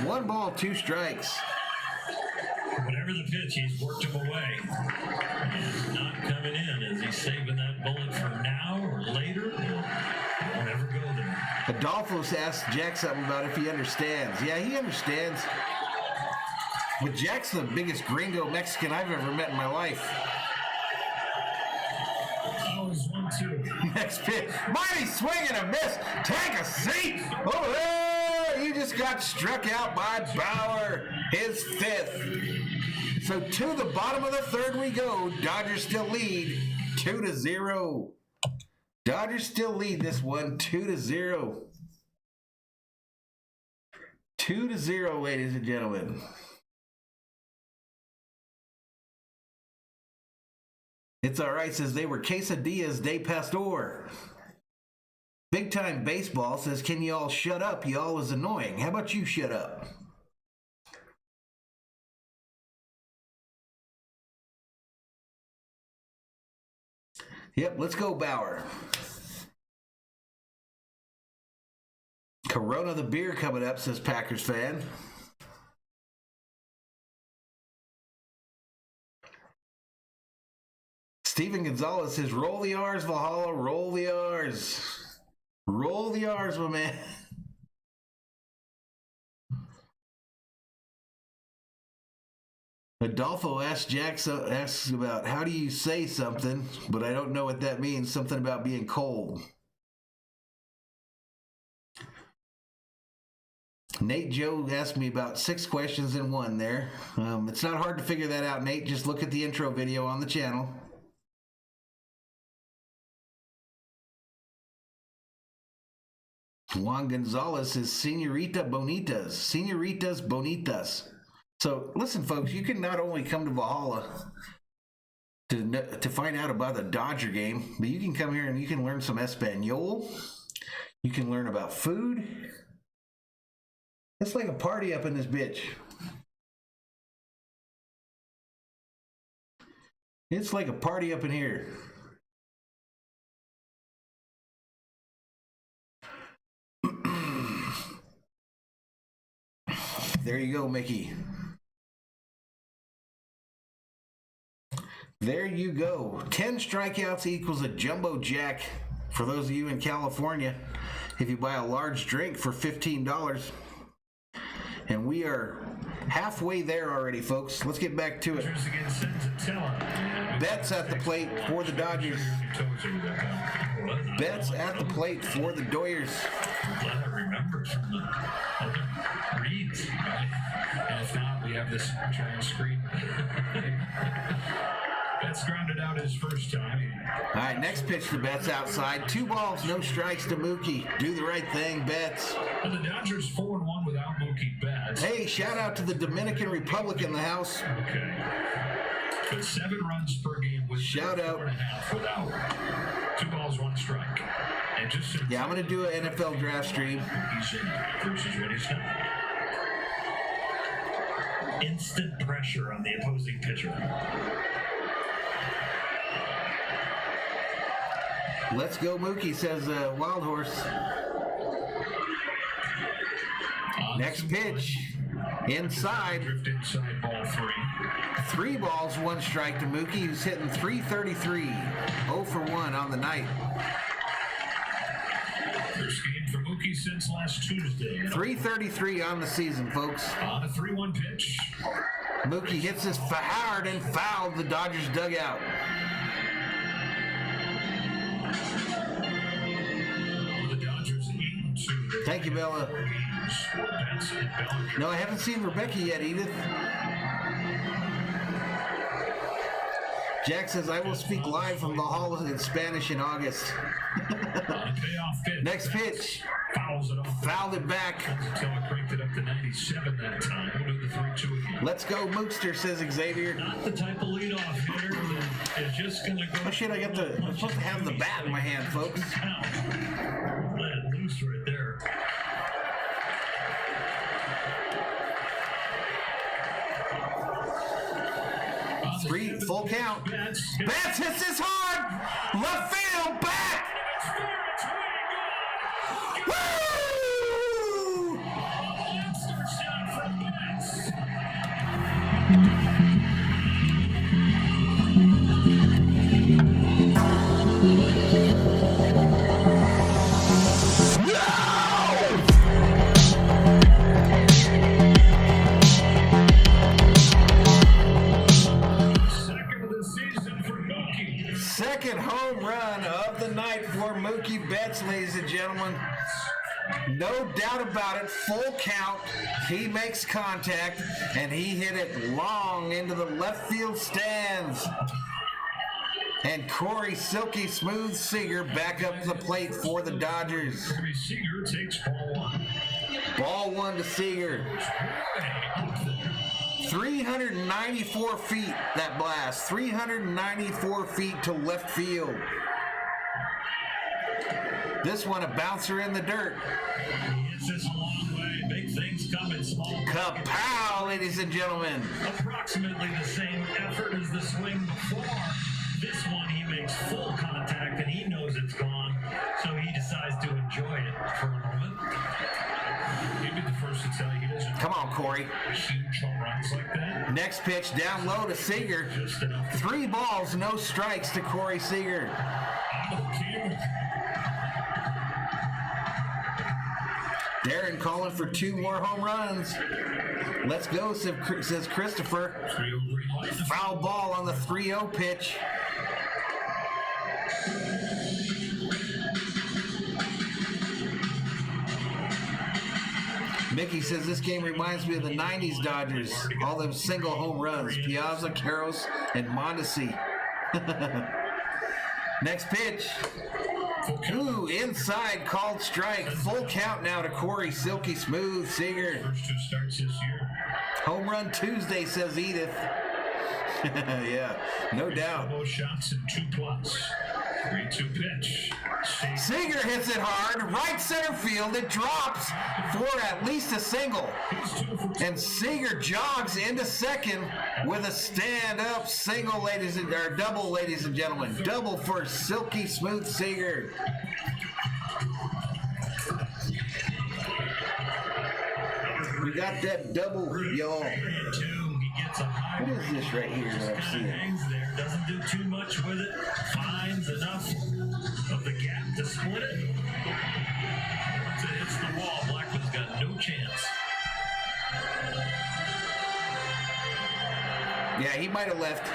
S2: 1 ball, 2 strikes.
S3: Whatever the pitch, he's worked him away. He's not coming in. Is he saving that bullet for now or later? He won't ever go there.
S2: Adolfo's asked Jack something about if he understands. Yeah, he understands. But Jack's the biggest gringo Mexican I've ever met in my life.
S7: Oh, it's 1-2.
S2: Next pitch. Mighty swing and a miss. Take a seat. Oh, hey, you just got struck out by Bauer. His 5th. So to the bottom of the third we go. Dodgers still lead 2-0. Dodgers still lead this one 2-0. 2-0, ladies and gentlemen. It's all right, says they were quesadillas de pastor. Big Time Baseball says, can you all shut up? Y'all is annoying. How about you shut up? Yep, let's go Bauer. Corona the beer coming up, says Packers fan. Steven Gonzalez says, roll the R's, Valhalla, roll the R's. Roll the R's, my man. Adolfo asks about how do you say something, but I don't know what that means. Something about being cold. Nate Joe asked me about 6 questions in one there. It's not hard to figure that out, Nate. Just look at the intro video on the channel. Juan Gonzalez is Senorita Bonitas. Senoritas Bonitas. So, listen, folks, you can not only come to Valhalla to find out about the Dodger game, but you can come here and you can learn some Espanol. You can learn about food. It's like a party up in this bitch. It's like a party up in here. There you go, Mickey. There you go. 10 strikeouts equals a jumbo jack for those of you in California if you buy a large drink for $15. And we are halfway there already, folks. Let's get back to it. Betts at the plate for the Dodgers. Betts at the plate for the Doyers.
S7: I'm glad I remembered from the other reads. And if not, we have this giant screen. Betts grounded out his first time.
S2: All right, next pitch to Betts outside. 2 balls, no strikes to Mookie. Do the right thing, Betts.
S7: And the Dodgers 4-1 without Mookie Betts.
S2: Hey, shout out to the Dominican Republic in the house.
S7: Okay. But 7 runs per game with
S2: shout out.
S7: 4.5 without 2 balls, 1 strike. And just
S2: yeah, I'm going to do an NFL draft stream.
S7: He's in versus what he's done.
S3: Instant pressure on the opposing pitcher.
S2: Let's go, Mookie, says Wild Horse. Next pitch. Inside.
S7: Drift inside, ball 3.
S2: 3 balls, 1 strike to Mookie, who's hitting .333. 0 for 1 on the night.
S7: First game for Mookie since last Tuesday.
S2: .333 on the season, folks.
S7: On a 3-1 pitch.
S2: Mookie hits his hard and fouled the Dodgers dugout.
S7: The Dodgers 8-2.
S2: Thank you, Bella. No, I haven't seen Rebecca yet, Edith. Jack says, I will speak live from Valhalla in Spanish in August. Next pitch. Fouled it back.
S7: Until I cranked it up to 97 that time. We'll do the 3-2 again.
S2: Let's go, Mookster, says Xavier.
S3: Not the type of leadoff hitter that is just going to go.
S2: Oh shit, I'm supposed to have the bat in my hand, folks.
S3: Let it loose right there.
S2: Full count. Betts hits this hard. Left field, back. Woo! Second home run of the night for Mookie Betts, ladies and gentlemen. No doubt about it, full count. He makes contact, and he hit it long into the left field stands. And Corey Silky Smooth Seager back up to the plate for the Dodgers.
S7: Seager takes ball 1.
S2: Ball 1 to Seager. 394 feet, that blast. 394 feet to left field. This one, a bouncer in the dirt.
S3: It's just a long way. Big things come in small.
S2: Kapow, ladies and gentlemen.
S3: Approximately the same effort as the swing before. This one, he makes full contact, and he knows it's gone, so he decides to enjoy it for a moment.
S7: He'd be the first to tell you he doesn't.
S2: Come on, Corey.
S7: Huge home runs like that.
S2: Next pitch down low to Seager. 3 balls, no strikes to Corey Seager. Darren calling for 2 more home runs. Let's go, says Christopher. Foul ball on the 3-0 pitch. Mickey says this game reminds me of the 90s Dodgers. All them single home runs. Piazza, Karros, and Mondesi. Next pitch. Ooh, inside, called strike. Full count now to Corey Silky Smooth Seager.
S7: First 2 starts this year.
S2: Home run Tuesday, says Edith. Yeah, no doubt.
S7: Both shots in 2+. 3-2 pitch.
S2: Seager hits it hard, right center field. It drops for at least a single. And Seager jogs into second with a stand-up single, double, ladies and gentlemen. Double for Silky Smooth Seager. We got that double, y'all.
S3: He gets a high.
S2: What is this right here that I'm seeing?
S3: Hangs there, doesn't do too much with it, finds enough of the gap to split it. Once it hits the wall, Blackman's got no chance.
S2: Yeah, he might have left.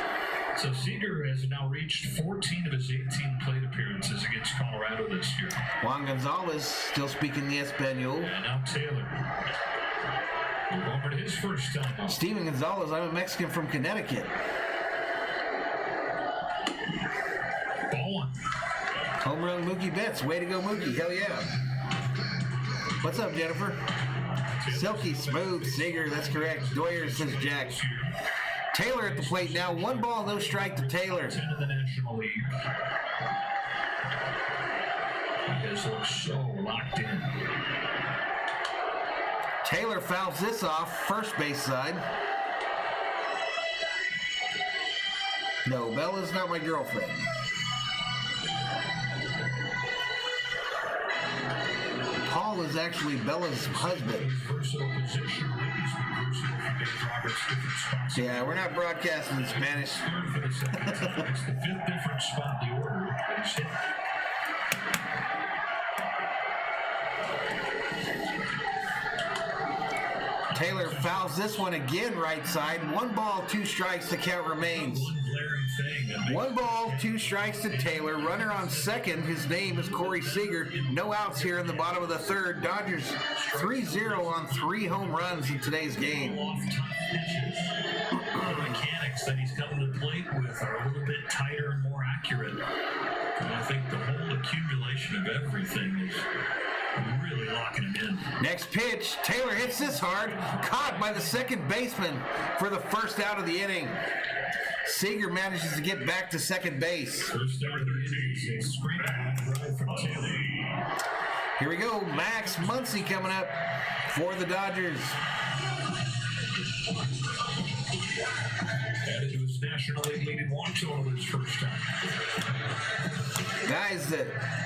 S7: So Seager has now reached 14 of his 18 plate appearances against Colorado this year.
S2: Juan Gonzalez still speaking the Espanol.
S7: And now Taylor. Over to his first time off.
S2: Steven Gonzalez, I'm a Mexican from Connecticut.
S7: Ball one.
S2: Home run Mookie Betts. Way to go, Mookie. Hell yeah. What's up, Jennifer? Silky smooth Seager. That's correct. Doyer says Jack. Taylor at the plate now. 1 ball, no strike to Taylor.
S7: 10 in the National League. He has looked so locked in.
S2: Taylor fouls this off, first base side. No, Bella's not my girlfriend. Paul is actually Bella's husband. Yeah, we're not broadcasting in Spanish.
S7: It's the 5th different spot in the order that he's hit.
S2: Taylor fouls this one again, right side. 1 ball, 2 strikes. The count remains. 1 ball, 2 strikes to Taylor. Runner on second. His name is Corey Seager. No outs here in the bottom of the third. Dodgers 3-0 on 3 home runs in today's game.
S3: The mechanics that he's coming to plate with are a little bit tighter and more accurate. And I think the whole accumulation of everything is really locking him in.
S2: Next pitch, Taylor hits this hard, caught by the second baseman for the first out of the inning. Seager manages to get back to second base.
S7: First out of the inning is a screen drive from Taylor.
S2: Here we go, Max Muncy coming up for the Dodgers.
S7: Added to his National League leading walk total his first time.
S2: Guys,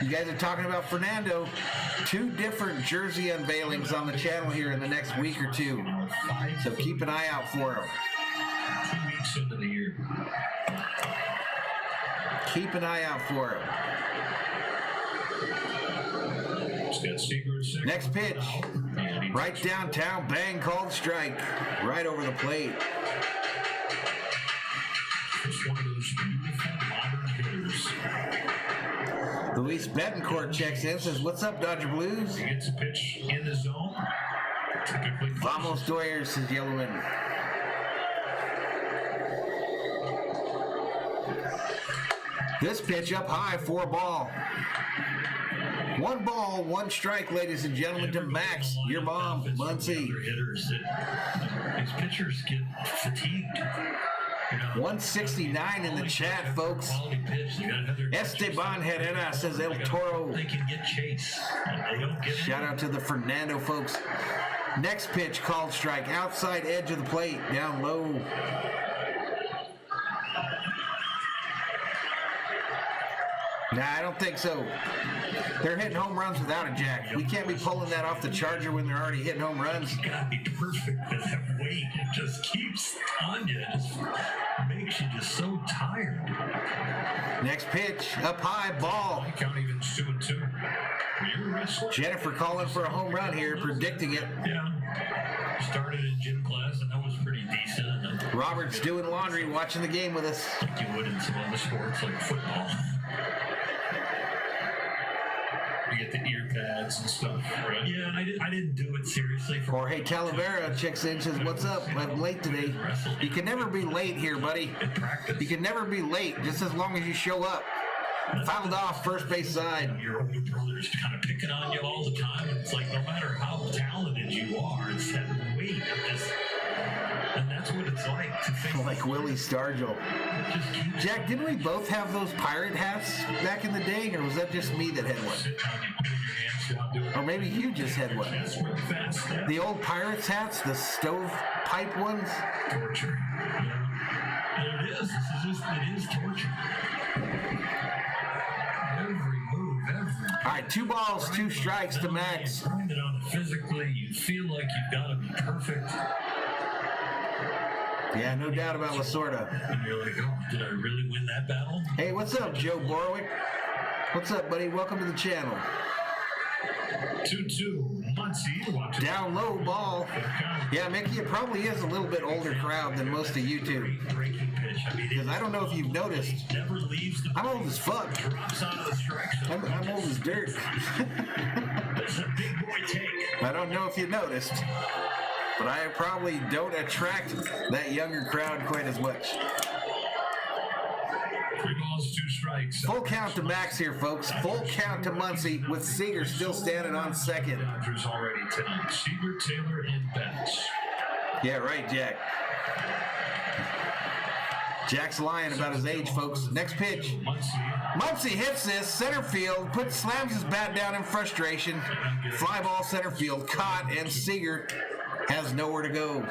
S2: you guys are talking about Fernando. 2 different jersey unveilings on the channel here in the next week or 2. So keep an eye out for them.
S7: 2 weeks into the year.
S2: Keep an eye out for them. Next pitch. Right downtown, bang, called strike. Right over the plate.
S7: Just one of those beautiful modern hitters.
S2: Luis Betancourt checks in, says, "What's up, Dodger Blues?"
S7: He gets a pitch in the zone. Typically,
S2: Vamos Doyers, says Yellowman. This pitch up high for a ball. 1 ball, 1 strike, ladies and gentlemen, to Max, your mom, Muncy.
S3: These pitchers get fatigued.
S2: 169 in the chat, folks. Esteban Herrera says El Toro.
S3: They can get chase. They don't get
S2: Shout out to the Fernando folks. Next pitch, called strike, outside edge of the plate, down low. Nah, I don't think so. They're hitting home runs without a jack. We can't be pulling that off the Charger when they're already hitting home runs.
S3: It's got to be perfect, but that weight, it just keeps on you. It just makes you just so tired.
S2: Next pitch, up high, ball.
S7: count even 2-2. You're a wrestler.
S2: Jennifer calling for a home run here, predicting it.
S3: Yeah. Started in gym class, and that was pretty decent.
S2: Robert's doing laundry, watching the game with us.
S3: Like you would in some other sports, like football.
S7: You get the ear pads and stuff, right?
S3: Yeah, I didn't do it seriously.
S2: Jorge Talavera checks in, says, "What's up? I'm late today." You can never be late here, buddy. You can never be late, just as long as you show up. Fouled off, first base side.
S3: Your older brother's kind of picking on you all the time. And it's like, no matter how talented you are, it's that weight of just... And that's what it's like to think.
S2: Like Willie Stargell. Jack, didn't we both have those pirate hats back in the day, or was that just me that had one? Or maybe you just had one. The old pirates hats, the stovepipe ones.
S3: Torture. And it is. It is torture. Every move,
S2: All right, 2 balls, 2 strikes to Max.
S3: You grind it on it physically. You feel like you've got to be perfect.
S2: Yeah, no doubt about Lasorda.
S3: And you're like, oh, did I really win that battle?
S2: Hey, what's up, Joe Borwick? What's up, buddy? Welcome to the channel.
S3: 2-2. Muncie watching.
S2: Down low ball. Yeah, Mickey, it probably is a little bit older crowd than most of YouTube.
S3: Breaking pitch. I mean,
S2: Because I don't know if you've noticed,
S3: never leaves the
S2: I'm old as fuck.
S3: drops out of the strike zone.
S2: I'm old as dirt.
S3: That's a big boy take.
S2: I don't know if you noticed, but I probably don't attract that younger crowd quite as much.
S3: 3 balls, 2 strikes.
S2: Full count to Max here, folks. Full count to Muncie with Seager still standing on second.
S3: Dodgers already tonight. Seager, Taylor, and Betts.
S2: Yeah, right, Jack. Jack's lying about his age, folks. Next pitch. Muncie hits this, center field, slams his bat down in frustration. Fly ball center field, caught, and Seager has nowhere to go.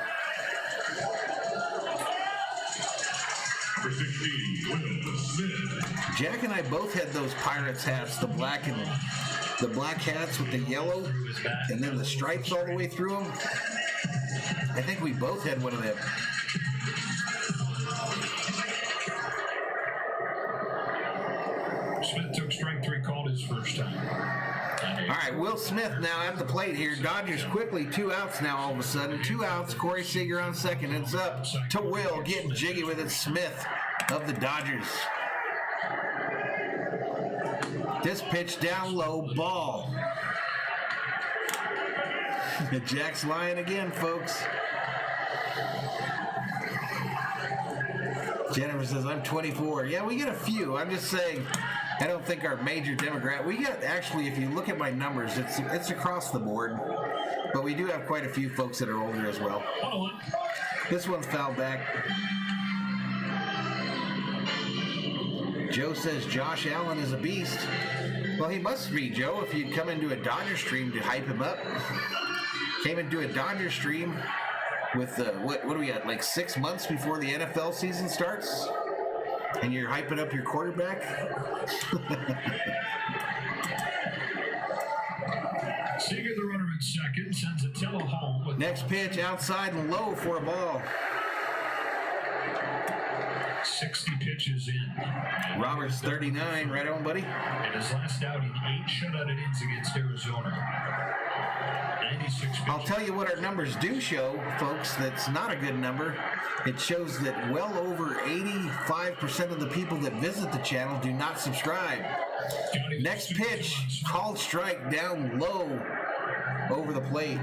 S2: Jack and I both had those Pirates hats, the black hats with the yellow, and then the stripes all the way through them. I think we both had one of them.
S3: Smith took strike 3, called his first time.
S2: All right, Will Smith now at the plate here. Dodgers quickly 2 outs now all of a sudden. 2 outs, Corey Seager on second. It's up to Will, getting jiggy with it. Smith of the Dodgers. This pitch down low, ball. Jack's lying again, folks. Jennifer says, I'm 24. Yeah, we get a few. I'm just saying, I don't think our major demographic. We got, actually, if you look at my numbers, it's across the board. But we do have quite a few folks that are older as well. This one's fouled back. Joe says Josh Allen is a beast. Well, he must be, Joe, if you'd come into a Dodger stream to hype him up. Came into a Dodger stream with, what do we got, like 6 months before the NFL season starts? And you're hyping up your quarterback?
S3: Seager, the runner at second, sends Attila home.
S2: Next pitch, outside and low for a ball.
S3: 60 pitches in.
S2: Roberts 39, right on, buddy.
S3: In his last outing, 8 shutout innings against Arizona. 96 pitches.
S2: I'll tell you what our numbers do show, folks. That's not a good number. It shows that well over 85% of the people that visit the channel do not subscribe. Next pitch, called strike down low over the plate.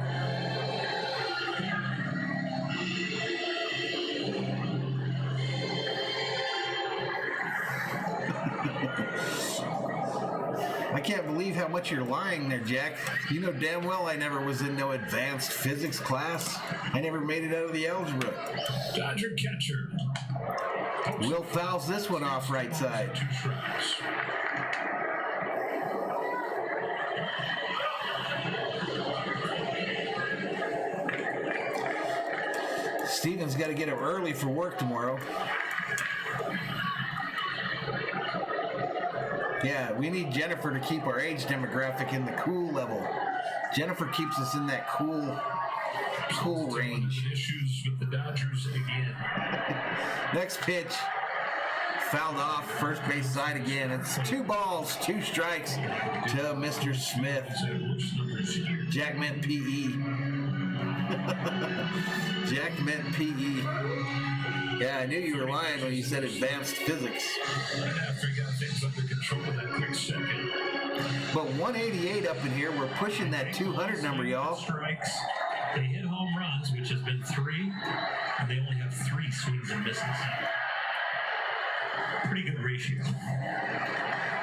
S2: I can't believe how much you're lying there, Jack. You know damn well I never was in no advanced physics class. I never made it out of the algebra.
S3: Dodger catcher.
S2: Will fouls this one off right side.
S3: 2 strikes.
S2: Steven's got to get up early for work tomorrow. Yeah, we need Jennifer to keep our age demographic in the cool level. Jennifer keeps us in that cool range.
S3: Issues with the Dodgers again.
S2: Next pitch, fouled off, first base side again. It's 2 balls, 2 strikes to Mr. Smith. Jack meant PE. Jack meant PE. Yeah, I knew you were lying when you said advanced physics.
S3: Right after he got things under control with that quick second.
S2: But 188 up in here, we're pushing that 200 number, y'all.
S3: Strikes. They hit home runs, which has been 3, and they only have 3 swings and misses. Pretty good ratio.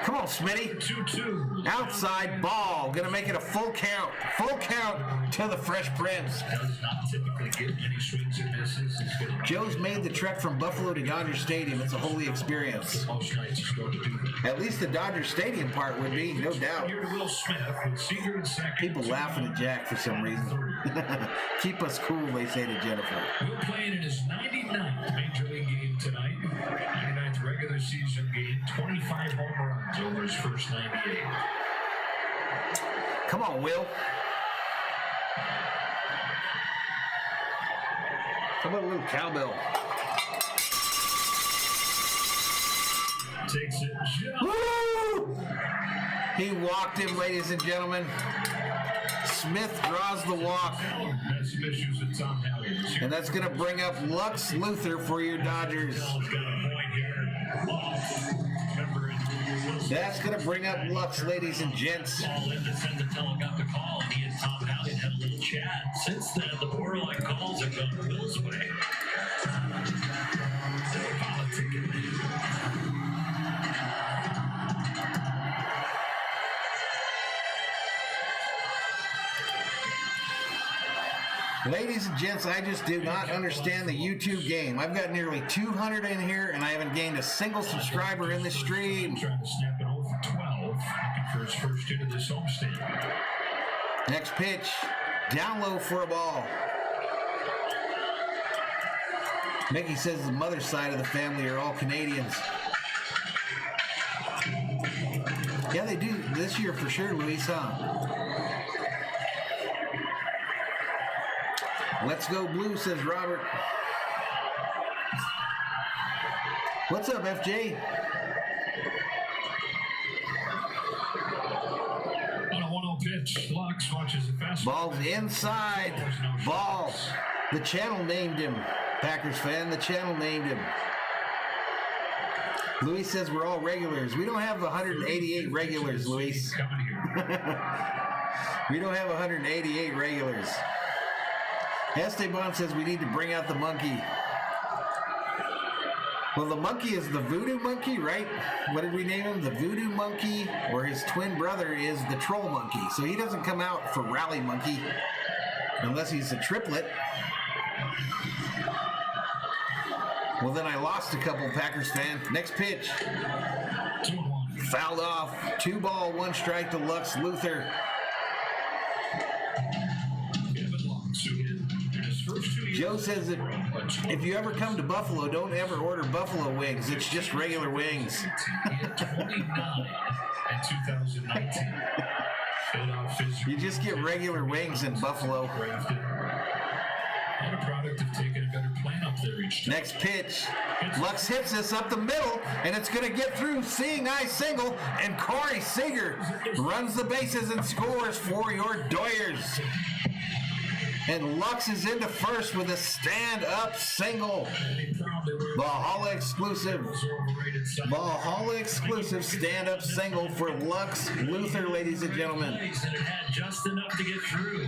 S2: Come on, Smitty.
S3: 2-2.
S2: Outside ball. Gonna make it a full count. Full count to the Fresh Prince.
S3: Does not typically get any swings and misses.
S2: Joe's made the trek from Buffalo to Dodger Stadium. It's a holy experience.
S3: Most nights he's going to do that.
S2: At least the Dodger Stadium part would be, no doubt.
S3: Here to Will Smith with Seager in second.
S2: People laughing at Jack for some reason. Keep us cool, they say to Jennifer.
S3: Will playing in his 99th Major League game tonight. 99th regular season game. 25 home runs over his first 98.
S2: Come on, Will. How about a little cowbell?
S7: Takes it.
S2: Woo! He walked him, ladies and gentlemen. Smith draws the walk.
S7: Has some issues with Tom Halliard.
S2: And that's going to bring up Lux Luthor for your Dodgers. That's going to bring up Lux, ladies and gents.
S3: Call in to Sendatello got the call, and he and Tom Halliard had a little chat. Since then, the borderline calls have gone Will's way. Politicking.
S2: Ladies and gents, I just do not understand the YouTube game. I've got nearly 200 in here, and I haven't gained a single subscriber in the stream.
S7: Trying to snap it over for 12. Looking for his first hit of this homestand.
S2: Next pitch, down low for a ball. Mickey says the mother's side of the family are all Canadians. Yeah, they do this year for sure, Luis, huh? Let's go blue, says Robert. What's up, FJ?
S7: On a 1-0 pitch, Lux watches a fastball.
S2: Ball's inside. Ball. The channel named him. Packers fan, the channel named him. Luis says we're all regulars. We don't have 188 regulars, Luis. We don't have 188 regulars. Esteban says we need to bring out the monkey. Well, the monkey is the voodoo monkey, right? What did we name him? The voodoo monkey, or his twin brother is the troll monkey. So he doesn't come out for rally monkey unless he's a triplet. Well, then I lost a couple, Packers fan. Next pitch. Fouled off. 2 ball, 1 strike to Lux Luthor. Joe says that if you ever come to Buffalo, don't ever order buffalo wings. It's just regular wings.
S7: 29 in 2019.
S2: You just get regular wings in Buffalo.
S7: And a product of taking a better plan up there each time.
S2: Next pitch. Lux hits this up the middle, and it's going to get through. Seeing eye single, and Corey Seager runs the bases and scores for your Doyers. And Lux is into first with a stand-up single. Valhalla exclusive. Valhalla exclusive stand-up single for Lux Luthor, ladies and gentlemen.
S3: And it had just enough to get through.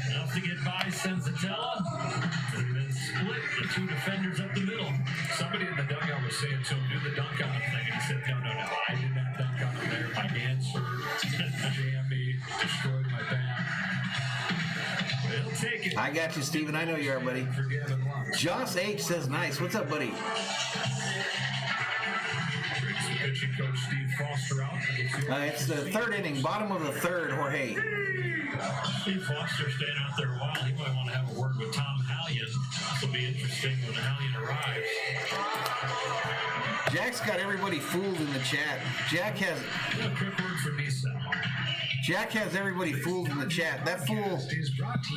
S3: Enough to get by Senzatella. And then split the 2 defenders up the middle.
S7: Somebody in the dugout was saying to him, do the dunk on him thing. And he said, no, I did not dunk on him there. My hands hurt. Jammed me. Destroyed my back.
S3: Take it.
S2: I got you, Steven. I know you are, buddy. Joss H says nice. What's up, buddy?
S7: Pitching coach Steve Foster out.
S2: It's the 3rd inning, bottom of the 3rd, Jorge.
S3: Steve Foster staying out there a while. He might want to have a word with Tom Hallion. This will be interesting when Hallion arrives.
S2: Jack's got everybody fooled in the chat. Jack has
S3: A quick word for me, Sal.
S2: Jack has everybody fooled in the chat. That fool,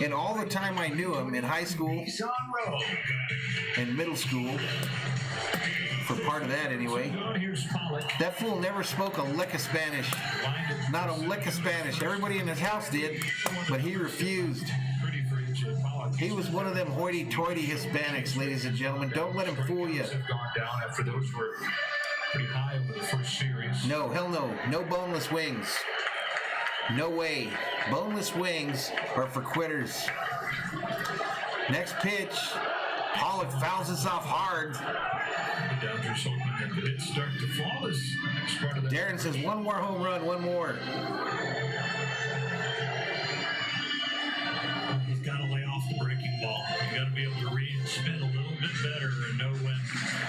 S2: in all the time I knew him in high school and middle school, for part of that anyway, that fool never spoke a lick of Spanish. Not a lick of Spanish. Everybody in his house did, but he refused. He was one of them hoity-toity Hispanics, ladies and gentlemen. Don't let him fool you.
S7: Gone down after those were pretty high over the first series.
S2: No, hell no. No boneless wings. No way. Boneless wings are for quitters. Next pitch. Pollock fouls us off hard.
S7: The Dodgers hoping that the hits start to fall.
S2: Darren says one more home run, one more.
S3: He's got to lay off the breaking ball. You've got to be able to read and spin a little bit better and know when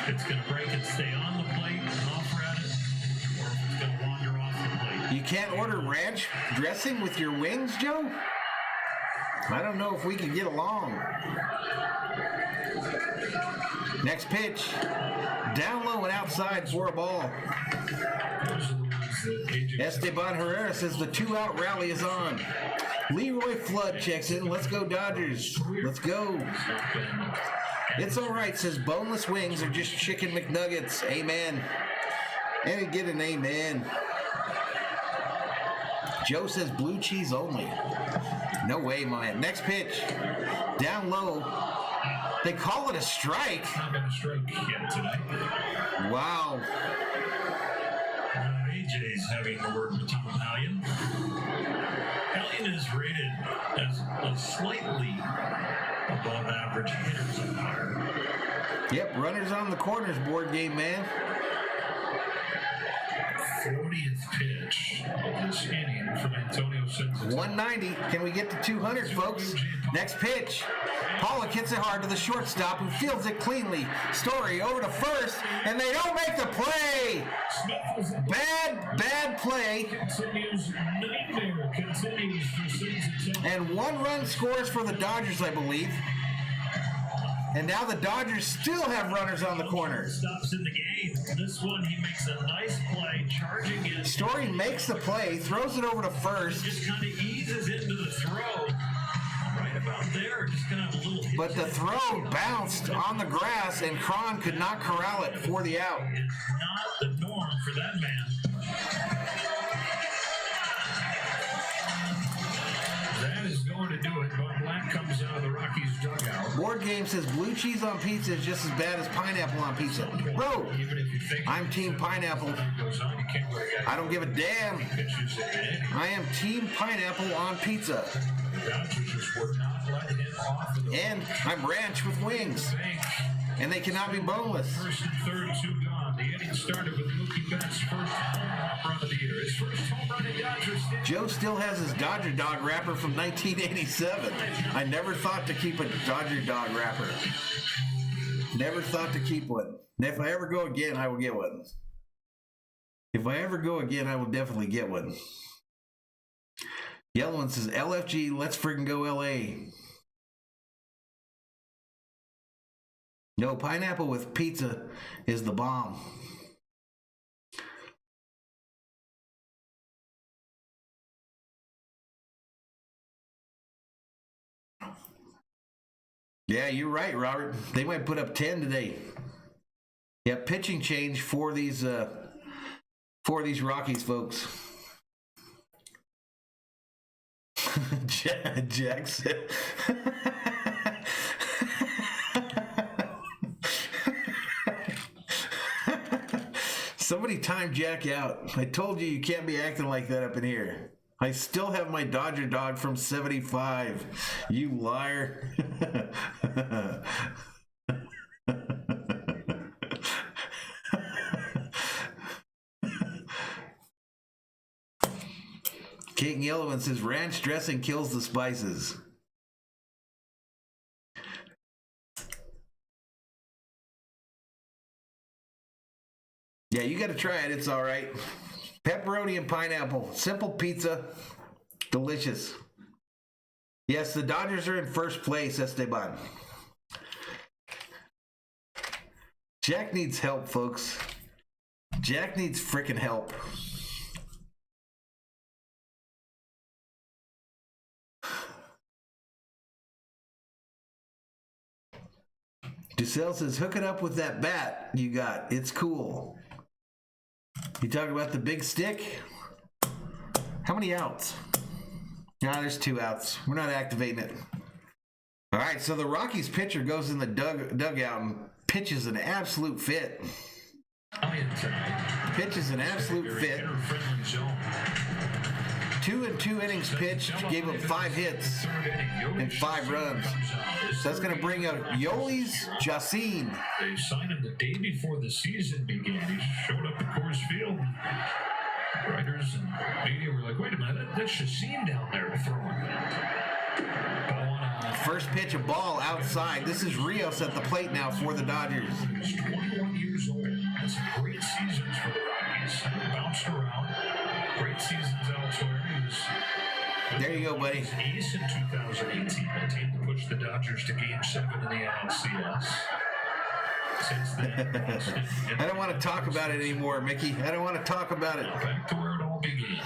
S3: it's going to break and stay on the plate and offer at it, or if it's going to wander off the plate.
S2: You can't order ranch dressing with your wings, Joe? I don't know if we can get along. Next pitch. Down low and outside for a ball. Esteban Herrera says the 2-out rally is on. Leroy Flood checks in. Let's go Dodgers. Let's go. It's all right, says boneless wings are just chicken McNuggets. Amen. And get an amen. Joe says blue cheese only. No way, man. Next pitch. Down low. They call it a strike.
S7: Not been a strike yet tonight.
S2: Wow.
S3: AJ's having a word with Tom Hallion. Hallion is rated as a slightly above average hitters umpire.
S2: Yep, runners on the corners board game, man.
S7: 40th pitch of this inning from Antonio Senza.
S2: 190. Can we get to 200, folks? Next pitch. Pollock hits it hard to the shortstop, who fields it cleanly. Story over to first, and they don't make the play. Bad play.
S7: Nightmare continues for Senza.
S2: And 1 run scores for the Dodgers, I believe. And now the Dodgers still have runners on the corner.
S3: Stops in the game. This one, he makes a nice play, charging in.
S2: Story makes the play, throws it over to first.
S3: Just kind of eases into the throw. Right about there, just kind of a little hit.
S2: But the throw bounced on the grass, and Cron could not corral it for the out.
S3: It's not the norm for that man.
S7: That is going to do it. Bob Black comes out of the Rockies dugout.
S2: Board game says blue cheese on pizza is just as bad as pineapple on pizza. Bro,
S7: Even if you think
S2: I'm team pineapple.
S7: goes on, you can't let a guy
S2: I don't give a damn.
S7: pitches it in.
S2: I am team pineapple on pizza.
S7: The Dodgers just would not let him off of the
S2: And I'm ranch with wings.
S7: bank.
S2: And they cannot be boneless.
S7: First and third, 2 gone. The inning started with Mookie Betts' first home run of the year. His first home run in Dodgers.
S2: Joe still has his Dodger dog wrapper from 1987. I never thought to keep a Dodger dog wrapper. Never thought to keep one. And if I ever go again, I will get one. If I ever go again, I will definitely get one. Yellow one says, LFG, let's freaking go LA. No, pineapple with pizza is the bomb. Yeah, you're right, Robert. They might put up 10 today. Yeah, pitching change for these Rockies, folks. Jackson. Somebody time Jack out. I told you can't be acting like that up in here. I still have my Dodger dog from 75. You liar. King Yellowman says ranch dressing kills the spices. Yeah, you got to try it. It's all right. Pepperoni and pineapple. Simple pizza. Delicious. Yes, the Dodgers are in first place, Esteban. Jack needs help, folks. Jack needs freaking help. Giselle says, hook it up with that bat you got. It's cool. You talking about the big stick? How many outs? Nah, there's 2 outs. We're not activating it. All right, so the Rockies pitcher goes in the dugout and pitches an absolute fit. Pitches an absolute fit. 2 and 2 innings pitched, gave up 5 hits and 5 runs. So that's going to bring out Yolis Jacin.
S7: They signed him the day before the season began. He showed up at Coors Field. Writers and media were like, wait a minute, that's Jacin down there throwing.
S2: First pitch, a ball outside. This is Rios at the plate now for the Dodgers.
S7: He's 21 years old. That's great seasons for the Rockies. Bounced around. Great seasons elsewhere.
S2: There you go, buddy.
S7: Ace in 2018. The team to push the Dodgers to Game 7 in the NLCS. Since then,
S2: I don't want to talk about it anymore, Mickey. I don't want to talk about it.
S7: Back to where it all began.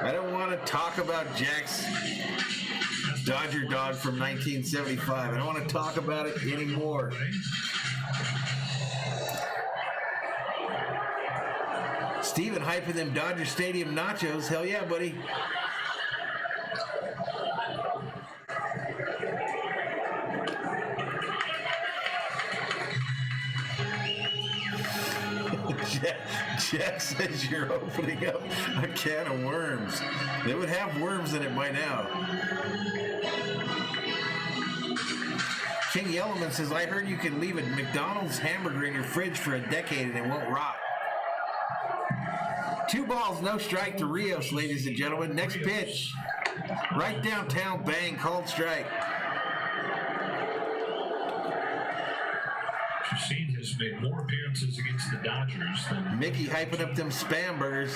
S2: I don't want to talk about Jack's Dodger dog from 1975. I don't want to talk about it anymore. Steven hyping them Dodger Stadium nachos. Hell yeah, buddy. Jack says you're opening up a can of worms. They would have worms in it by now. King Yellowman says, I heard you can leave a McDonald's hamburger in your fridge for a decade and it won't rot. 2 balls, no strike to Rios, ladies and gentlemen. Next pitch. Right downtown, bang, called strike.
S7: Shane has made more appearances against the Dodgers than
S2: Mickey hyping up them spam burgers.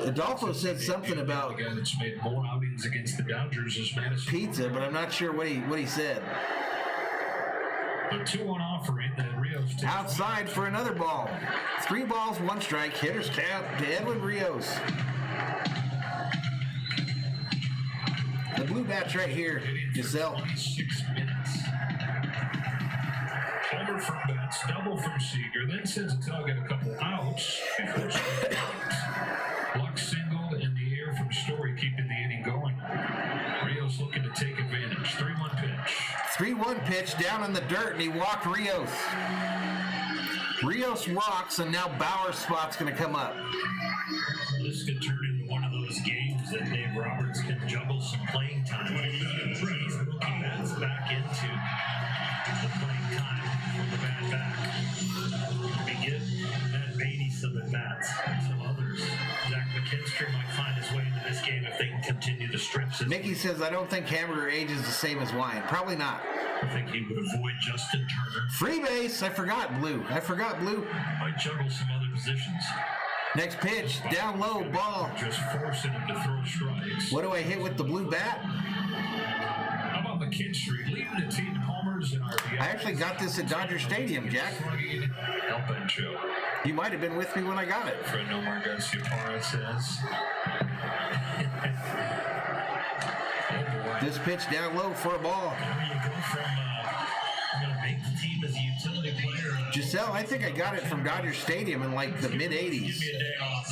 S2: Adolfo said something about
S7: the guy that's made more outings against the Dodgers is Madison
S2: pizza, but I'm not sure what he said.
S7: A 2-1 offering that Rios takes
S2: Outside for another ball. 3 balls, 1 strike. Hitters count to Edwin Rios. The blue bat's right here, Giselle.
S7: 26 minutes. Homer from bats, double from Seager, then sends a tug at a couple outs before Luck singled in the air from Story, keeping the inning going. Rios looking to take advantage. 3-1 pitch.
S2: 3-1 pitch down in the dirt, and he walked Rios. Rios walks, and now Bauer's spot's going to come up.
S3: This could turn into one of those games that Dave Roberts can juggle some playing time. He's rookie bats back into the playing time from the bat back. We get Matt Beatty some at bats, some others. Zach McKinstry might find his way into this game if they can continue the strips.
S2: Mickey says, I don't think hamburger ages the same as wine. Probably not.
S3: I think he would avoid Justin Turner.
S2: Free base. I forgot Blue.
S3: Might juggle some other positions.
S2: Next pitch, down low, ball.
S7: Just forcing him to throw strikes.
S2: What do I hit with the blue bat?
S7: How about McKinstry leading the team in homers and RBIs?
S2: I actually got this at Dodger Stadium, Jack.
S7: El Bencho.
S2: You might have been with me when I got it.
S7: Fred Nomar Garcia Parra says. Oh boy.
S2: This pitch down low for a ball.
S3: Where you go from I'm going to make the team as a utility player.
S2: Giselle, I think I got it from Dodger Stadium in like the mid-'80s.
S3: Give me a day off.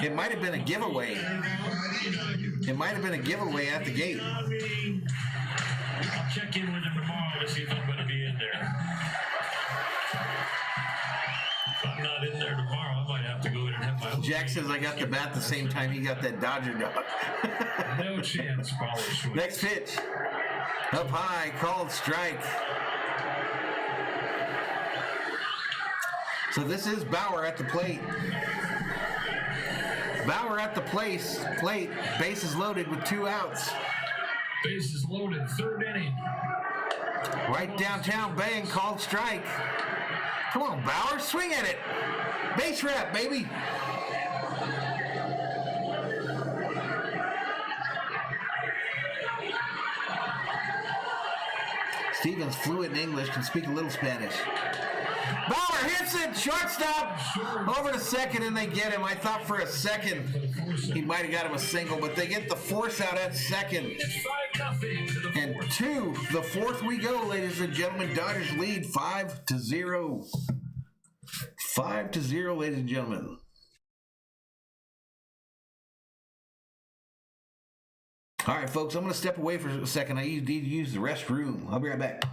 S2: It might have been a giveaway. It might have been a giveaway at the gate.
S3: I'll check in with him tomorrow to see if I'm going to be in there. If I'm not in there tomorrow, I might have to go in and have my own.
S2: Jack says I got the bat the same time he got that Dodger dog.
S7: No chance, follow switch.
S2: Next pitch. Up high, called strike. So this is Bauer at the plate. Bauer at the plate. Bases loaded with 2 outs.
S7: Bases loaded, 3rd inning.
S2: Right downtown, bang, called strike. Come on, Bauer, swing at it. Base wrap, baby. Stevens, fluent in English, can speak a little Spanish. Bauer hits it, shortstop, over to second, and they get him. I thought for a second he might have got him a single, but they get the force out at second. And 2, the 4th we go, ladies and gentlemen. Dodgers lead 5-0. 5-0, ladies and gentlemen. All right, folks, I'm going to step away for a second. I need to use the restroom. I'll be right back.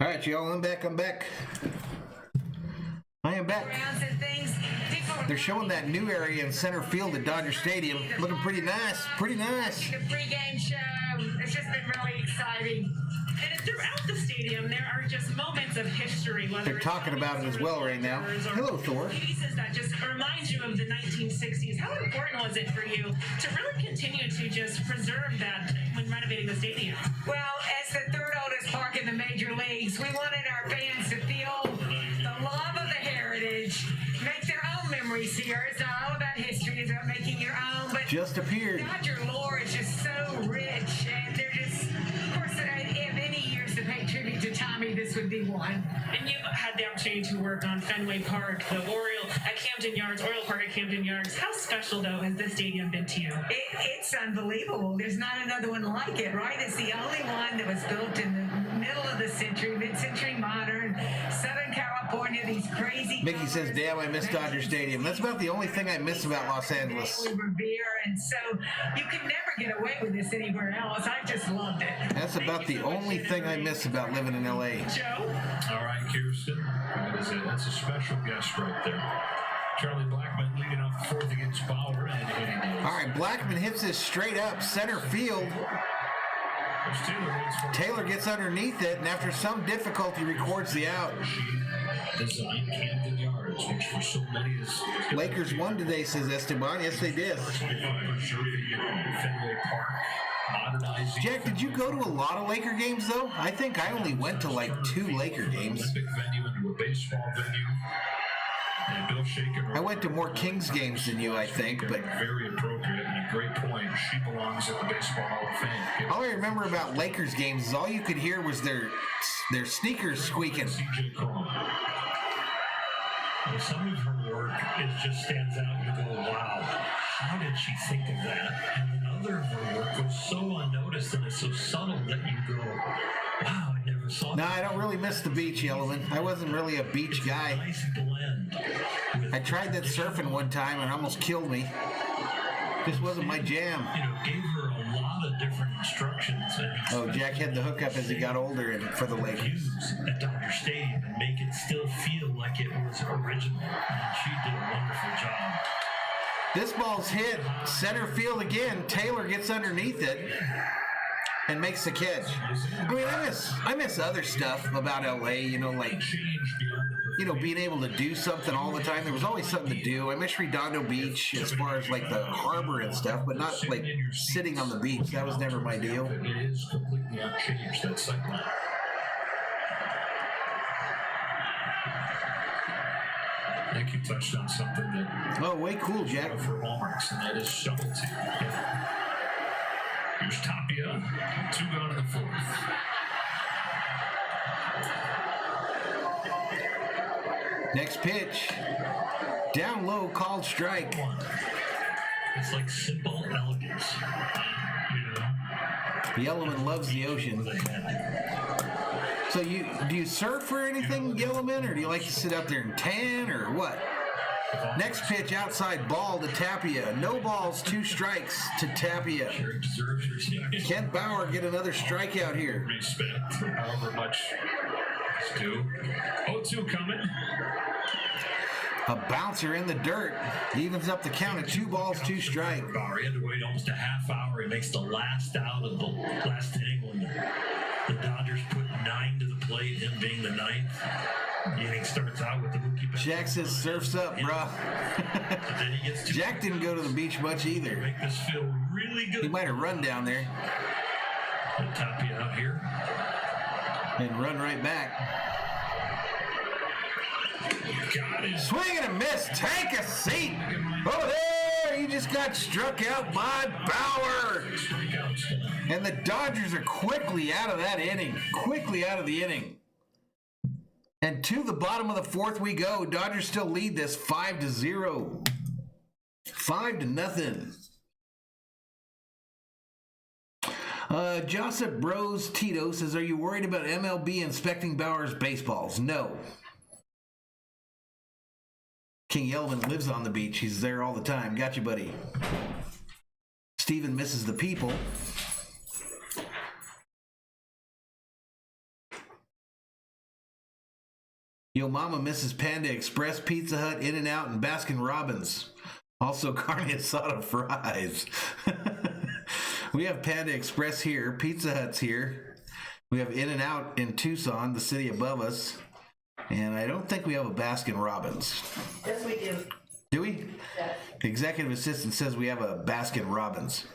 S2: All right, y'all, I'm back. I am back. They're showing that new area in center field at Dodger Stadium. Looking pretty nice. Pretty nice.
S8: The pregame show. It's just been really exciting.
S9: And throughout the stadium, there are just moments of history.
S2: They're talking about it as well right now. Hello, Thor.
S9: Pieces that just remind you of the 1960s. How important was it for you to really continue to just preserve that when renovating the stadium?
S8: Well, as the third oldest park in the major leagues, we wanted our fans to feel the love of the heritage, make their own memories here. It's not all about history, it's about making your own. But
S2: just appeared.
S8: Dodger lore is just so rich, and they're just, of course, if any years to pay tribute to Tommy, this would be one.
S9: And you've had the opportunity to work on Fenway Park, the Oriole at Camden Yards, Oriole Park at Camden Yards. How special, though, has this stadium been to you?
S8: It's unbelievable. There's not another one like it, right? It's the only one that was built in the middle of the century, mid-century modern, Southern California, these crazy...
S2: Mickey says, damn, I miss Dodger Stadium. That's about the only thing I miss about Los Angeles.
S8: We revere, and so you can never get away with this anywhere else. I just loved it.
S2: That's about the only thing I miss about living in L.A.
S9: Joe?
S7: All right, Kirsten. That's a special guest right there. Charlie Blackmon leading off the fourth against Bauer and hitting those.
S2: All right, Blackmon hits this straight up center field. Taylor gets underneath it, and after some difficulty, records the out.
S7: Designed Camden Yards, which for so many is
S2: Lakers won today, says Esteban. Yes, they did.
S7: Fenway Park.
S2: Jack, did you go to a lot of Laker games, though? I think I only went to like 2 Laker games.
S7: Olympic venue into a baseball venue. And Bill Shaker.
S2: I went to more Kings games than you, I think, but
S7: very appropriate and a great point. She belongs at the Baseball Hall of Fame.
S2: All I remember about Lakers games is all you could hear was their sneakers squeaking.
S3: CJ Cron. Some of her work just stands out. You go, wow, how did she think of that? And then other of her work goes so unnoticed and it's so subtle that you go, wow, I never saw that.
S2: No, I don't really miss the beach, Yellowman. I wasn't really a beach guy.
S3: Nice blend.
S2: I tried that surfing one time and it almost killed me. Just wasn't my jam.
S3: You know, gave her a lot of different instructions.
S2: Oh, Jack had the hookup as he got older and for the Lakers.
S3: Use at Dodger Stadium and make it still feel like it was original. And she did a wonderful job.
S2: This ball's hit center field again. Taylor gets underneath it and makes the catch. I mean, I miss other stuff about LA, you know, like, you know, being able to do something all the time. There was always something to do. I miss Redondo Beach as far as like the harbor and stuff, but not like sitting on the beach. That was never my deal.
S7: It is completely unchanged, that sideline. I think you touched on something that...
S2: Oh, way cool, Jack.
S7: ...for hallmarks, and that is subtlety. Here's Tapia. 2 gone in the fourth.
S2: Next pitch. Down low, called strike.
S3: It's like simple elegance. You know?
S2: Yellowman loves the ocean. So do you surf or anything, Yellowman, or do you like to sit out there and tan, or what? Next pitch, outside ball to Tapia. No balls, 2 strikes to Tapia. Kent Bauer get another strikeout here.
S7: Respect, however much is due. 0-2 coming.
S2: A bouncer in the dirt. Evens up the count at 2 balls, 2 strikes.
S3: Bauer, he had to wait almost a half hour. He makes the last out of the last inning when The Dodgers put 9 to the plate, him being the 9th. The inning starts out with the Mookie Betts.
S2: Jack says surf's up, bro.
S3: Then he gets
S2: Jack didn't go to the beach much either.
S3: Make this feel really good.
S2: He might have run down there.
S3: I'll top you out here.
S2: And run right back.
S3: Got it.
S2: Swing and a miss. Take a seat. Oh, there. He just got struck out by Bauer. And the Dodgers are quickly out of that inning. Quickly out of the inning. And to the bottom of the fourth we go. Dodgers still lead this 5-0. 5-0. Joseph Bros Tito says, are you worried about MLB inspecting Bauer's baseballs? No. King Yellowman lives on the beach. He's there all the time. Gotcha, buddy. Steven misses the people. Yo Mama misses Panda Express, Pizza Hut, In-N-Out, and Baskin-Robbins. Also carne asada fries. We have Panda Express here. Pizza Hut's here. We have In-N-Out in Tucson, the city above us. And I don't think we have a Baskin-Robbins.
S10: Yes, we do.
S2: Do we?
S10: Yes.
S2: The executive assistant says we have a Baskin-Robbins.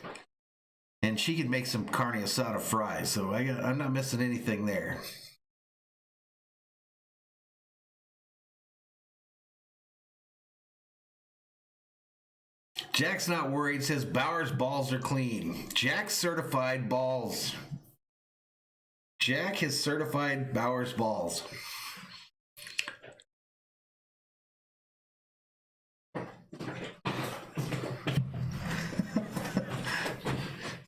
S2: And she can make some carne asada fries, so I'm not missing anything there. Jack's not worried, says Bauer's balls are clean. Jack certified balls. Jack has certified Bauer's balls.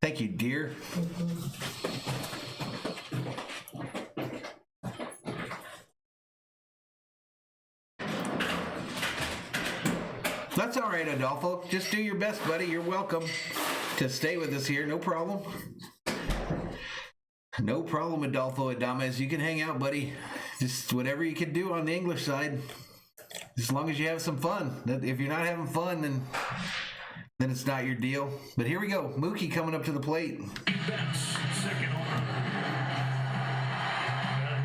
S2: Thank you, dear. That's all right, Adolfo. Just do your best, buddy. You're welcome to stay with us here. No problem. No problem, Adolfo Adames. You can hang out, buddy. Just whatever you can do on the English side. As long as you have some fun. If you're not having fun, then it's not your deal. But here we go. Mookie coming up to the plate.
S3: Second home run.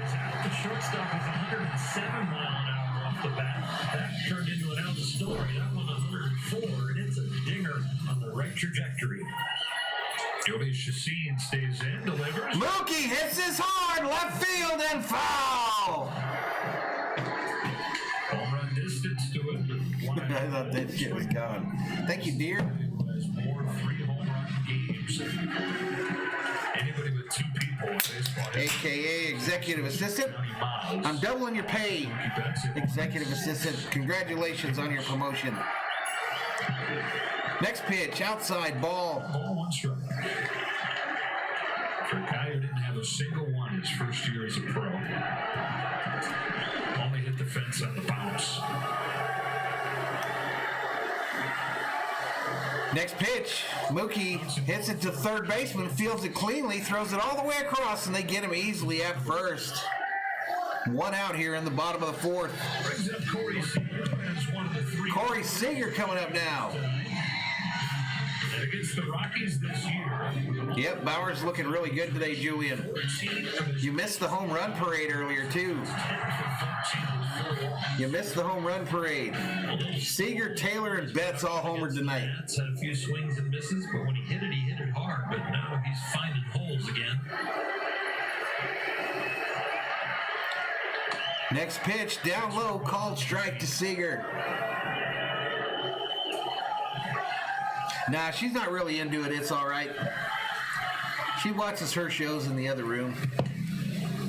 S3: He's out the shortstop with 107 mile an hour off the bat. That turned into an out story. That one 104, and it's a dinger on the right trajectory. Joey Chacin stays in, delivers.
S2: Mookie hits his hard left field and foul.
S3: Home run distance to it.
S2: I thought that shit was gone. Thank you, dear.
S3: More 3 home run games. Anybody with 2 people in baseball.
S2: AKA executive assistant. I'm doubling your pay, executive assistant. Congratulations on your promotion. Next pitch, outside ball.
S3: Ball 1 strike. For a guy who didn't have a single one his first year as a pro. Only hit the fence on the bounce.
S2: Next pitch, Mookie hits it to third baseman, fields it cleanly, throws it all the way across, and they get him easily at first. 1 out here in the bottom of the fourth.
S3: Brings up Corey Seager as one of the 3.
S2: Corey Seager coming up now.
S3: And against the Rockies this year.
S2: Yep, Bauer's looking really good today, Julian. You missed the home run parade earlier, too. You missed the home run parade. Seager, Taylor, and Betts all homered tonight.
S3: Betts had a few swings and misses, but when he hit it hard. But now he's finding holes again.
S2: Next pitch, down low, called strike to Seager. Nah, she's not really into it. It's all right. She watches her shows in the other room.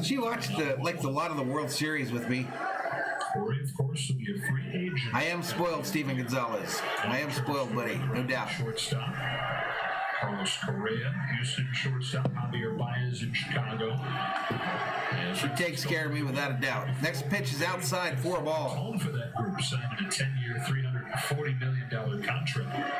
S2: She watched a lot of the World Series with me.
S3: Corey, of course, will be a free agent.
S2: I am spoiled, Steven Gonzalez. I am spoiled, buddy. No doubt.
S3: Shortstop. Carlos Correa, Houston shortstop. Javier Baez in Chicago.
S2: She takes care of me without a doubt. Next pitch is outside for a ball.
S3: Home for that group, signed a 10-year, $340 million contract.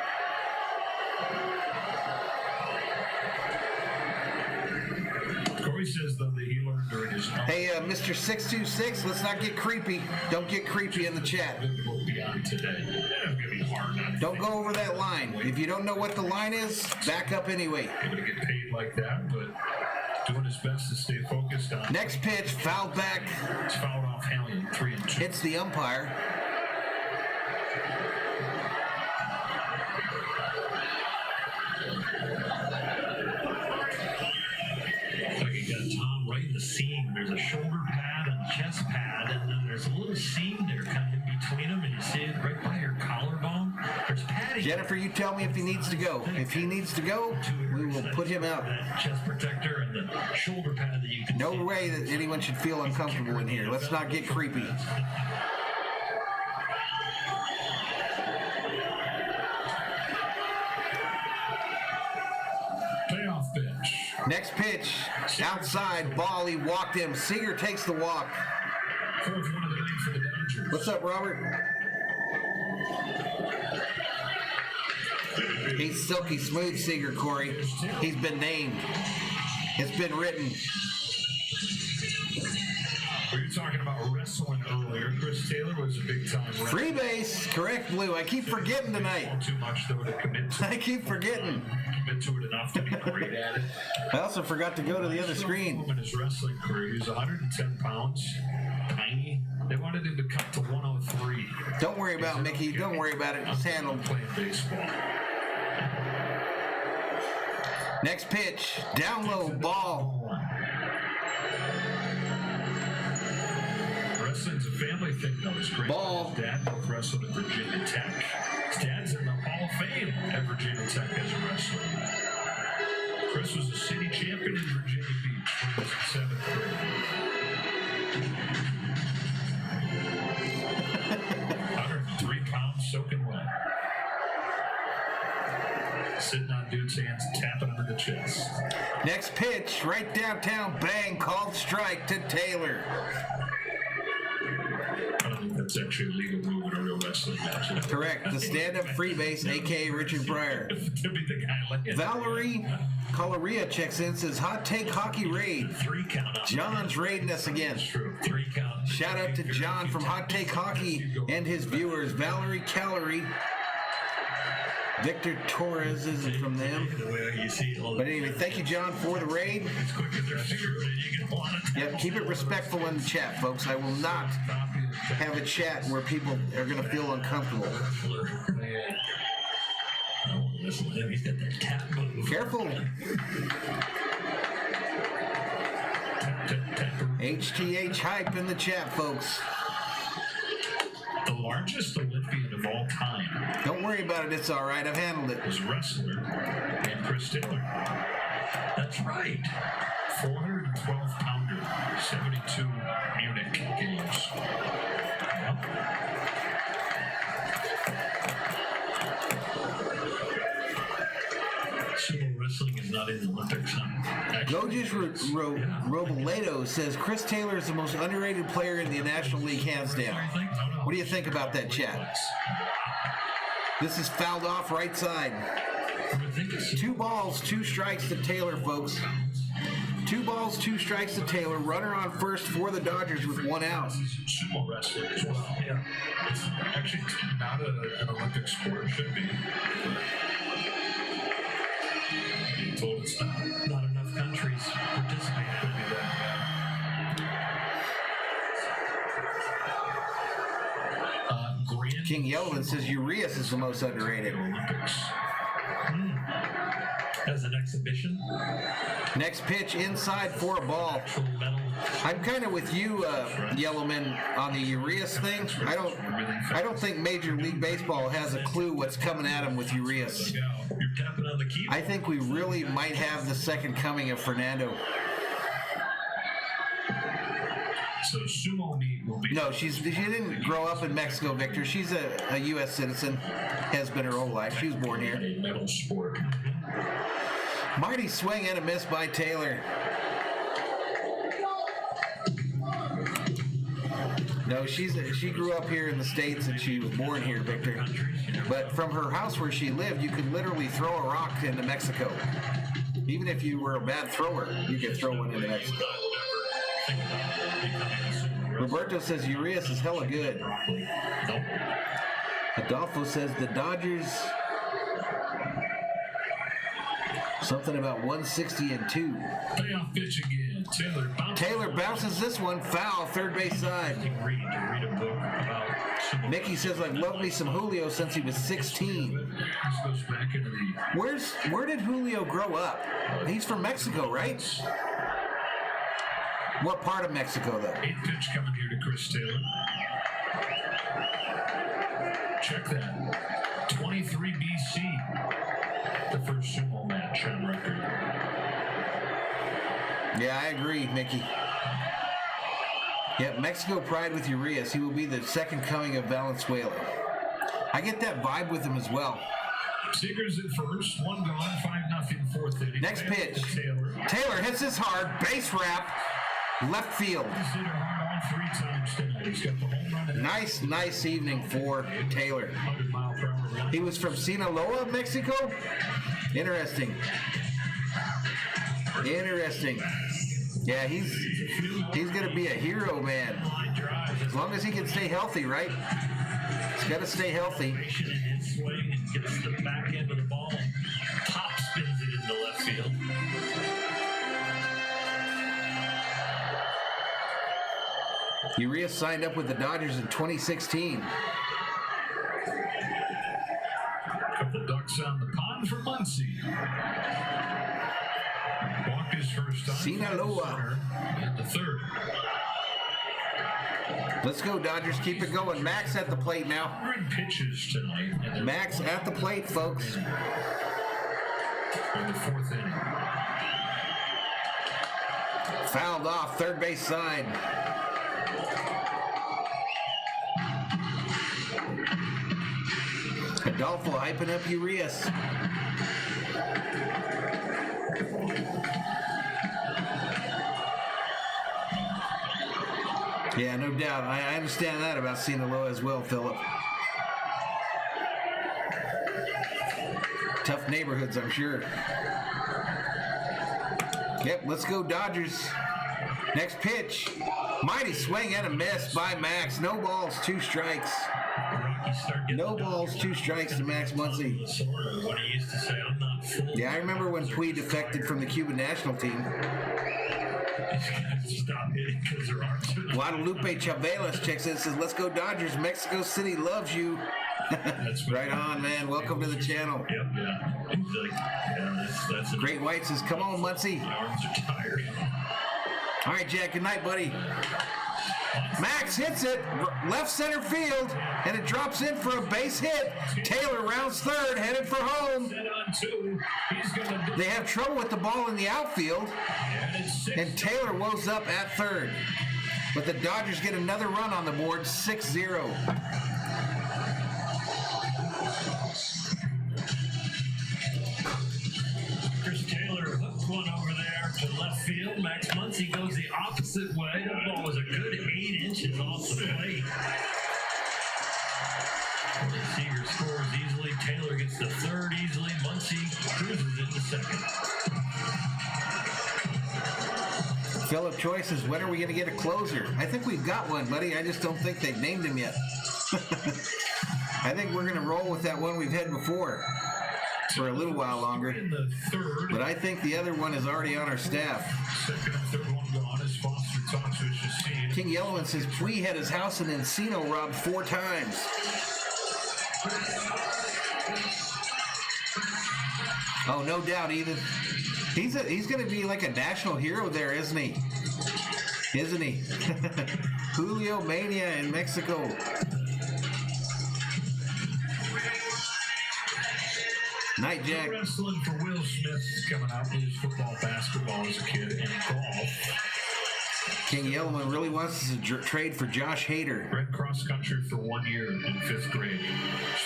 S3: Corey says, though, that he learned during his...
S2: Hey, Mr. 626, let's not get creepy. Don't get creepy in the chat. Don't go over that line. If you don't know what the line is, back up anyway.
S3: Able to get paid like that, but
S7: doing his best to stay focused on.
S2: Next pitch, foul back.
S7: It's fouled off Hallion, 3-2.
S2: Hits the umpire.
S3: Looks like you got Tom right in the seam. There's a shoulder pad and a chest pad, and then there's a little seam there kind of in between them, and you see it right by your collarbone. There's padding.
S2: Jennifer, you tell me if he needs to go. If he needs to go, we will put him out.
S3: That chest protector and the shoulder pad that you can
S2: No
S3: see.
S2: way that anyone should feel uncomfortable in here. Let's not get creepy.
S7: Payoff pitch.
S2: Next pitch, outside, ball, he walked him. Seager takes the walk.
S7: Fourth one of the night for the Dodgers.
S2: What's up, Robert? He's silky smooth, Seager, Corey. He's been named. It's been written.
S7: We were talking about wrestling earlier. Chris Taylor was a big-time wrestler.
S2: Free base, correct, Blue. I keep forgetting tonight.
S7: Too much, though, to commit to.
S2: I keep forgetting.
S7: Commit to it enough to be great at it.
S2: I also forgot to go to the other screen.
S7: In his wrestling career, he was 110 pounds, tiny. They wanted him to cut to 103.
S2: Don't worry about Mickey. Don't worry about it. It's handled.
S7: Playing baseball.
S2: Next pitch, down low, ball.
S7: Wrestling's a family thing, though. His great
S2: Ball.
S7: His dad both wrestled at Virginia Tech. His dad's in the Hall of Fame at Virginia Tech as a wrestler. Chris was a city champion in Virginia Beach when he was in 7th grade. 103 pounds soaking wet. Sitting on dude's hands, tapping him in the chest.
S2: Next pitch, right downtown, bang, called strike to Taylor.
S7: I don't think that's actually a legal move in a real wrestling match.
S2: Correct. The stand-up free base, a.k.a. Richard Pryor.
S7: To be the guy like it.
S2: Valerie Coloria checks in, says, hot take hockey raid.
S3: 3 count up.
S2: John's raiding us again.
S7: True.
S3: 3 count.
S2: Shout out to John from Hot Take Hockey and his viewers. Valerie Calorie. Victor Torres isn't from them.
S3: You see,
S2: But anyway, thank you, John, for the raid.
S3: as quick as they're figuring it, you get a lot of
S2: Yep, keep it respectful in the chat, folks. I will not have a chat where people are going to feel uncomfortable.
S3: Man. I won't listen to him. He's got that tap move.
S2: Careful. HTH hype in the chat, folks.
S3: The largest Olympian of all time
S2: Don't worry about it. It's all right. I've handled it.
S7: Was wrestler and Chris Taylor.
S3: That's right.
S7: 412 pounder, 72 Munich games.
S3: Sumo wrestling is not in the Olympics.
S2: Gojus Robledo says Chris Taylor is the most underrated player in the National League, hands down. What do you think about that, chat? This is fouled off right side. 2 balls, 2 strikes to Taylor, folks. 2 balls, 2 strikes to Taylor. Runner on first for the Dodgers with 1 out.
S7: Sumo wrestling as well.
S3: Yeah.
S7: It's actually not an Olympic sport. It should be. Being told it's not.
S3: Not enough countries participate.
S7: Could be that. Grant
S2: King Yeldon says Urias is the most underrated.
S7: Olympics.
S3: As an exhibition,
S2: Next pitch inside for a ball.
S3: actual medal.
S2: I'm kind of with you, Yellowman, on the Urias thing. I don't think Major League Baseball has a clue what's coming at him with Urias.
S3: You're tapping on the key.
S2: I think we really might have the second coming of Fernando.
S7: So sumo meet will be.
S2: No, she didn't grow up in Mexico, Victor. She's a U.S. citizen, has been her whole life. She was born here.
S7: A medal sport.
S2: Mighty swing and a miss by Taylor. No, she grew up here in the States and she was born here, Victor. But from her house where she lived, you could literally throw a rock into Mexico. Even if you were a bad thrower, you could throw one into Mexico. Roberto says Urias is hella good. Adolfo says the Dodgers Something about 160 and 2.
S7: Payoff pitch again.
S2: Taylor bounces this one. Foul, third base side.
S3: Read a book about
S2: Mickey says, I've loved me some Julio since he was 16.
S7: This goes back into the
S2: Where did Julio grow up? He's from Mexico, right? What part of Mexico, though?
S7: 8th pitch coming here to Chris Taylor. Check that. 23 BC. The first sumo match on record.
S2: Yeah, I agree, Mickey. Yep, Mexico pride with Urias. He will be the second coming of Valenzuela. I get that vibe with him as well.
S7: Seegers at first, one gone, 5-0, 4th inning.
S2: Next pitch. Taylor hits this hard, base wrap, left field. Nice evening for Taylor. He was from Sinaloa, Mexico? Interesting. Yeah, he's going to be a hero, man. As long as he can stay healthy, right? He's got to stay healthy.
S3: in swing and gets the back end of the ball and top spins it into left field.
S2: Urias signed up with the Dodgers in 2016.
S7: Couple ducks on the pond for Muncie. Walked his first time.
S2: Sinaloa.
S7: In the third.
S2: Let's go, Dodgers. Keep it going. Max at the plate now.
S7: 100 pitches tonight.
S2: Max at the plate, folks.
S7: In the 4th inning.
S2: Fouled off, third base side. Adolfo hyping up Urias. Yeah, no doubt. I understand that about Sinaloa as well, Philip. Tough neighborhoods, I'm sure. Yep, let's go Dodgers. Next pitch. Mighty swing and a miss by Max. No balls, 2 strikes. No balls, 2 strikes to Max Muncy.
S3: What he used to say, I'm not full.
S2: Yeah, I remember when Puig defected from the Cuban national team.
S3: Stop hitting because there aren't too many.
S2: Guadalupe Chavelas checks in and says, let's go Dodgers. Mexico City loves you. Right on, man. Welcome to the channel.
S3: Yep, yeah. He's like, yeah, that's
S2: Great White says, come on, Muncie.
S3: My arms are tired.
S2: All right, Jack, good night, buddy. Max hits it, left center field, and it drops in for a base hit. Taylor rounds third, headed for home. They have trouble with the ball in the outfield, and Taylor woes up at third. But the Dodgers get another run on the board, 6-0.
S3: Chris Taylor hooked one over there to left field. Max Muncy goes the opposite way. That ball was a good 8 inches off the plate. Seager scores easily. Taylor gets the third easily. Muncy cruises into second.
S2: Philip Choi says, when are we going to get a closer? I think we've got one, buddy. I just don't think they've named him yet. I think we're going to roll with that one we've had before for a little while longer. But I think the other one is already on our staff. King Yellowman says, Puig had his house in Encino robbed 4 times. Oh, no doubt, Ethan. He's going to be like a national hero there, isn't he? Isn't he? Julio Mania in Mexico. Night, Jack.
S7: Wrestling for Will Smith is coming out. Plays football, basketball as a kid, and golf.
S2: King Yellowman really wants us to trade for Josh Hader.
S7: Ran cross country for 1 year in 5th grade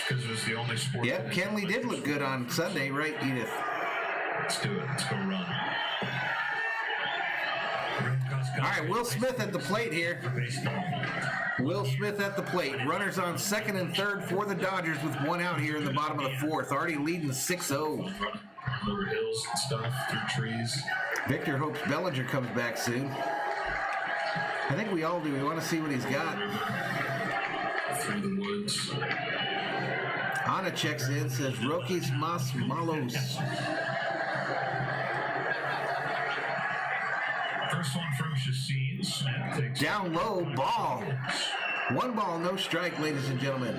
S7: because it was the only sport.
S2: Yep, Kenley did look good on Sunday, right, Edith?
S7: Let's do it. Let's go run.
S2: All right, Will Smith at the plate here. Will Smith at the plate. Runners on second and third for the Dodgers with 1 out here in the bottom of the 4th. Already leading 6-0.
S7: Over hills and stuff, through trees.
S2: Victor hopes Bellinger comes back soon. I think we all do. We want to see what he's got.
S7: Through the woods.
S2: Anna checks in, says Rockies Mas Malos. Down low, ball. 1 ball, no strike, ladies and gentlemen.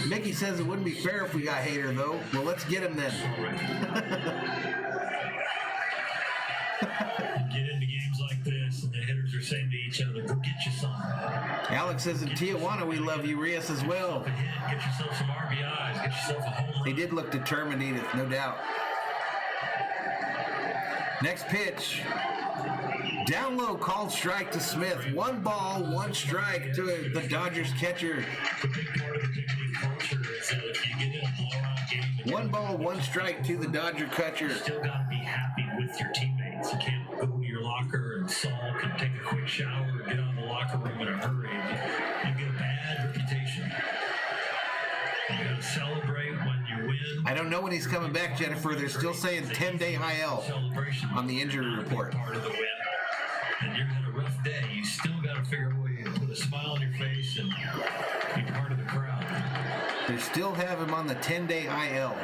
S2: Mickey says it wouldn't be fair if we got Hader, though. Well, let's get him then.
S3: Get into games like this, and the hitters are saying to each other, go get you some.
S2: Alex says in Tijuana, we love you, Rios, as well.
S3: Get yourself some RBIs, get yourself a home run.
S2: He did look determined, Edith, no doubt. Next pitch. Down low, called strike to Smith. 1 ball, 1 strike to the Dodgers catcher.
S3: The big part of the big league culture is that if you get in a blowout game,
S2: 1 ball, 1 strike to the Dodger catcher.
S3: you still got to be happy with your teammates. You can't go to your locker and sulk and take a quick shower and get out of the locker room in a hurry. You get a bad reputation. You got to celebrate when you win.
S2: I don't know when he's coming back, Jennifer. They're still saying 10-day IL on the injury report.
S3: Part of the win. And you're had a rough day. You still got to figure a way to put a smile on your face and be part of the crowd.
S2: They still have him on the 10-day IL.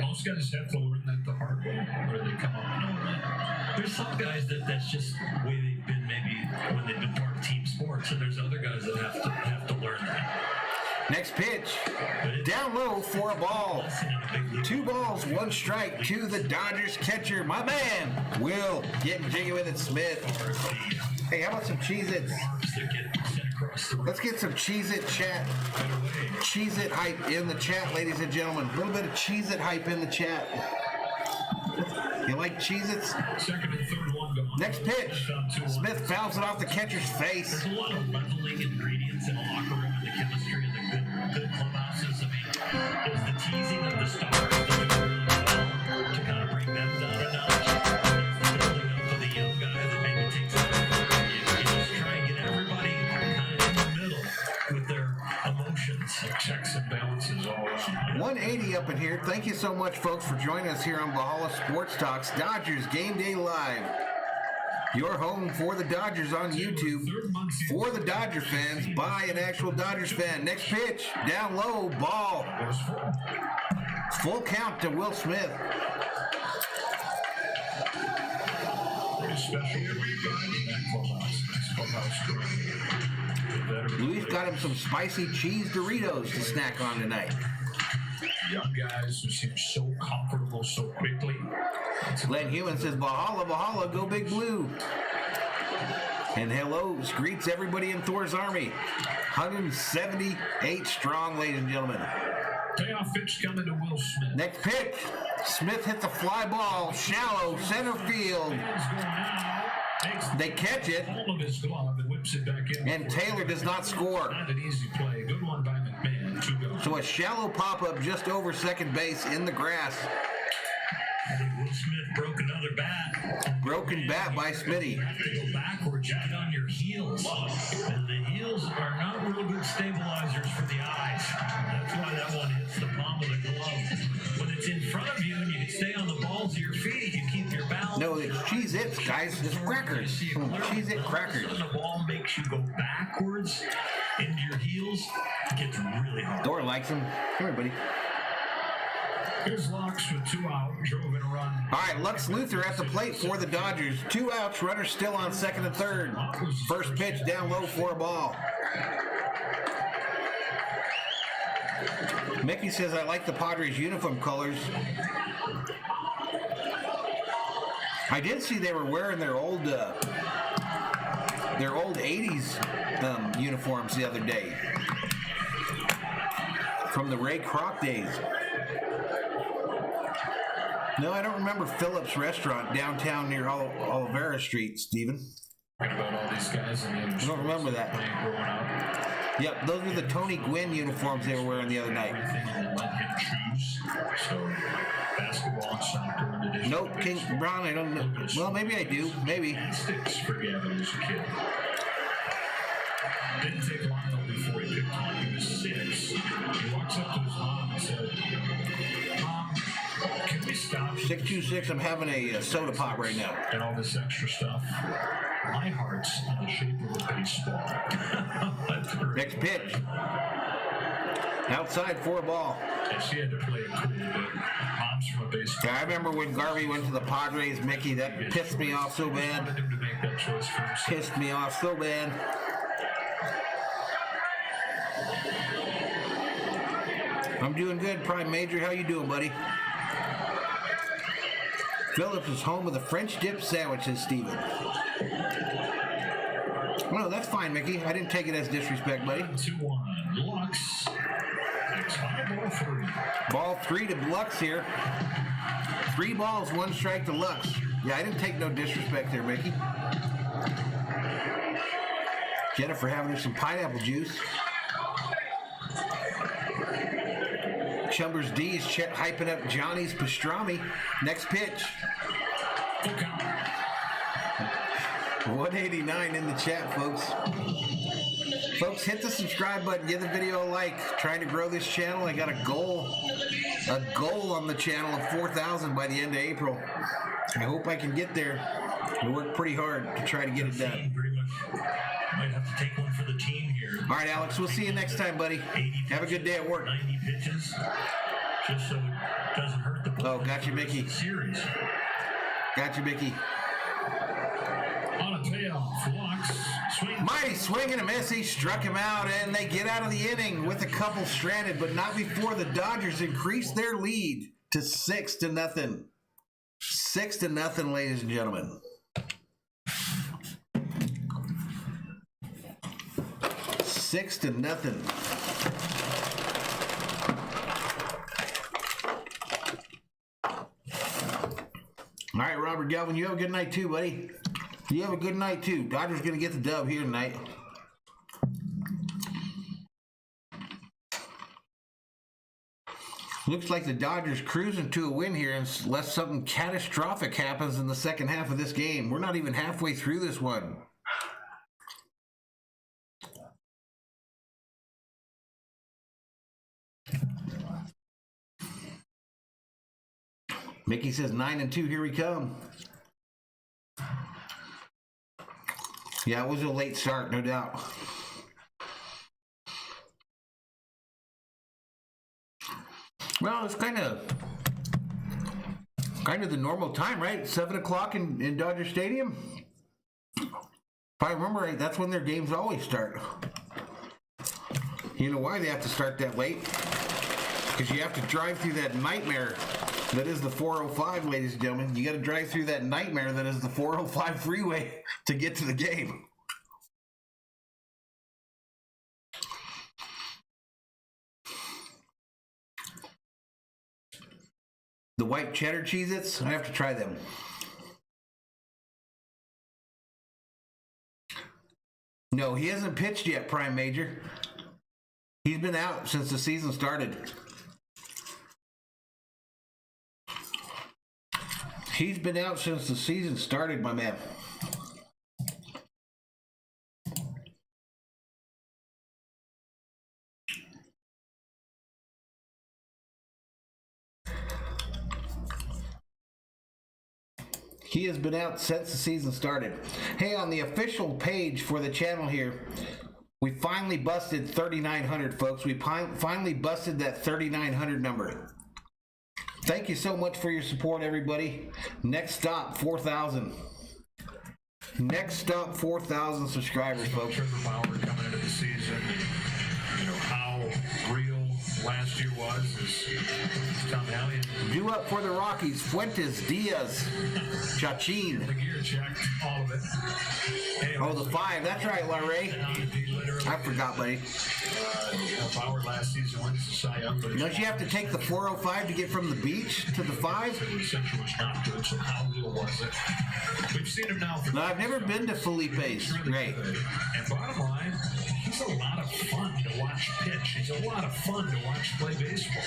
S7: Most guys have to learn that the hard way, or they come up knowing that.
S3: There's some guys that's just the way they've been maybe when they've been part of team sports, and there's other guys that have to learn that.
S2: Next pitch. Down low for a ball. 2 balls, 1 strike to the Dodgers catcher. My man, Will, getting jiggy with it, Smith. Hey, how about some Cheez-Its? Let's get some Cheez-It chat. Cheez-It hype in the chat, ladies and gentlemen. A little bit of Cheez-It hype in the chat. You like Cheez-Its?
S7: Second and third one gone.
S2: Next pitch. Smith fouls it off the catcher's face.
S3: There's a lot of leveling ingredients in a locker room and the chemistry and the good clubhouses. I mean, there's the teasing of the stars that do really well to kind of bring them down a notch. There's the building up of the young guy that maybe takes over. You just try and get everybody kind of in the middle with their emotions.
S7: Checks and balances all around.
S2: 180 up in here. Thank you so much, folks, for joining us here on Valhalla Sports Talks Dodgers Game Day Live. Your home for the Dodgers on YouTube. For the Dodger fans, by an actual Dodgers fan. Next pitch, down low, ball. Full count to Will Smith.
S7: Pretty special in that clubhouse.
S2: Luis got him some spicy cheese Doritos to snack on tonight.
S7: Young guys who seem so comfortable so quickly.
S2: Glenn Hewman says, Valhalla, Valhalla, go Big Blue. And hello greets everybody in Thor's Army. 178 strong, ladies and gentlemen.
S7: Payoff pitch coming to Will Smith.
S2: Next pitch. Smith hits the fly ball, shallow, center field. They catch it, and Taylor does not score.
S7: Not an easy play. Good one by McMahon. 2 goes.
S2: So a shallow pop-up just over second base in the grass.
S3: I think Will Smith broke another bat.
S2: Broken bat by Smitty.
S3: You have to go backwards. You get on your heels. And the heels are not real good stabilizers for the eyes. That's why that one hits the palm of the glove. When it's in front of you and you can stay on the balls of your feet, you keep your balance.
S2: No, it's Cheez-Its, guys. It's crackers. Cheez-It crackers.
S3: When the ball makes you go backwards into your heels, it gets really hard.
S2: Dora likes them. Come here, buddy.
S7: Here's Lux with 2 out, drove in a run.
S2: All right, Lux Luthor at the plate for the Dodgers. 2 outs, runner still on second and third. First pitch down low for a ball. Mickey says, I like the Padres uniform colors. I did see they were wearing their old 80s uniforms the other day. From the Ray Kroc days. No, I don't remember Phillips Restaurant downtown near Olivera Street, Stephen.
S7: About all these guys and
S2: I don't remember that.
S7: growing up.
S2: Yep, those were the Tony Gwynn uniforms they were wearing the other night.
S7: Everything and let him choose. So basketball and soccer in addition.
S2: Nope, King Brown, I don't know. Well, maybe I do. Maybe.
S7: Sticks for Gavin as a kid. Didn't take long though before he picked one. He was 6. He walks up to his mom and said, Mom, can we stop?
S2: 626, I'm having a soda pop right now.
S7: And all this extra stuff. My heart's in the shape of a baseball.
S2: Next pitch. Outside for a ball.
S7: Yeah, she had to play it cool, but mom's from a baseball.
S2: Yeah, I remember when Garvey went to the Padres, Mickey. That pissed me off so bad.
S7: Wanted him to make that choice for himself.
S2: Pissed me off so bad. I'm doing good, Prime Major. How you doing, buddy? Phillips is home with the French dip sandwiches, Steven. Well, that's fine, Mickey. I didn't take it as disrespect, buddy.
S7: 2-1. Lux. Next high, ball 3.
S2: Ball 3 to Lux here. 3 balls, 1 strike to Lux. Yeah, I didn't take no disrespect there, Mickey. Jennifer having her some pineapple juice. Chumbers D's hyping up Johnny's pastrami. Next pitch. 189 in the chat, folks. Folks, hit the subscribe button. Give the video a like. Trying to grow this channel. I got a goal on the channel of 4,000 by the end of April. I hope I can get there. I work pretty hard to try to get it done.
S3: Pretty much might have to take one for the team here.
S2: All right, Alex. We'll see you next time, buddy. Have a good day at work.
S3: 90 pitches, just so it doesn't hurt the ball.
S2: Oh, got you, Mickey.
S3: Series.
S2: Got you, Mickey.
S7: On a payoff, Lux. Swing.
S2: Mighty swing and a miss. He struck him out, and they get out of the inning with a couple stranded, but not before the Dodgers increase their lead to 6-0. 6-0, ladies and gentlemen. 6-0. All right, Robert Galvin, you have a good night too, buddy. You have a good night too. Dodgers going to get the dub here tonight. Looks like the Dodgers cruising to a win here unless something catastrophic happens in the second half of this game. We're not even halfway through this one. Mickey says 9-2, here we come. Yeah, it was a late start, no doubt. Well, it's kind of the normal time, right? 7 o'clock in Dodger Stadium. If I remember right, that's when their games always start. You know why they have to start that late? Because you have to drive through that nightmare that is the 405, ladies and gentlemen. You got to drive through that nightmare that is the 405 freeway to get to the game. The white cheddar Cheez-Its, I have to try them. No, he hasn't pitched yet, Prime Major. He's been out since the season started. He's been out since the season started, my man. He has been out since the season started. Hey, on the official page for the channel here, we finally busted 3,900, folks. We finally busted that 3,900 number. Thank you so much for your support, everybody. Next stop, 4,000. Next stop, 4,000 subscribers, folks.
S7: Trevor Bauer coming into the season, you know how real last year was. Is Tom Allen.
S2: Due up for the Rockies, Fuentes, Diaz, Chachin.
S7: The gear checked, all of it. Hey,
S2: oh, the 5. That's right, Larry. I forgot, buddy.
S7: Bauer last season wins the Cy Young.
S2: Don't you have to take the 405 to get from the beach to the 5?
S7: The Central was not good, so how real was it? We've seen him now.
S2: No, I've never been to Felipe's. Great.
S7: And bottom line, he's a lot of fun to watch pitch. He's a lot of fun to watch play baseball.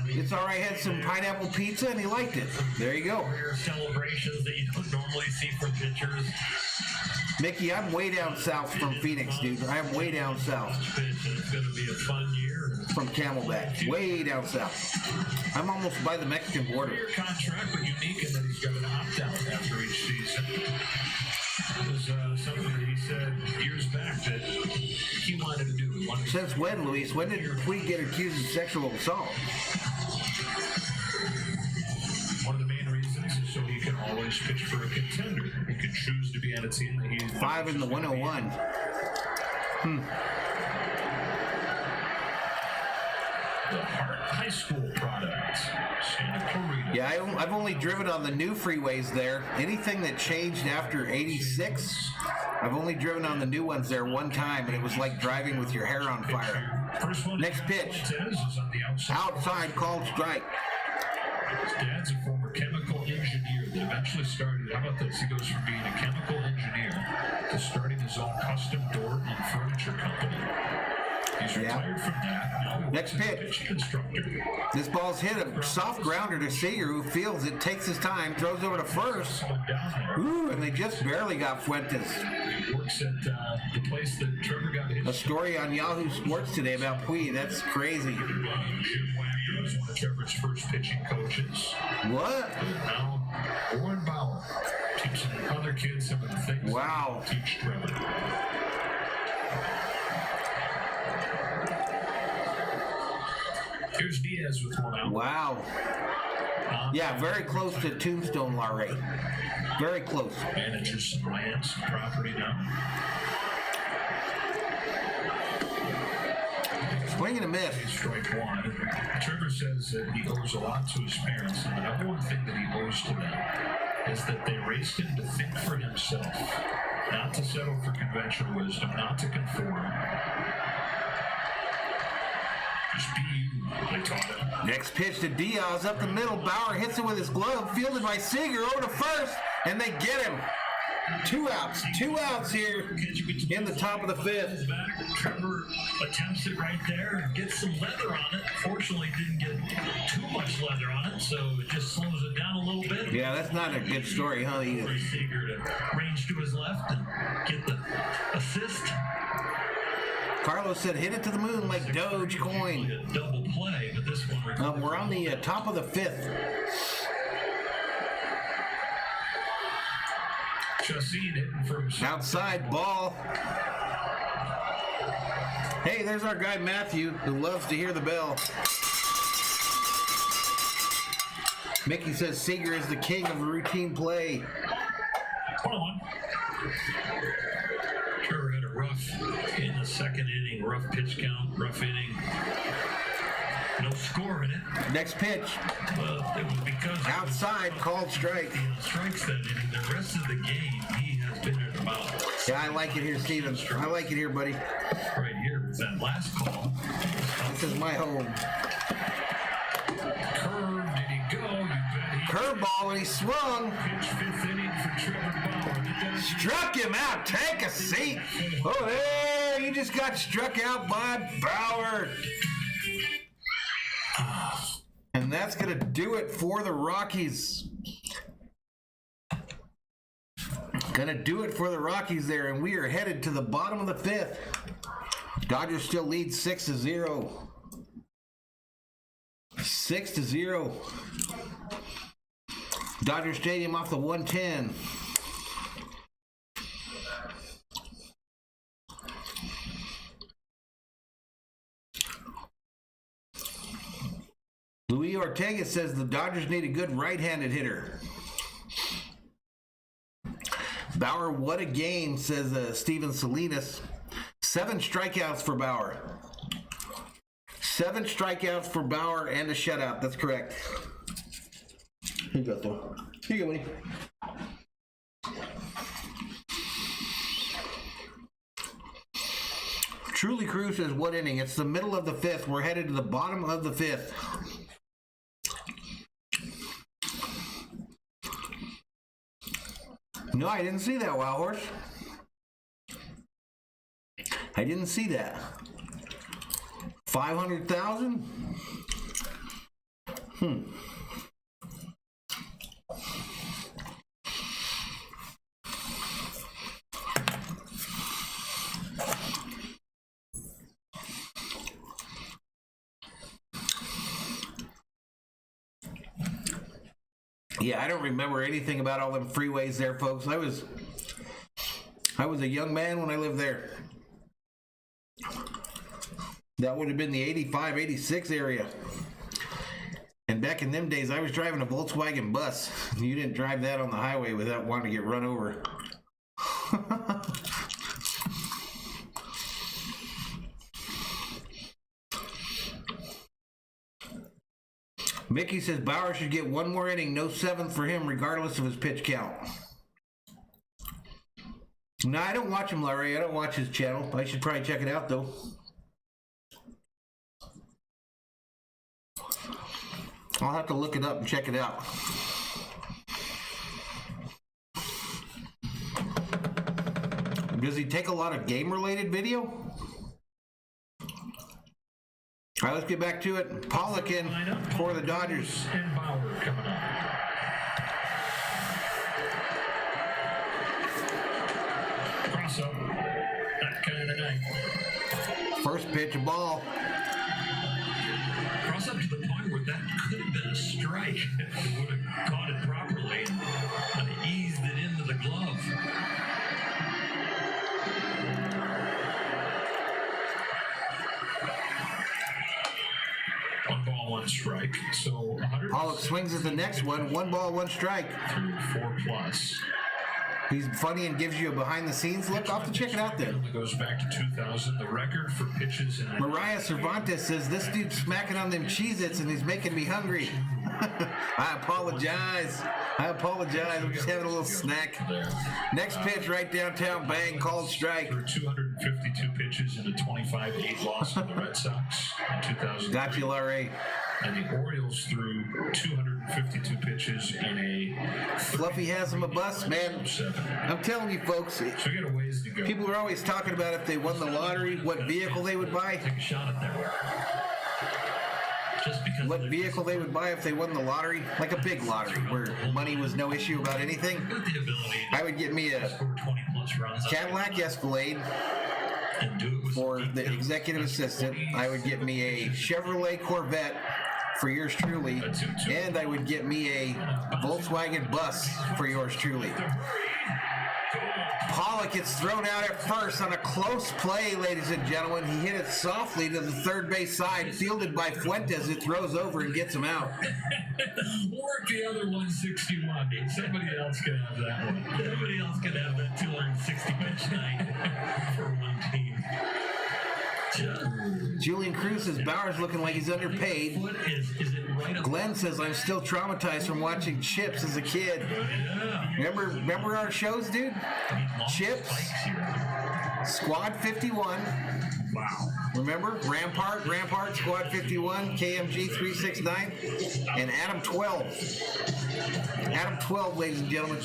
S2: It's all right. Had some pineapple pizza and he liked it. There you go.
S3: Rare celebrations that you don't normally see from pitchers.
S2: Mickey, I'm way down south from Phoenix, dude. I'm way down south.
S3: It's going to be a fun year.
S2: From Camelback. Way down south. I'm almost by the Mexican border.
S7: Three-year contract, but unique in that he's got an opt-out after each season. It was something that he said years back that he wanted to do.
S2: Since when, Luis? When did we get accused of sexual assault?
S7: One of the main reasons is so he can always pitch for a contender. He can choose to be on a team that he's
S2: 5 in the 101.
S7: The Hart High School product, Santa Clarita.
S2: Yeah, I've only driven on the new freeways there. Anything that changed after 86, I've only driven on the new ones there one time, and it was like driving with your hair on fire. Next pitch. Outside, called strike.
S7: His dad's a former chemical engineer that eventually started, how about this? He goes from being a chemical engineer to starting his own custom door and furniture company. He's retired from that. Now
S2: Next pitch. This ball's hit a soft grounder to Seager, who fields it, takes his time, throws over to first. Ooh, and they just barely got Fuentes.
S7: Works at the place that Trevor got his.
S2: A story on Yahoo Sports today about Puig. That's crazy.
S7: Jim Wagner was one of Trevor's first pitching coaches.
S2: What?
S7: And now Warren Bauer teaching other kids some of the things
S2: wow.
S7: that teach Trevor. Here's Diaz with one out.
S2: Wow. Yeah, very close to Tombstone Larray. Very close.
S7: Manages some land, some property now.
S2: Swing and a miss.
S7: Strike one. Trevor says that he owes a lot to his parents, and the number one thing that he owes to them is that they raised him to think for himself, not to settle for conventional wisdom, not to conform. Just be you, they taught him.
S2: Next pitch to Diaz up the middle. Bauer hits it with his glove, fielded by Seager over to first, and they get him. 2 outs. 2 outs here in the top of the 5th.
S3: Trevor attempts it right there and gets some leather on it. Fortunately, didn't get too much leather on it, so it just slows it down a little bit.
S2: Yeah, that's not a good story, huh?
S3: Seager to range to his left and get the assist.
S2: Carlos said, hit it to the moon like Dogecoin.
S3: Double play, but this one.
S2: We're on the top of the 5th.
S7: Chassin hitting from
S2: outside ball. Hey, there's our guy Matthew, who loves to hear the bell. Mickey says Seager is the king of routine play.
S3: 1-1. Trevor had a rough in the second inning, rough pitch count, rough inning. No score in it.
S2: Next pitch.
S3: Well, it was because
S2: outside, called strike.
S3: Strikes that inning. The rest of the game, he has been at about.
S2: Yeah, I like it here, Steven. I like it here, buddy.
S3: Right here with that last call.
S2: This is my home.
S7: Curve, did he go? You bet he
S2: curveball, and he swung.
S7: Pitch 5th inning for Trevor Bauer.
S2: Struck him out. Take a seat. Oh, hey, he just got struck out by Bauer. And that's going to do it for the Rockies. Going to do it for the Rockies there, and we are headed to the bottom of the 5th. Dodgers still lead 6-0. 6-0. Dodger Stadium off the 110. Luis Ortega says the Dodgers need a good right-handed hitter. Bauer, what a game, says Steven Salinas. 7 strikeouts for Bauer. 7 strikeouts for Bauer and a shutout. That's correct. Here you go, Thor. Here you go, buddy. Truly Cruz says, what inning? It's the middle of the 5th. We're headed to the bottom of the 5th. No, I didn't see that, Wild Horse. I didn't see that. 500,000? Yeah, I don't remember anything about all them freeways there, folks. I was a young man when I lived there. That would have been the 85, 86 area. And back in them days, I was driving a Volkswagen bus. You didn't drive that on the highway without wanting to get run over. Mickey says Bauer should get one more inning, no seventh for him, regardless of his pitch count. No, I don't watch him, Larry. I don't watch his channel. I should probably check it out, though. I'll have to look it up and check it out. Does he take a lot of game-related video? All right, let's get back to it. Pollock in for the Dodgers.
S7: And Bauer coming up. Cross up. That kind of night.
S2: First pitch, a ball.
S3: Cross up to the point where that could have been a strike. It would have caught it properly and eased it into the glove.
S7: One ball, one strike. So 100.
S2: Pollock swings at the next one. 1 ball, 1 strike.
S7: Through 4+.
S2: He's funny and gives you a behind-the-scenes look. I'll have to check it out then.
S7: It goes back to 2000. The record for pitches.
S2: Mariah Cervantes says, this dude's smacking on them Cheez-Its and he's making me hungry. I apologize. I'm just having a little snack. Next pitch right downtown, bang, called strike.
S7: For 252 pitches in a 25-8 loss to the Red Sox in 2000.
S2: Got you, Larry.
S7: And the Orioles threw 252 pitches in a...
S2: Fluffy has him a bus, man. I'm telling you, folks.
S7: So we got a ways to go.
S2: People are always talking about if they won the lottery, what vehicle they would buy.
S3: Take a shot at that. Just because
S2: what vehicle they would buy if they won the lottery, like a big lottery where money was no issue about anything. I would get me a Cadillac Escalade for the executive assistant. I would get me a Chevrolet Corvette for yours truly, and I would get me a Volkswagen bus for yours truly. Pollock gets thrown out at first on a close play, ladies and gentlemen. He hit it softly to the third base side, fielded by Fuentes, who throws over and gets him out.
S3: Work the other 161. Somebody else could have that one. Somebody else could have that 260 pitch night for one team.
S2: Julian Cruz says Bauer's looking like he's underpaid. Glenn says I'm still traumatized from watching Chips as a kid. Remember our shows, dude? Chips, Squad 51.
S3: Wow.
S2: Remember? Rampart, Squad 51, KMG 369, and Adam 12. Adam 12, ladies and gentlemen.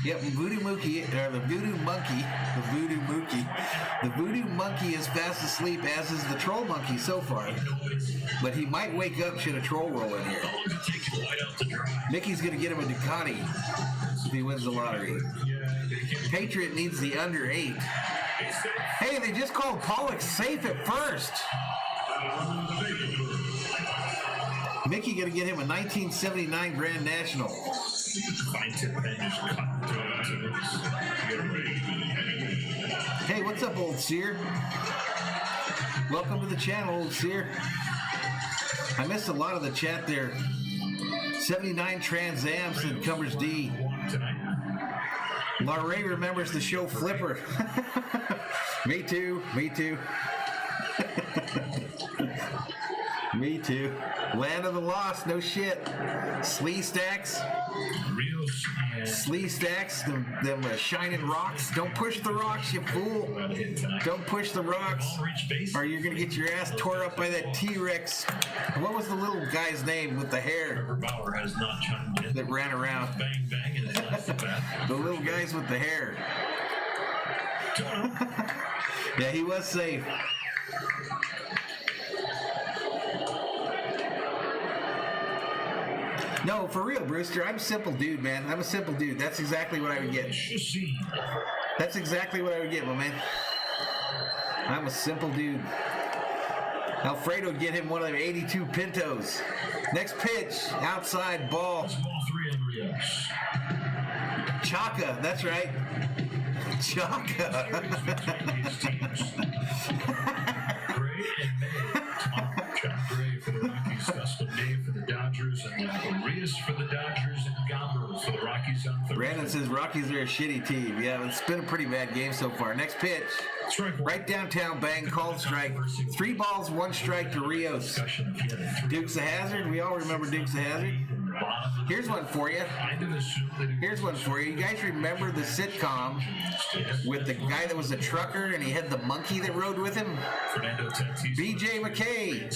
S2: Yep, Voodoo Monkey, or the Voodoo Monkey, the Voodoo Monkey is fast asleep, as is the Troll Monkey so far. But he might wake up should a troll roll in here. Mickey's going to get him a Ducati if he wins the lottery. Patriot needs the under 8. Hey, they just called Pollock safe at first. Mickey going to get him a 1979 Grand National. Hey, what's up, old Sear? Welcome to the channel, old Sear. I missed a lot of the chat there. 79 Trans Am said Cumbers D. Larray remembers the show Flipper. Me too. Me too. Land of the Lost, no shit. Slee Stacks. Slee Stacks, them shining rocks. Don't push the rocks, you fool. Don't push the rocks, or you're going to get your ass tore up by that T-Rex. What was the little guy's name with the hair that ran around? The little guys with the hair. Yeah, he was safe. No, for real, Brewster. I'm a simple dude, man. I'm a simple dude. That's exactly what I would get. That's exactly what I would get, my man. I'm a simple dude. Alfredo get him one of them 82 Pintos. Next pitch, outside ball.
S7: That's ball 3 on Rios.
S2: Chaka, that's right. Chaka.
S7: Gray and May. John Gray for the Rockies, Dustin Day for the Dodgers, and Rios for the Dodgers, and Gomber for the Rockies on Thursday.
S2: Brandon says Rockies are a shitty team. Yeah, it's been a pretty bad game so far. Next pitch. Right downtown, bang, called strike. 3 balls, 1 strike to Rios. Dukes of Hazzard. We all remember Dukes of Hazzard. Here's one for you. Here's one for you. You guys remember the sitcom with the guy that was a trucker and he had the monkey that rode with him? BJ McKay.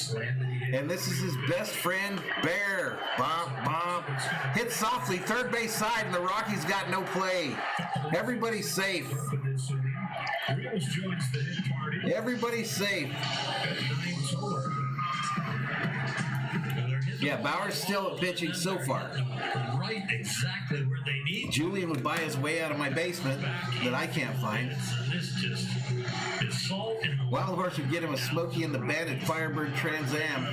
S2: And this is his best friend, Bear. Bump, bump. Hit softly, third base side, and the Rockies got no play. Everybody's safe. Everybody's safe. Yeah, Bauer's still pitching so far.
S3: Right exactly where they need.
S2: Julian would buy his way out of my basement that I can't find.
S3: This just is salt in the
S2: Wild Horse would get him a Smokey and the Bandit Firebird Trans Am.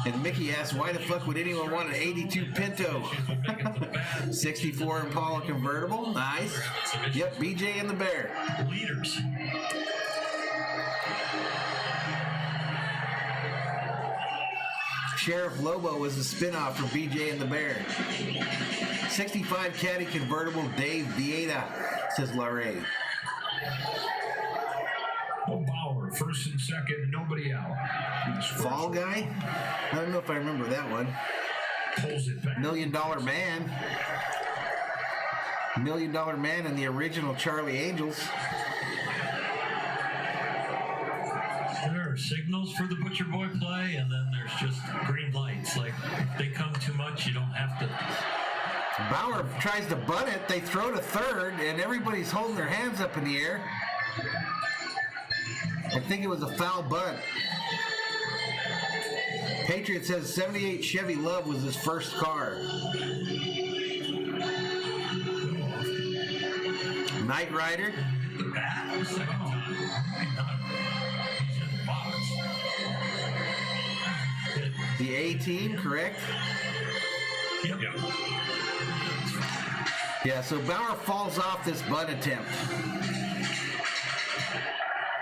S2: And Mickey asks, why the fuck would anyone want an 82 Pinto? 64 Impala convertible. Nice. Yep, BJ and the Bear.
S3: leaders.
S2: Sheriff Lobo was a spinoff from BJ and the Bear. 65 Caddy convertible Dave Vieta, says Larray.
S7: Bauer, first and second, nobody out.
S2: Fall Guy? I don't know if I remember that one.
S7: Pulls it back.
S2: $1 Million Man. $1 Million Man and the original Charlie Angels.
S3: There are signals for the Butcher Boy play, and then there's just green lights. Like, if they come too much, you don't have to.
S2: Bauer tries to bunt it. They throw to third, and everybody's holding their hands up in the air. I think it was a foul bunt. Patriot says 78 Chevy Love was his first car. Knight Rider.
S3: The bat, second time. He's in the box.
S2: The A-Team, correct?
S3: Yep.
S2: Yeah, so Bauer falls off this bunt attempt.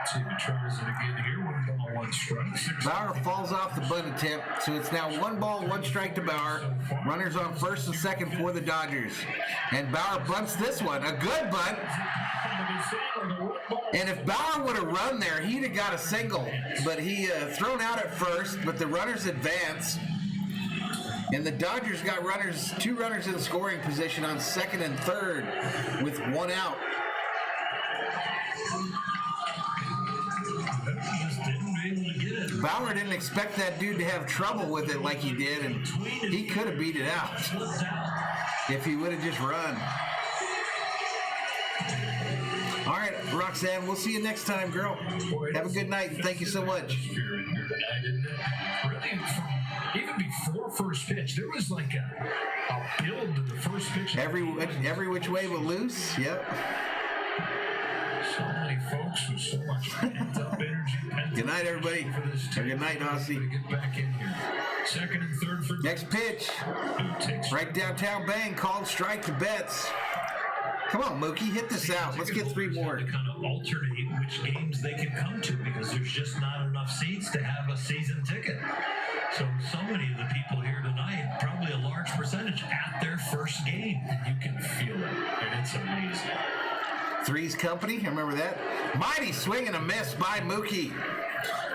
S7: See if he tries it again here. 1 ball, 1 strike.
S2: Bauer falls off the bunt attempt, so it's now 1 ball, 1 strike to Bauer. Runners on first and second for the Dodgers. And Bauer bunts this one, a good bunt. And if Bauer would have run there, he'd have got a single. But he thrown out at first, but the runners advance. And the Dodgers got runners, 2 runners in scoring position on second and third with 1 out. Bauer didn't expect that dude to have trouble with it like he did, and he could have beat it out if he would have just run. All right, Roxanne, we'll see you next time, girl. Have a good night. Thank you so much.
S7: Really, even before first pitch, there was like a build to the first pitch.
S2: Every which way but loose. Yep.
S7: So many folks with so much pent-up energy.
S2: Good night, everybody. Or good night, Hossie.
S7: Get back in here. Second and third for
S2: next pitch. Right downtown, bang. Called strike to Betts. Come on, Mookie, hit this out. Let's get 3 more.
S3: To kind of alternate which games they can come to because there's just not enough seats to have a season ticket. So many of the people here tonight, probably a large percentage at their first game. You can feel it, and it's amazing.
S2: Three's Company, I remember that. Mighty swing and a miss by Mookie.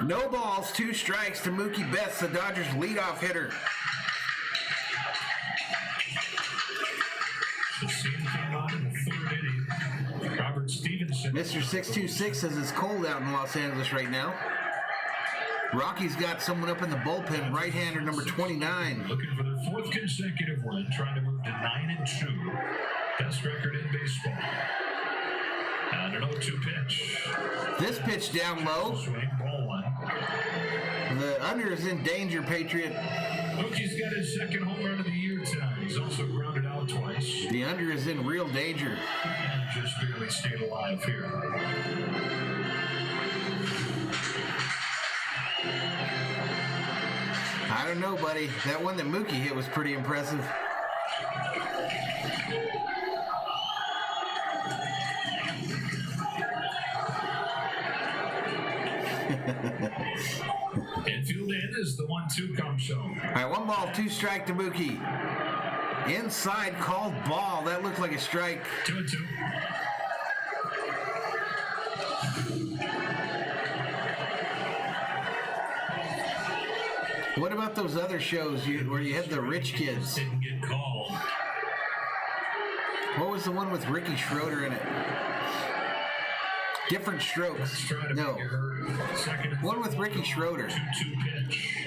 S2: No balls, 2 strikes to Mookie Betts, the Dodgers' leadoff hitter.
S7: The scene came on in the 3rd inning. Robert Stevenson.
S2: Mr. 626 says it's cold out in Los Angeles right now. Rockies got someone up in the bullpen, right-hander number 29.
S7: Looking for their 4th consecutive win, trying to move to 9-2. Best record in baseball. And an 0-2 pitch.
S2: This pitch down low.
S7: Swing, ball 1.
S2: The under is in danger, Patriot.
S7: Mookie's got his 2nd home run of the year tonight. He's also grounded out twice.
S2: The under is in real danger.
S7: And just barely stayed alive here.
S2: don't know, buddy. That one that Mookie hit was pretty impressive.
S7: Infield in is the 1-2 come show.
S2: All right, 1 ball, 2 strike to Mookie. Inside called ball. That looked like a strike.
S7: 2-2.
S2: What about those other shows where you had the rich kids?
S3: Didn't get called.
S2: What was the one with Ricky Schroeder in it? Different Strokes. No. One with Ricky Schroeder.
S7: 2-2 pitch.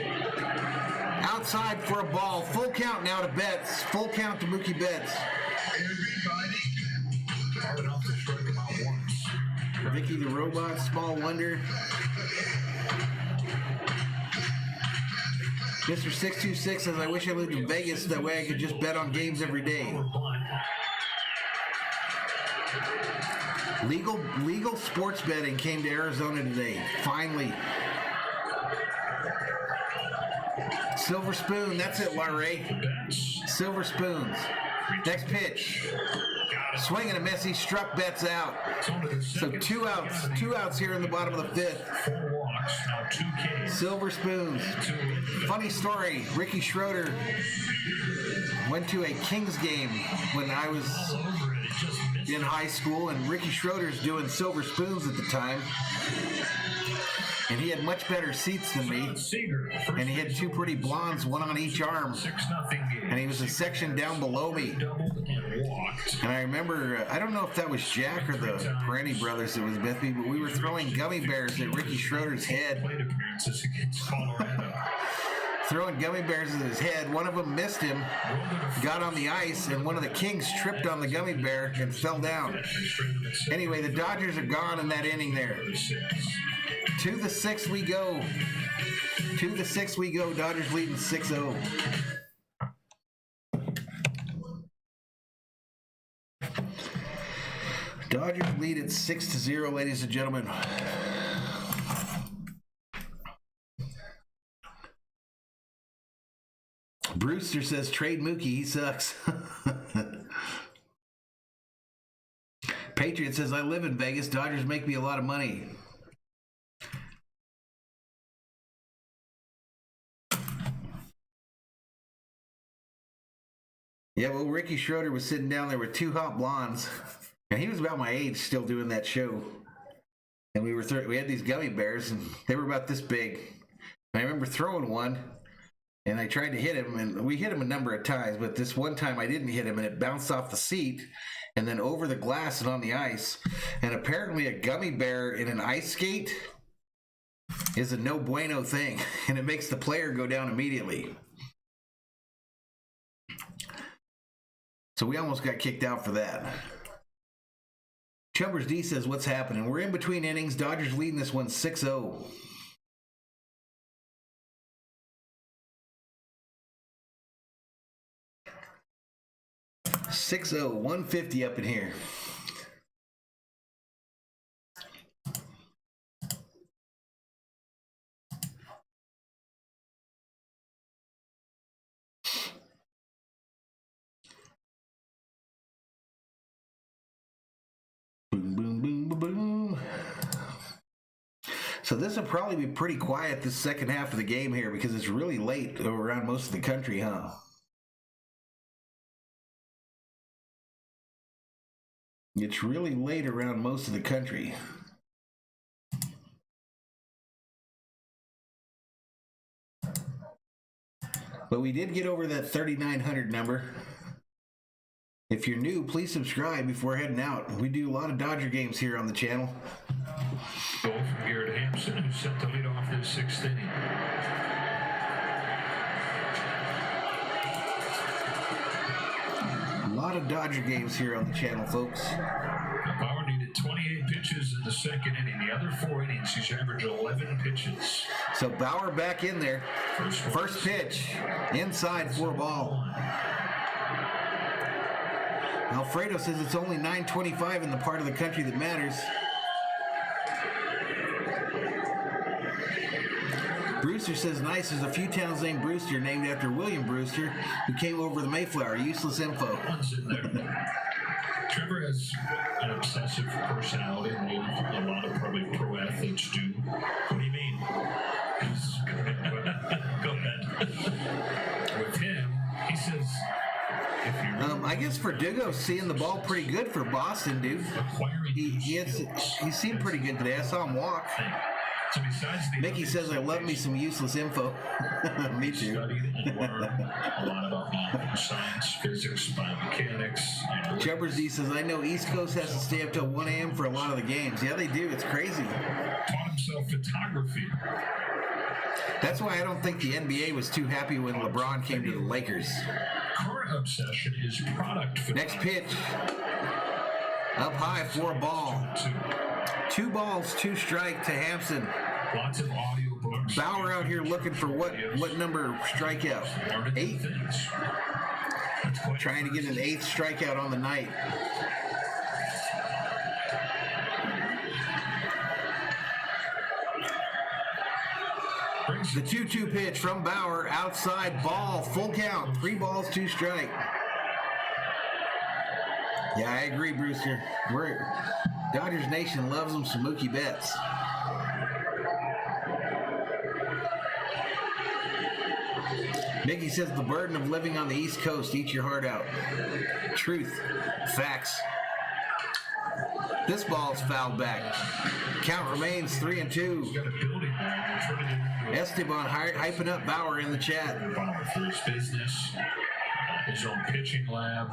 S2: Outside for a ball. Full count now to Betts. Full count to Mookie Betts.
S7: Hard enough to strike him out once.
S2: Vicky the Robot, Small Wonder. Mr. 626 says, I wish I lived in Vegas. That way I could just bet on games every day. Legal sports betting came to Arizona today. Finally. Silver Spoon. That's it, Larray. Silver Spoons. Next pitch. Swing and a miss. He struck Betts out. So 2 outs. 2 outs here in the bottom of the 5th.
S7: 4 walks, now 2 Ks.
S2: Silver Spoons. Funny story. Ricky Schroeder went to a Kings game when I was in high school, and Ricky Schroeder's doing Silver Spoons at the time. And he had much better seats than me. And he had 2 pretty blondes, 1 on each arm. And he was a section down below me. And I remember, I don't know if that was Jack or the Perenni brothers that was with me, but we were throwing gummy bears at Ricky Schroeder's head. Throwing gummy bears at his head. One of them missed him, got on the ice, and one of the Kings tripped on the gummy bear and fell down. Anyway, the Dodgers are gone in that inning there. To the 6th we go. To the 6th we go. Dodgers leading 6-0. Dodgers lead at 6-0, ladies and gentlemen. Brewster says trade Mookie, he sucks. Patriot says I live in Vegas. Dodgers make me a lot of money. Yeah, well, Ricky Schroeder was sitting down there with 2 hot blondes, and he was about my age still doing that show. And we had these gummy bears, and they were about this big. And I remember throwing one, and I tried to hit him, and we hit him a number of times, but this one time I didn't hit him, and it bounced off the seat and then over the glass and on the ice. And apparently a gummy bear in an ice skate is a no bueno thing, and it makes the player go down immediately. So we almost got kicked out for that. Chumbers D says, what's happening? We're in between innings. Dodgers leading this one 6-0. .6-0, 150 up in here. Boom, boom, boom, boom, boom. So this will probably be pretty quiet this second half of the game here because it's really late around most of the country, huh? It's really late around most of the country. But we did get over that 3,900 number. If you're new, please subscribe before heading out. We do a lot of Dodger games here on the channel.
S7: Goal from Garrett Hampson, who set the lead off this 6th inning.
S2: A lot of Dodger games here on the channel, folks.
S7: Bauer needed 28 pitches in the 2nd inning. The other 4 innings, he's averaged 11 pitches.
S2: So Bauer back in there. First pitch, inside for a ball. Alfredo says it's only 9:25 in the part of the country that matters. Brewster says, nice. There's a few towns named Brewster named after William Brewster, who came over the Mayflower. Useless info.
S7: Trevor has an obsessive personality, and a lot of probably pro athletes do.
S3: What do you mean? Go ahead.
S7: With him, he says, if you
S2: I guess Verdugo's seeing the ball pretty good for Boston, dude. He seemed pretty good today. I saw him walk.
S7: So besides the
S2: Mickey says, I love me some useless info. Me too.
S7: Studied and learned a lot about science, physics, biomechanics.
S2: Chubbers D says, I know East Coast has to stay up till 1 a.m. for a lot of the games. Yeah, they do. It's crazy.
S7: Taught himself photography.
S2: That's why I don't think the NBA was too happy when LeBron came to the Lakers.
S7: Current obsession is product photography.
S2: Next pitch. Up high for a ball. 2 balls, 2 strike to Hampson.
S7: Lots of audio books.
S2: Bauer out here looking for what number strikeout? 8? Trying to get an 8th strikeout on the night. The 2-2 pitch from Bauer, outside ball, full count, 3 balls, 2 strike. Yeah, I agree, Brewster. Dodgers Nation loves them some Mookie Betts. Mickey says the burden of living on the East Coast eats your heart out. Truth. Facts. This ball's fouled back. Count remains 3-2. Esteban hyping up Bauer in the chat.
S7: For his business, his own pitching lab.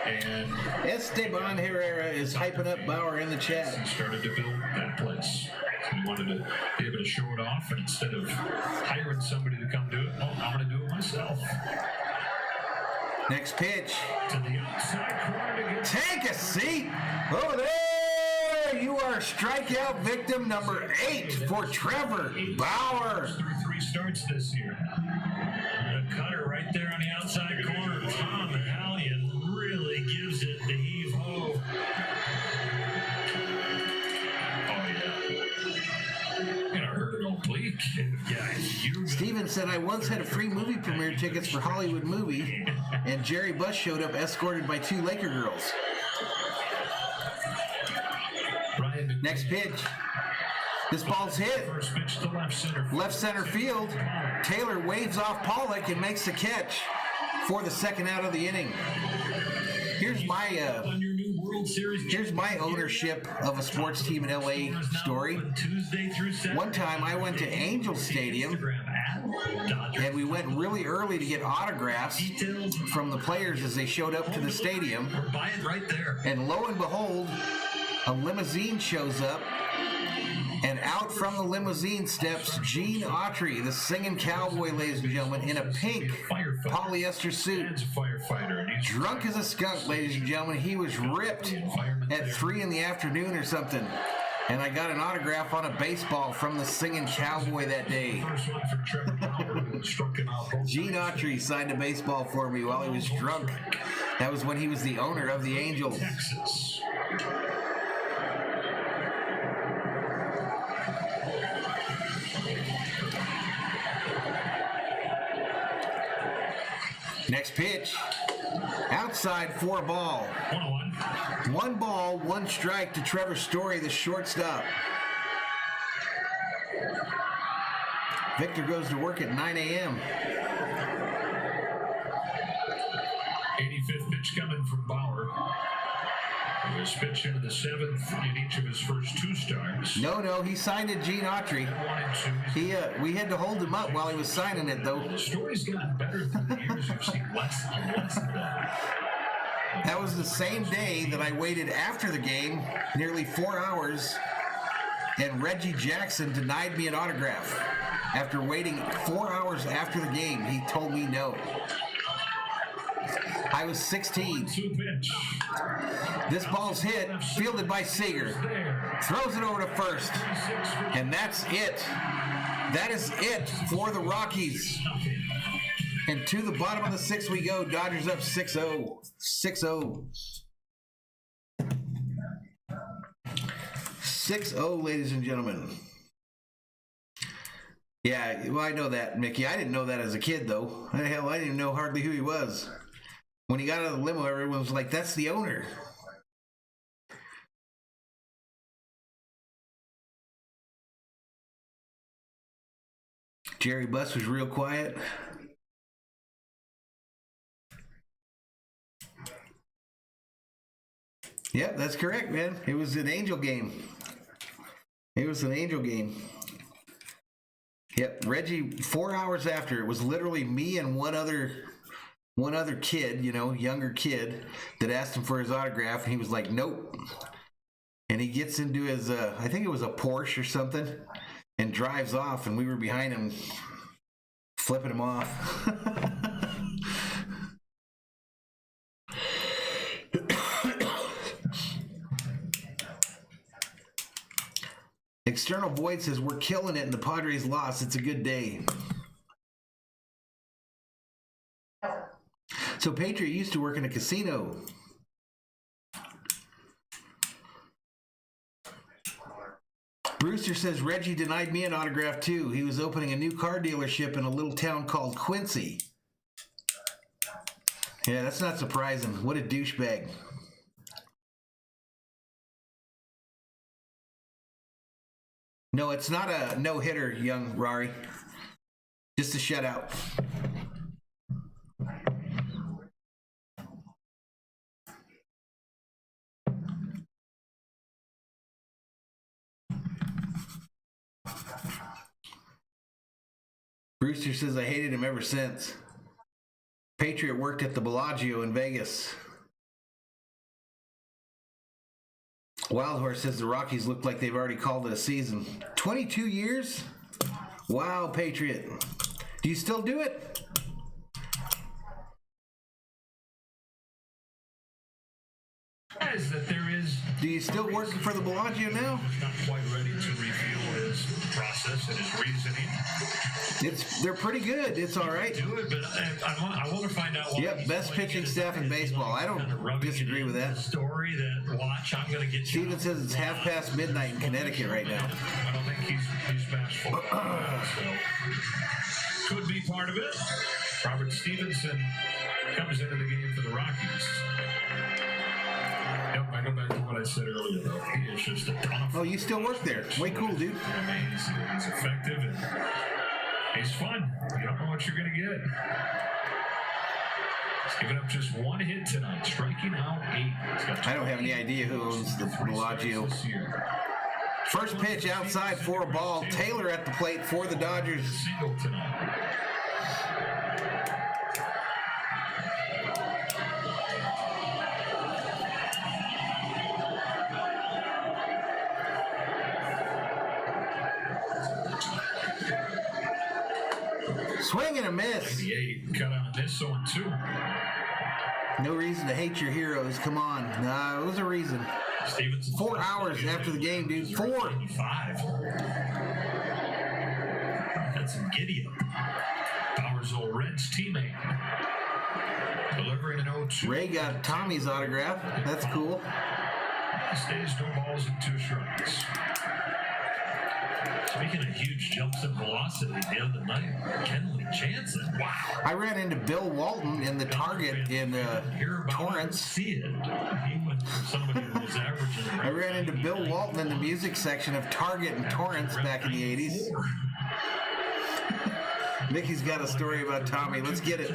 S7: And
S2: Esteban Herrera is hyping up Bauer in the chat.
S7: He started to build that place. So he wanted to be able to show it off, and instead of hiring somebody to come do it, I'm going to do it myself.
S2: Next pitch.
S7: To the outside corner.
S2: Take a seat. Over there, you are strikeout victim number 8 for Trevor Bauer.
S7: 3 starts this year.
S3: The cutter right there on the outside corner. Tom Hallion really gives it the heave-ho.
S7: Oh, yeah. And I heard it on Bleak.
S3: Yeah,
S2: Steven said, I once had a free movie premiere tickets for Hollywood Movie, and Jerry Buss showed up escorted by 2 Laker girls. Next pitch. This ball's hit.
S7: First pitch to
S2: left center field. Taylor waves off Pollock and makes the catch for the second out of the inning. Here's my ownership of a sports team in LA story. One time I went to Angel Stadium and we went really early to get autographs from the players as they showed up to the stadium. And lo and behold, a limousine shows up, and out from the limousine steps Gene Autry, the singing cowboy, ladies and gentlemen, in a pink polyester suit. Drunk as a skunk, ladies and gentlemen. He was ripped at 3 in the afternoon or something. And I got an autograph on a baseball from the singing cowboy that day. Gene Autry signed a baseball for me while he was drunk. That was when he was the owner of the Angels.
S7: Texas.
S2: Next pitch. Outside for a ball.
S7: 1-1.
S2: 1 ball, 1 strike to Trevor Story, the shortstop. Victor goes to work at 9 a.m.
S7: 85th pitch coming from Bauer. He was pitched into the 7th in each of his first 2 starts.
S2: No, he signed it, Gene Autry. We had to hold him up while he was signing it, though.
S7: The story's gotten better through the years. You've seen less and less of that.
S2: That was the same day that I waited after the game, nearly 4 hours, and Reggie Jackson denied me an autograph. After waiting 4 hours after the game, he told me no. I was 16. This ball's hit, fielded by Seager. Throws it over to first. And that's it. That is it for the Rockies. And to the bottom of the 6th we go. Dodgers up 6-0. 6-0. 6-0, ladies and gentlemen. Yeah, well, I know that, Mickey. I didn't know that as a kid, though. Hell, I didn't know hardly who he was. When he got out of the limo, everyone was like, that's the owner. Jerry Buss was real quiet. Yep, that's correct, man. It was an Angel game. It was an Angel game. Yep, Reggie, 4 hours after, it was literally me and one other kid, younger kid, that asked him for his autograph, and he was like, nope. And he gets into his, I think it was a Porsche or something, and drives off, and we were behind him, flipping him off. External Void says, we're killing it and the Padres lost. It's a good day. So Patriot used to work in a casino. Brewster says, Reggie denied me an autograph too. He was opening a new car dealership in a little town called Quincy. Yeah, that's not surprising. What a douchebag. No, it's not a no-hitter, young Rari. Just a shutout. Brewster says, I hated him ever since. Patriot worked at the Bellagio in Vegas. Wild Horse says the Rockies look like they've already called it a season. 22 years? Wow, Patriot. Do you still do it?
S7: That there is.
S2: Do you still work for the Bellagio now?
S7: He's not quite ready to reveal his process and his reasoning.
S2: They're pretty good. It's all right.
S7: Do it, but I want to find out.
S2: Yep, best pitching staff in baseball. I don't disagree with that.
S7: Story that I'm going to get.
S2: Steven says it's midnight in Connecticut right now.
S7: I don't think he's bashful. So could be part of it. Robert Stevenson comes into the game for the Rockies. Yep, I go back to what I said earlier, though. He is just a ton of fun.
S2: Oh, you still work there. Way cool, dude.
S7: I mean, he's effective and he's fun. You don't know what you're going to get. He's given up just one hit tonight, striking out 8.
S2: I don't have any idea who owns the Bellagio. First pitch outside for a ball. Taylor at the plate for the Dodgers.
S7: Single tonight.
S2: Swing and a miss.
S7: 98, cut on a miss, 0-2.
S2: No reason to hate your heroes. Come on. Nah, it was a reason.
S7: Stevenson
S2: 4 hours after the game, dude. 4.
S7: 85. That's some giddy up. Bowers old Reds teammate. Delivering an 0-2.
S2: Ray got Tommy's autograph. That's cool.
S7: Stays no balls and 2 strikes. Speaking of huge jumps in velocity the other night, Kenley Jansen. Wow.
S2: I ran into Bill Walton in the Target in Torrance.
S7: See it. He went from somebody who was averaging.
S2: I ran into Bill Walton in the music section of Target in Torrance back in the 80s. Mickey's got a story about Tommy. Let's get it.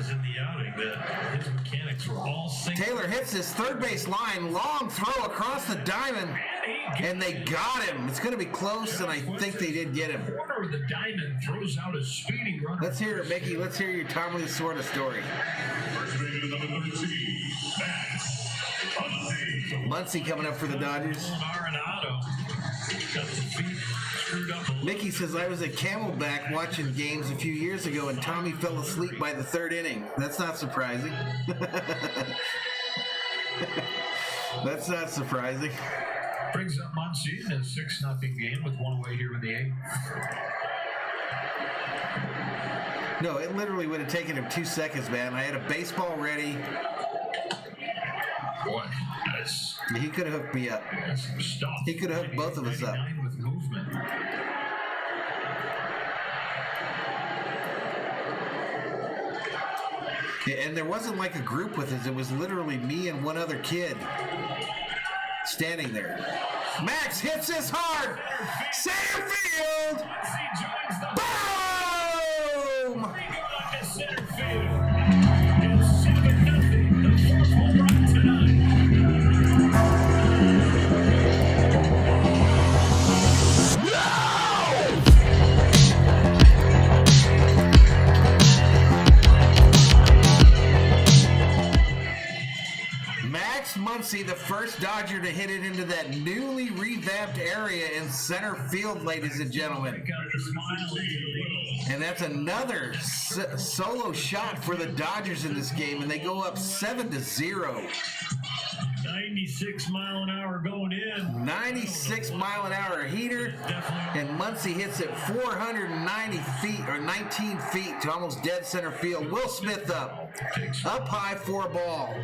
S2: Taylor hits his third base line. Long throw across the diamond. And they got him. It's going to be close, and I think they did get him.
S7: The diamond throws out a speedy runner.
S2: Let's hear it, Mickey. Let's hear your Tommy Lasorda story. Muncy coming up for the Dodgers. Mickey says, I was at Camelback watching games a few years ago, and Tommy fell asleep by the 3rd inning. That's not surprising. That's not surprising.
S7: Brings up Muncy in a 6-0 game with 1 away here in the 8th.
S2: No, it literally would have taken him 2 seconds, man. I had a baseball ready.
S7: Boy, nice.
S2: He could have hooked me up. He could have hooked both of us up.
S7: With movement.
S2: And there wasn't like a group with us. It was literally me and one other kid standing there. Max hits this hard. Center field. Boom!
S3: Center field. It's 7-0. The fourth home run tonight.
S2: Max Muncy, the first Dodger to hit it into that newly revamped area in center field, ladies and gentlemen. And that's another solo shot for the Dodgers in this game, and they go up 7-0.
S3: 96 mile an hour going in.
S2: 96 mile an hour heater, and Muncy hits it 490 feet or 19 feet to almost dead center field. Will Smith up high for a ball.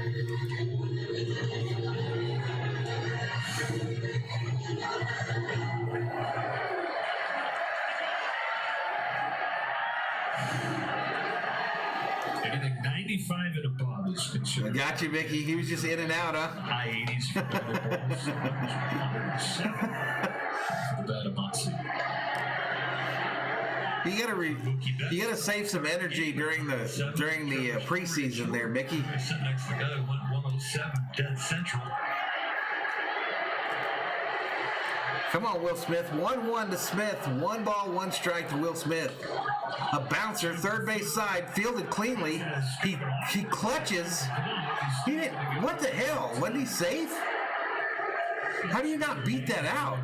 S3: Anything 95 and above is considered.
S2: I got you, Mickey. He was just in and out, huh?
S3: High 80s for balls. 107 for the bat of Muncy.
S2: You gotta save some energy during the preseason there, Mickey.
S3: Sitting next to the guy who went 107 dead central.
S2: Come on, Will Smith. 1-1 to Smith. 1 ball, 1 strike to Will Smith. A bouncer, third base side, fielded cleanly. He clutches. He didn't. What the hell? Wasn't he safe? How do you not beat that out?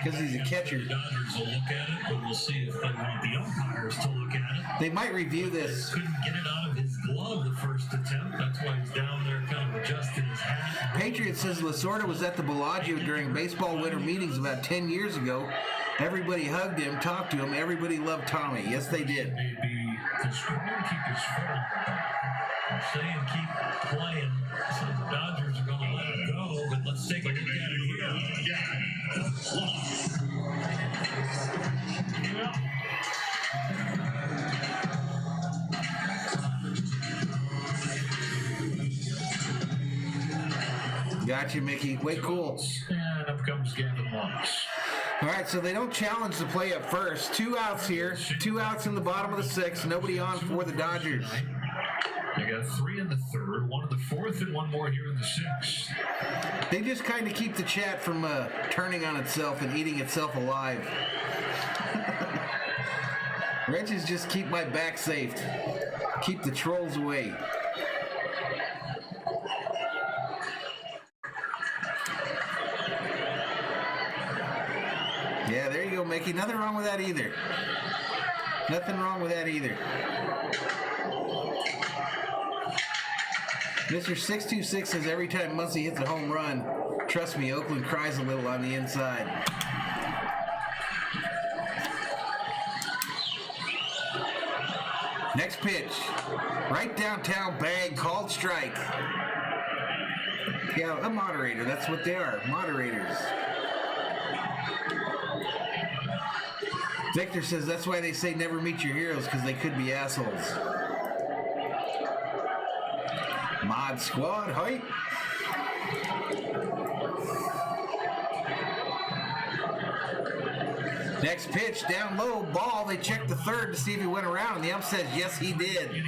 S2: Because he's a catcher.
S3: The Dodgers will look at it, but we'll see if they want the umpires to look at it.
S2: They might review this.
S3: Couldn't get it out of his glove the first attempt. That's why he's down there kind of adjusting his hat.
S2: Patriot says Lasorda was at the Bellagio during baseball winter meetings about 10 years ago. Everybody hugged him, talked to him. Everybody loved Tommy. Yes, they did.
S3: Maybe the scorer keep his foot on the back. I'm saying keep playing. So the Dodgers are going to let it go, but let's take a look at it here.
S2: Gotcha, Mickey. Way cool.
S3: And up comes Gavin Lux.
S2: All right, so they don't challenge the play up first. 2 outs here. 2 outs in the bottom of the 6th. Nobody on for the Dodgers.
S3: They got 3 in the 3rd, 1 in the 4th, and 1 more here in the 6th.
S2: They just kind of keep the chat from turning on itself and eating itself alive. Wrenches just keep my back safe. Keep the trolls away. Yeah, there you go, Mickey. Nothing wrong with that either. Nothing wrong with that either. Mr. 626 says every time Muncy hits a home run, trust me, Oakland cries a little on the inside. Next pitch. Right downtown, bang, called strike. Yeah, a moderator. That's what they are, moderators. Victor says that's why they say never meet your heroes, because they could be assholes. Mod Squad, hype. Next pitch, down low, ball. They checked the 3rd to see if he went around, and the ump says yes, he did.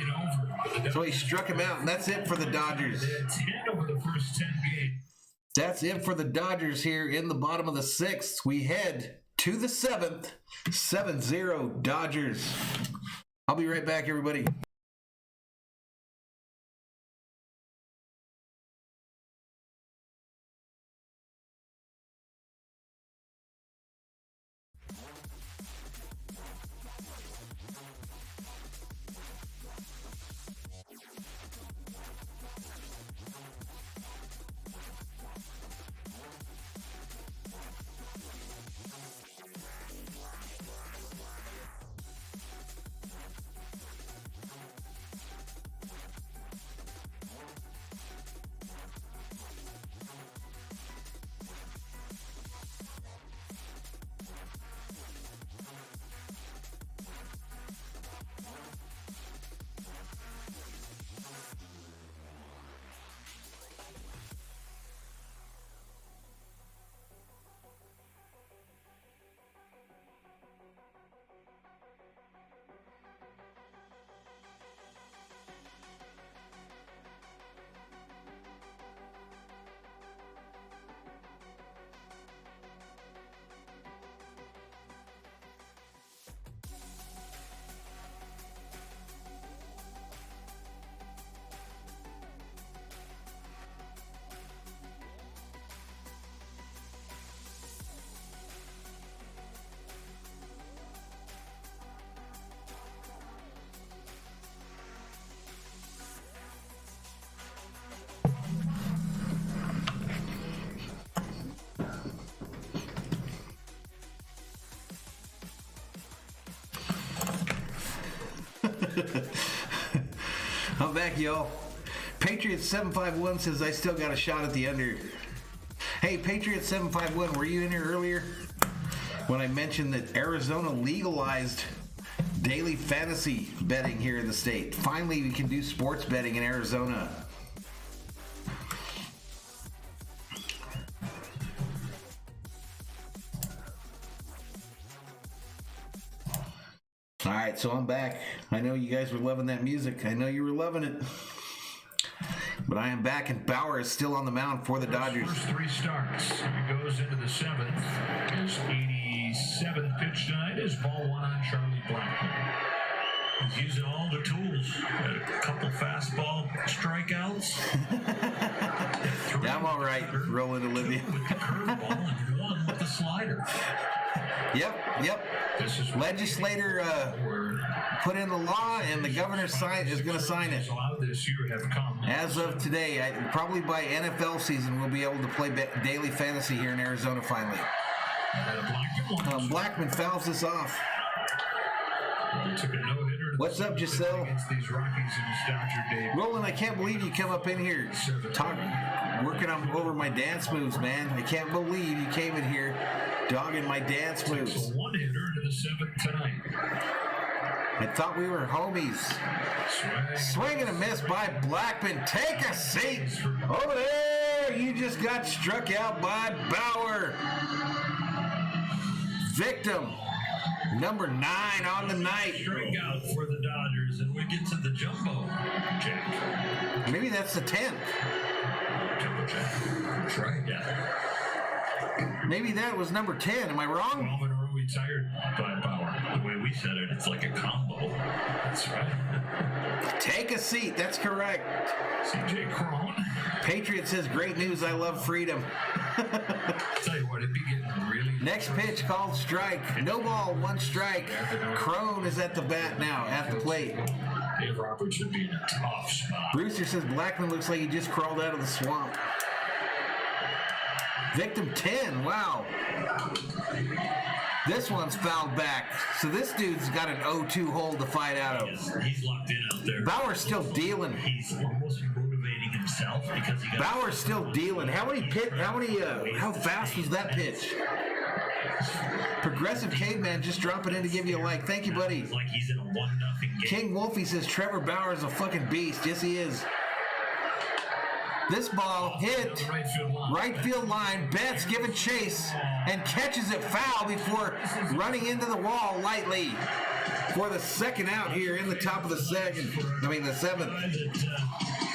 S2: So he struck him out, and that's it for the Dodgers.
S3: 10 over the first 10 games.
S2: That's it for the Dodgers here in the bottom of the 6th. We head to the 7th, 7-0 Dodgers. I'll be right back, everybody. I'm back, y'all. Patriots 751 says I still got a shot at the under. Hey, Patriots 751, were you in here earlier when I mentioned that Arizona legalized daily fantasy betting here in the state? Finally, we can do sports betting in Arizona. All right, so I'm back. I know you guys were loving that music. I know you were loving it. But I am back, and Bauer is still on the mound for the Dodgers.
S7: First three starts. He goes into the seventh. His 87th pitch tonight is ball one on Charlie Blackmon.
S3: He's using all the tools. Got a couple fastball strikeouts.
S2: I'm all right, Roland Olivia.
S3: With the curveball and one with the slider.
S2: Yep.
S7: This is
S2: Legislator put in the law, and the governor is going to sign it.
S7: This year have come.
S2: As of today, probably by NFL season, we'll be able to play daily fantasy here in Arizona finally. Blackmon fouls this off.
S7: Took a no-hitter.
S2: What's up, Giselle?
S7: Against these Rockies in his Dodger day.
S2: Roland, I can't believe you come up in here working over my dance moves, man. I can't believe you came in here dogging my dance moves.
S7: Takes a one-hitter into the seventh tonight.
S2: I thought we were homies. Swing and a miss by Blackmon. Take a seat. Over there. You just got struck out by Bauer. Victim. Number 9 on the night.
S3: Strikeout for the Dodgers, and we get to the jumbo jack.
S2: Maybe that's the 10th.
S3: Jumbo jack. That's right. Yeah.
S2: Maybe that was number 10. Am I wrong?
S7: Well, we retired by Bauer.
S3: The way we said it, it's like a combo.
S7: That's right.
S2: Take a seat. That's correct.
S7: CJ Cron.
S2: Patriot says, great news. I love freedom.
S7: Tell you what, it'd be getting really.
S2: Next pitch called strike. No ball, one strike. Crone is at the bat now, at the plate.
S7: Dave Roberts would be in a tough spot.
S2: Brewster says Blackmon looks like he just crawled out of the swamp. Victim 10, wow. This one's fouled back. So this dude's got an 0-2 hold to fight out of.
S3: He's locked in out there.
S2: Bauer's still dealing.
S3: He's almost motivating himself because he got.
S2: Bauer's still dealing. How fast was that pitch? Progressive Caveman just dropping in to give you a like. Thank you, buddy.
S3: It's like he's in a 1-0 game.
S2: King Wolfie says Trevor Bauer is a fucking beast. Yes, he is. This ball hit right field line. Betts giving chase and catches it foul before running into the wall lightly for the second out here in the top of the seventh.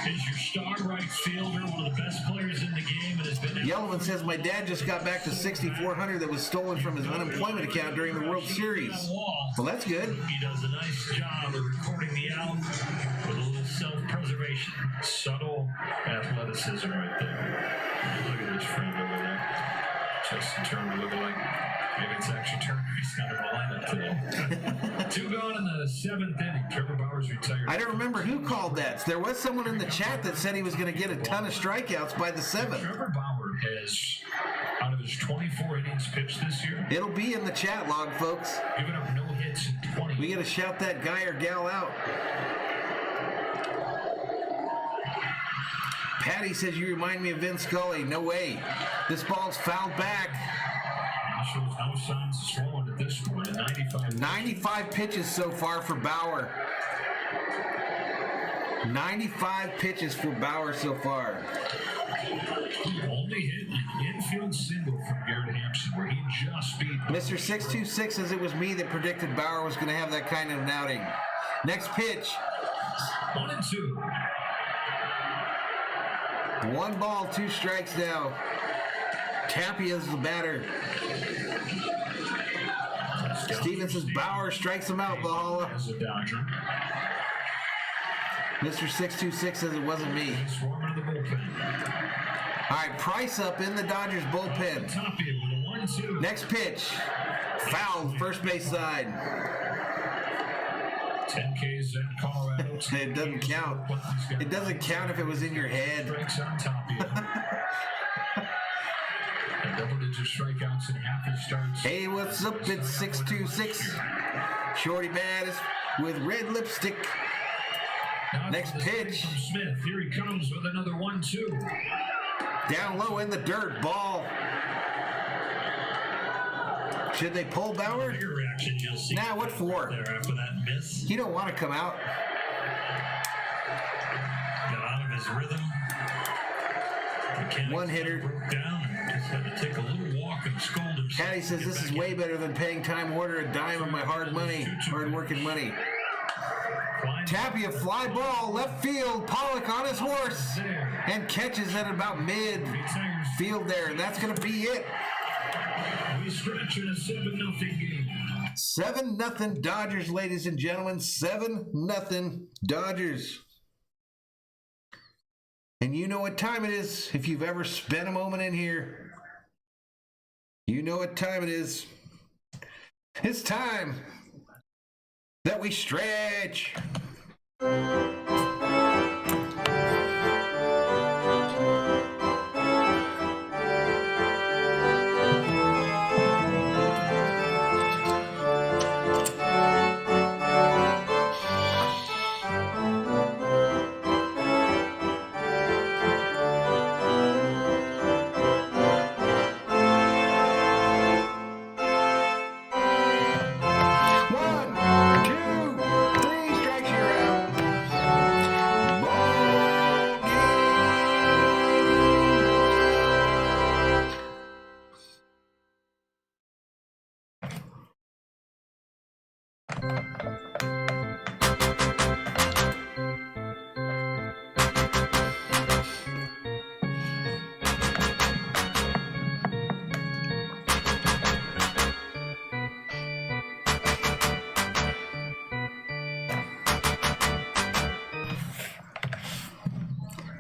S3: Is your star right fielder, one of the best players in the game, and has been.
S2: Yellowman says my dad just got back to 6,400 that was stolen from his unemployment account during the World Series. Well, that's good.
S3: He does a nice job of recording the out with a little self-preservation.
S7: Subtle athleticism right there. Look at this friend over there. Justin Turner looking like maybe it's actually Turner. He's kind of a lineup today. 2 gone in the 7th inning. Trevor Bauer's retired.
S2: I don't remember who called that. There was someone in the chat that said he was going to get a ton of strikeouts by the 7th.
S7: Trevor Bauer has, out of his 24 innings pitched this year,
S2: it'll be in the chat log, folks.
S7: Giving up no hits in 20.
S2: We got to shout that guy or gal out. Patty says you remind me of Vin Scully. No way. This ball's fouled back.
S7: He shows no signs of slowing at this point.
S2: 95 pitches so far for Bauer. 95 pitches for Bauer so far.
S7: Only hit an infield single from Garrett Hampson where he just beat
S2: Mr. 626 says it was me that predicted Bauer was going to have that kind of an outing. Next pitch.
S7: 1-2.
S2: 1 ball, 2 strikes now. Tapia's the batter. Steven says Bauer strikes him out, Valhalla.
S7: As a Dodger.
S2: Mr. 626 says it wasn't me.
S7: Swarming to the bullpen.
S2: All right, Price up in the Dodgers bullpen.
S7: Tapia with a 1-2.
S2: Next pitch. Foul, first base side.
S7: 10 Ks in Colorado.
S2: It doesn't count. It doesn't count if it was in your head.
S7: Strikes on Tapia. And double-digit strikeouts in half his starts.
S2: Hey, what's up? It's 626. Shorty Bad is with red lipstick. Next pitch.
S7: Smith. Here he comes with another 1-2.
S2: Down low in the dirt. Ball. Should they pull Bauer?
S3: Bigger reaction you'll see.
S2: Nah, what for?
S3: There after that miss.
S2: He don't want to come out.
S3: Got out of his rhythm.
S2: One hitter.
S3: Broke down and just had to take a little walk and scold himself.
S2: Patty says this is way better than paying time order a dime of my hard working money. Tapia fly ball left field. Pollock on his horse and catches at about mid field there, and that's going to be it.
S7: We stretch in a 7-0 game.
S2: 7-0 Dodgers, ladies and gentlemen. 7-0 Dodgers. And you know what time it is. If you've ever spent a moment in here, you know what time it is. It's time that we stretch.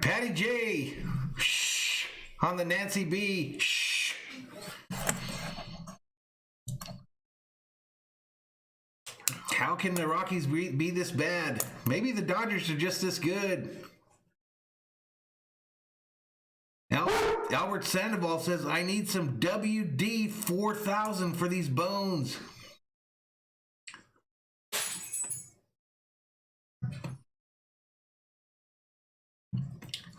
S2: Patty J. Shh. On the Nancy B. Shh. How can the Rockies be this bad? Maybe the Dodgers are just this good. Albert Sandoval says, I need some WD 4000 for these bones.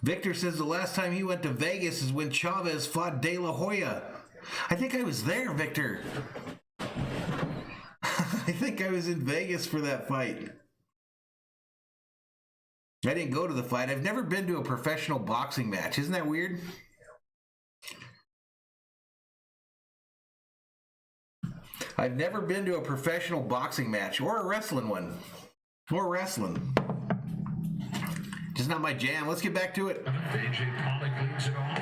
S2: Victor says the last time he went to Vegas is when Chavez fought De La Hoya. I think I was there, Victor. I think I was in Vegas for that fight. I didn't go to the fight. I've never been to a professional boxing match. Isn't that weird? I've never been to a professional boxing match or a wrestling one. Or wrestling. Just not my jam. Let's get back to it.
S7: A.J. Pollock leads it off.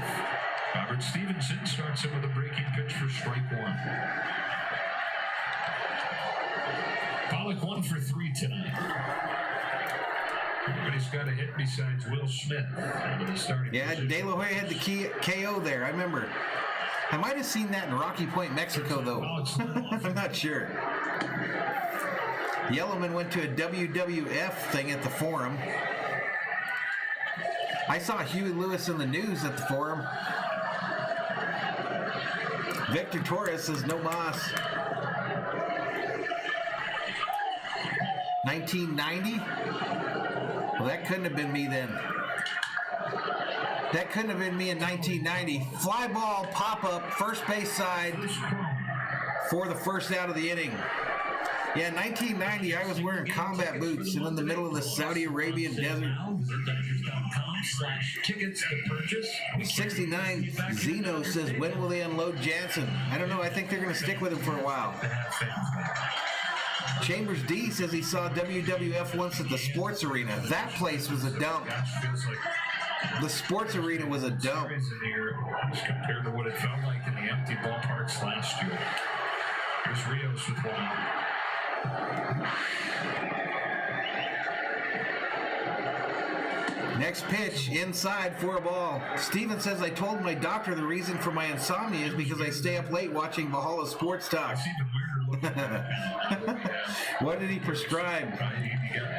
S7: Robert Stevenson starts it with a breaking pitch for strike one. Pollock 1 for 3 tonight. Everybody's got a hit besides Will Smith.
S2: Yeah, De La Hoya had the KO there. I remember. I might have seen that in Rocky Point, Mexico, though. I'm not sure. Yellowman went to a WWF thing at the Forum. I saw Huey Lewis in the news at the Forum. Victor Torres says no mas. 1990? Well, that couldn't have been me then. That couldn't have been me in 1990. Fly ball, pop up, first base side for the first out of the inning. Yeah, 1990, I was wearing combat boots and in the middle of the Saudi Arabian desert. 69 Zeno says, when will they unload Jansen? I don't know. I think they're going to stick with him for a while. Chambers D says he saw WWF once at the Sports Arena. That place was a dump. The Sports Arena was a dump.
S7: Compared to what it felt like in the empty ballparks last year. Here's Rios with one.
S2: Next pitch, inside for a ball. Steven says, I told my doctor the reason for my insomnia is because I stay up late watching Valhalla Sports Talk. What did he prescribe?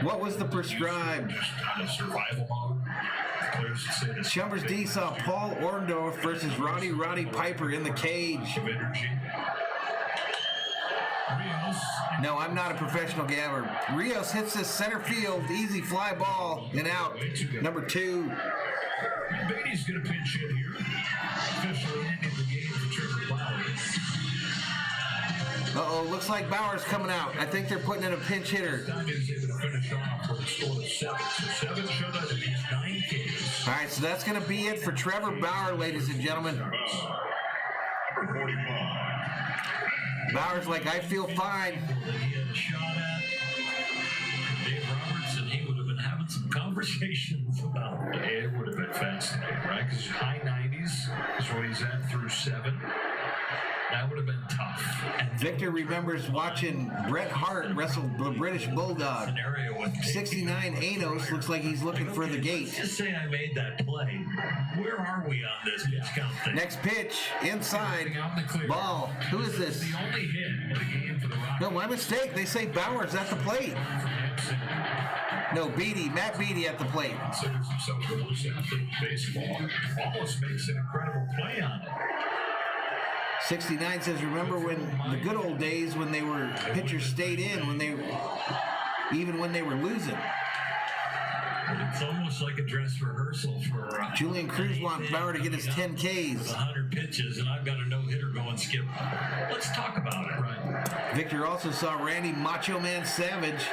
S2: What was the prescribed? Chumbers D saw Paul Orndorff versus Roddy Piper in the cage. No, I'm not a professional gambler. Rios hits this center field, easy fly ball, and out. Number 2.
S7: Beatty's going to pinch hit here. Officially ending the game for Trevor Bauer.
S2: Uh-oh, looks like Bauer's coming out. I think they're putting in a pinch hitter.
S7: Time is able to finish off with a score of 7. So 7 shutout of these 9 Ks.
S2: All right, so that's going to be it for Trevor Bauer, ladies and gentlemen. Bauer's like, I feel fine.
S3: He had a shot at Dave Roberts, and he would have been having some conversations about it.
S7: It would have been fascinating, right? Because high 90s is what he's at through 7. That would have been tough.
S2: And Victor remembers watching Bret Hart wrestle the British Bulldog. 69 Anos looks like he's looking for the gate.
S3: Let's just say I made that play. Where are we on this pitch count thing?
S2: Next pitch, inside, ball. Who is this?
S7: The only hit of the game for the Rockies.
S2: No, my mistake. They say Bauer's at the plate. No, Beatty, Matt Beatty at the plate.
S7: Considers himself the worst athlete in baseball. Almost makes an incredible play on it.
S2: 69 says, remember when the good old days when they were pitchers stayed in even when they were losing.
S3: It's almost like a dress rehearsal for
S2: Julian Cruz wants Bauer to get his 10 Ks.
S3: 100 pitches, and I've got a no-hitter going, Skip. Let's talk about it.
S7: Right.
S2: Victor also saw Randy Macho Man Savage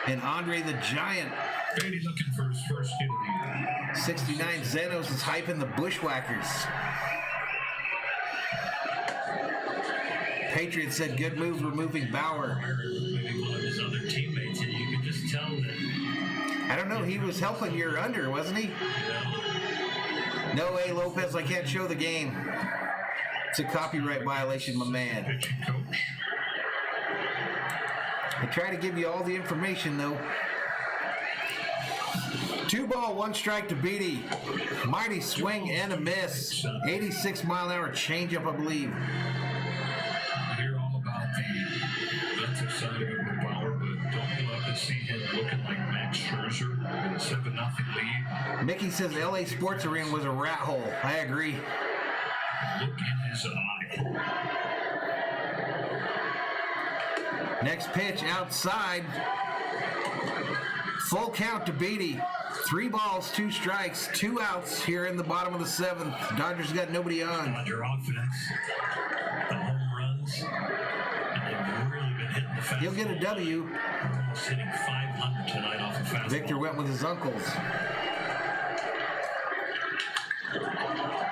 S2: and Andre the Giant.
S7: Beatty looking for his first hit of the year.
S2: 69 Zenos is hyping the Bushwhackers. Patriot said, good move removing Bauer.
S3: Maybe one of his other teammates, and you can just tell that.
S2: I don't know, he was helping your under, wasn't he? No, A. Lopez, I can't show the game. It's a copyright violation, my man.
S7: Pitching coach.
S2: I try to give you all the information, though. 2 ball, 1 strike to Beatty. Mighty swing and a miss. 86-mile-an-hour changeup, I believe.
S7: Hear all about the defensive side of it with Bauer, but don't you love to see him looking like Max Scherzer with a 7-0 lead?
S2: Mickey says LA Sports Arena was a rat hole. I agree.
S7: Look in his eye.
S2: Next pitch outside. Full count to Beatty. 3 balls, 2 strikes, 2 outs here in the bottom of the 7th. Dodgers got nobody on.
S3: Dodger offense, the home runs, and they've really been hitting the fastball.
S2: He'll get a W.
S3: Almost hitting 500 tonight off the fastball.
S2: Victor went with his uncles.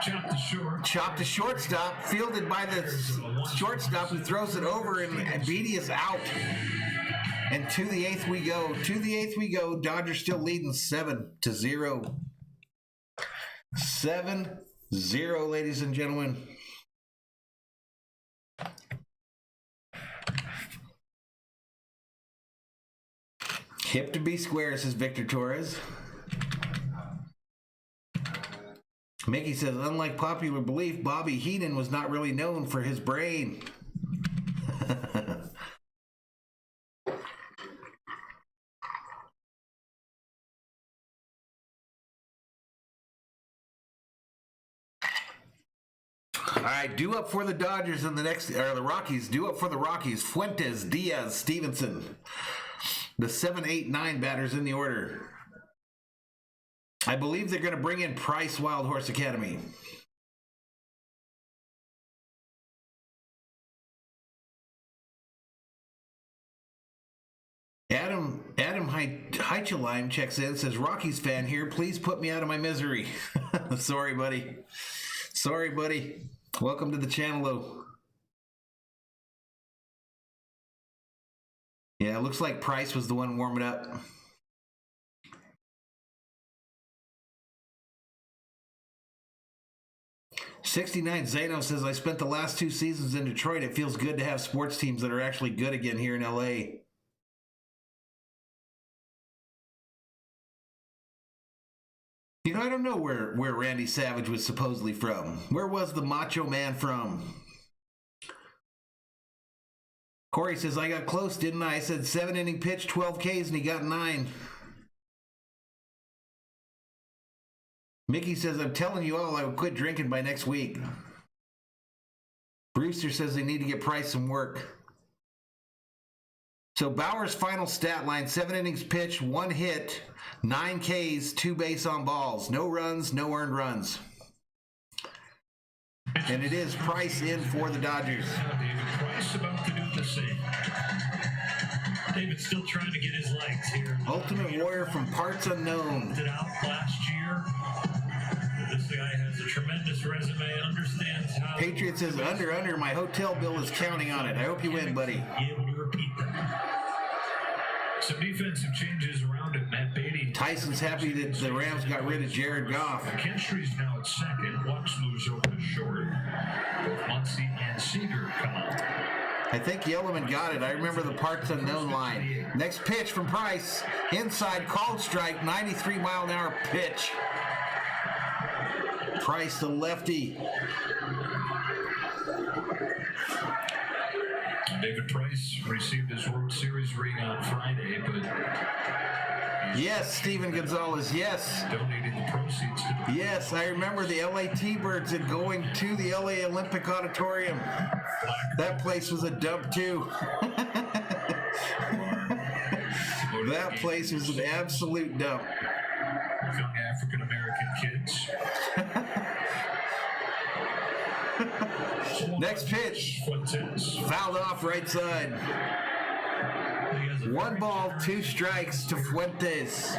S7: Chop to short.
S2: Chopped to shortstop, fielded by the shortstop who throws it over, and Beatty is out. And to the 8th we go. To the 8th we go. Dodgers still leading 7-0. 7-0, ladies and gentlemen. Hip to be square, says Victor Torres. Mickey says, unlike popular belief, Bobby Heenan was not really known for his brain. All right, due up for the Dodgers in the next, or the Rockies, due up for the Rockies. Fuentes, Diaz, Stevenson. The 7, 8, 9 batters in the order. I believe they're going to bring in Price Wild Horse Academy. Adam Heicheleim checks in, says, Rockies fan here, please put me out of my misery. Sorry, buddy. Sorry, buddy. Welcome to the channel, though. Yeah, it looks like Price was the one warming up. $69 Zano says, I spent the last 2 seasons in Detroit. It feels good to have sports teams that are actually good again here in LA. You know, I don't know where Randy Savage was supposedly from. Where was the Macho Man from? Corey says, I got close, didn't I? I said 7-inning pitch, 12 Ks, and he got 9. Mickey says, I'm telling you all I would quit drinking by next week. Brewster says they need to get Price some work. So Bauer's final stat line, 7 innings pitched, 1 hit, 9 Ks, 2 base on balls. No runs, no earned runs. And it is Price in for the Dodgers.
S3: David Price about to do the same. David's still trying to get his legs here.
S2: Ultimate Warrior from Parts Unknown.
S3: Did out last year. This guy has a tremendous resume, understands how...
S2: Patriot says, under, my hotel bill is counting on it. I hope you win, buddy.
S3: Be able to repeat that. Some defensive changes around it. Matt Beatty.
S2: Tyson's happy that the Rams got rid of Jared Goff.
S3: McKinstry's now at second. Lux moves over to short. Both Muncie and Seager come out.
S2: I think Yellowman got it. I remember the Parts Unknown line. Next pitch from Price. Inside, called strike, 93-mile-an-hour pitch. Price, the lefty.
S3: David Price received his World Series ring on Friday, but...
S2: Yes, Steven Gonzalez, yes.
S3: Donating the proceeds to the...
S2: Yes, I remember the LA T-Birds and going to the LA Olympic Auditorium. That place was a dump, too. That place was an absolute dump.
S3: Young African-American kids.
S2: Next pitch. Fouled off right side. 1 ball, 2 strikes to Fuentes.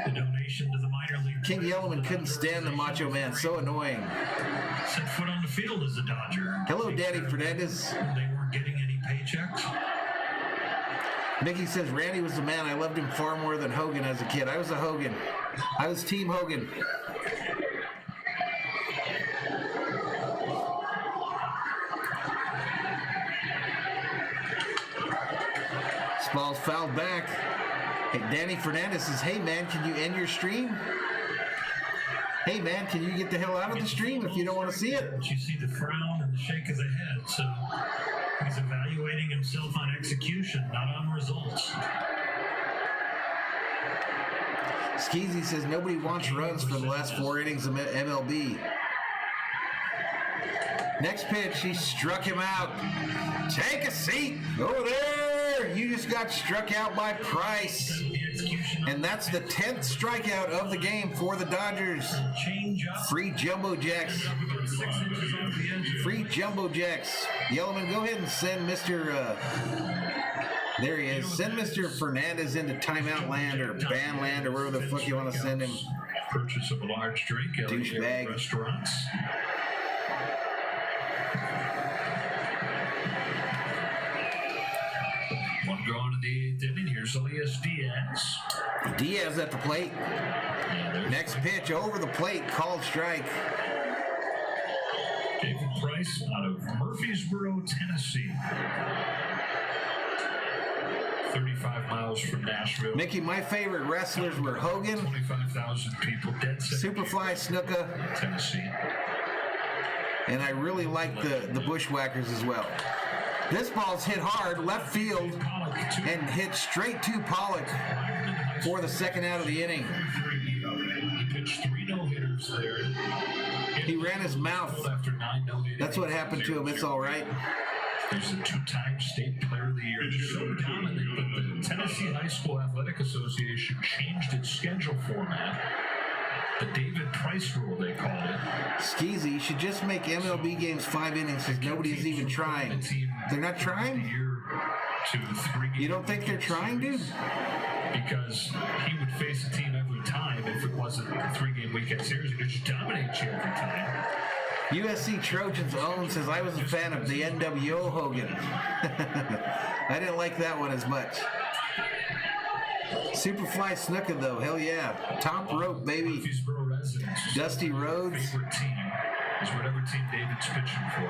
S3: The donation to the minor league.
S2: King Yellowman couldn't stand the Macho Man. So annoying.
S3: Set foot on the field as a Dodger.
S2: Hello, Danny Fernandez.
S3: They weren't getting any paychecks.
S2: Mickey says, Randy was the man. I loved him far more than Hogan as a kid. I was a Hogan. I was Team Hogan. This ball's fouled back. Hey, Danny Fernandez says, hey, man, can you end your stream? Hey, man, can you get the hell out of the stream if you don't want to see it?
S3: You see the frown and the shake of the head, so he's evaluating himself on execution, not on results.
S2: Skeezy says, nobody wants runs for the last 4 innings of MLB. Next pitch, he struck him out. Take a seat over there. You just got struck out by Price. And that's the 10th strikeout of the game for the Dodgers. Free Jumbo Jacks. Free Jumbo Jacks. Yellowman, go ahead and send Mr. There he is. Send Mr. Fernandez into timeout land or ban land or wherever the fuck you want to send him.
S3: Purchase of a large drink at
S2: douchebag
S3: restaurants. One going to the 8th inning. Here's Elias Diaz.
S2: Diaz at the plate. Next pitch over the plate. Called strike.
S3: David Price out of Murfreesboro, Tennessee. 35 miles from Nashville.
S2: Mickey, my favorite wrestlers were Hogan,
S3: 25,000 people dead.
S2: Superfly Snuka,
S3: Tennessee.
S2: And I really like the Bushwhackers as well. This ball's hit hard, left field, and hit straight to Pollock for the second out of the inning.
S3: He pitched 3 no-hitters there.
S2: He ran his mouth. That's what happened to him. It's all right.
S3: He's a 2-time state player of the year. So dominant that the Tennessee High School Athletic Association changed its schedule format. The David Price rule, they called it.
S2: Skeezy, you should just make MLB games 5 innings because nobody's even trying. They're not trying? You don't think they're trying, dude?
S3: Because he would face a team every time if it wasn't a 3-game weekend series. He could just dominate you every time.
S2: USC Trojans own says, I was a fan of the NWO Hogan. I didn't like that one as much. Superfly Snuka, though. Hell yeah. Top rope, baby. Dusty Rhodes.
S3: Favorite team is whatever team David's pitching for.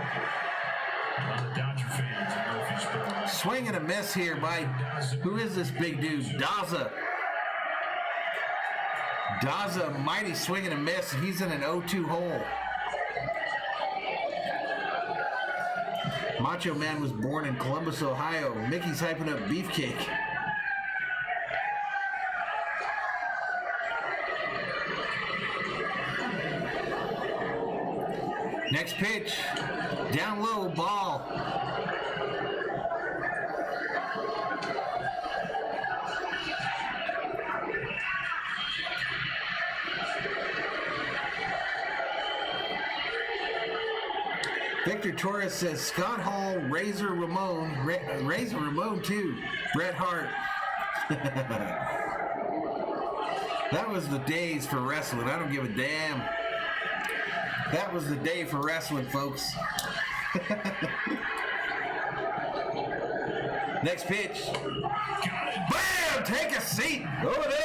S3: A lot of Dodger fans in Murfreesboro.
S2: Swing and a miss here by, who is this big dude? Daza. Daza, mighty swing and a miss. He's in an 0-2 hole. Macho Man was born in Columbus, Ohio. Mickey's hyping up Beefcake. Next pitch, down low, ball. Victor Torres says Scott Hall, Razor Ramon, Razor Ramon too. Bret Hart. That was the days for wrestling. I don't give a damn. That was the day for wrestling, folks. Next pitch. Bam! Take a seat. Over there.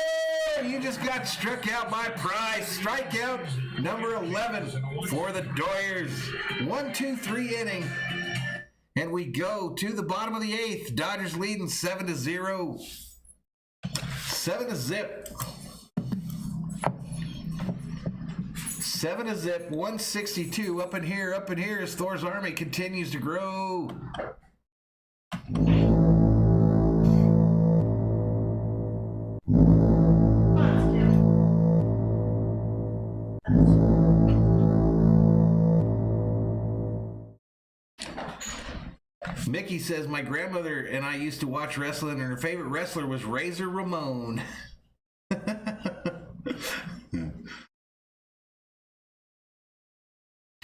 S2: You just got struck out by Price. Strikeout number 11 for the Dodgers. 1-2-3 inning. And we go to the bottom of the 8th. Dodgers leading 7-0. 7-0. 7-0. 162 up in here as Thor's army continues to grow. Mickey says, my grandmother and I used to watch wrestling, and her favorite wrestler was Razor Ramon.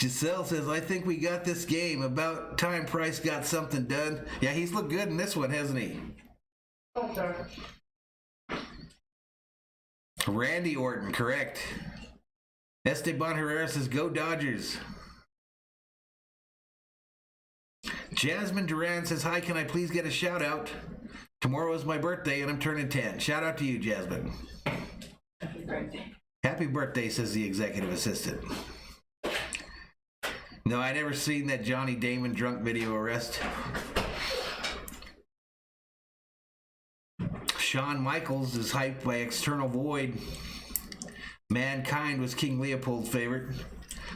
S2: Giselle says, I think we got this game. About time Price got something done. Yeah, he's looked good in this one, hasn't he? Okay. Randy Orton, correct. Esteban Herrera says, go Dodgers. Jasmine Duran says, hi, can I please get a shout out? Tomorrow is my birthday and I'm turning 10. Shout out to you, Jasmine.
S10: Happy birthday.
S2: Happy birthday, says the executive assistant. No, I never seen that Johnny Damon drunk video arrest. Shawn Michaels is hyped by External Void. Mankind was King Leopold's favorite.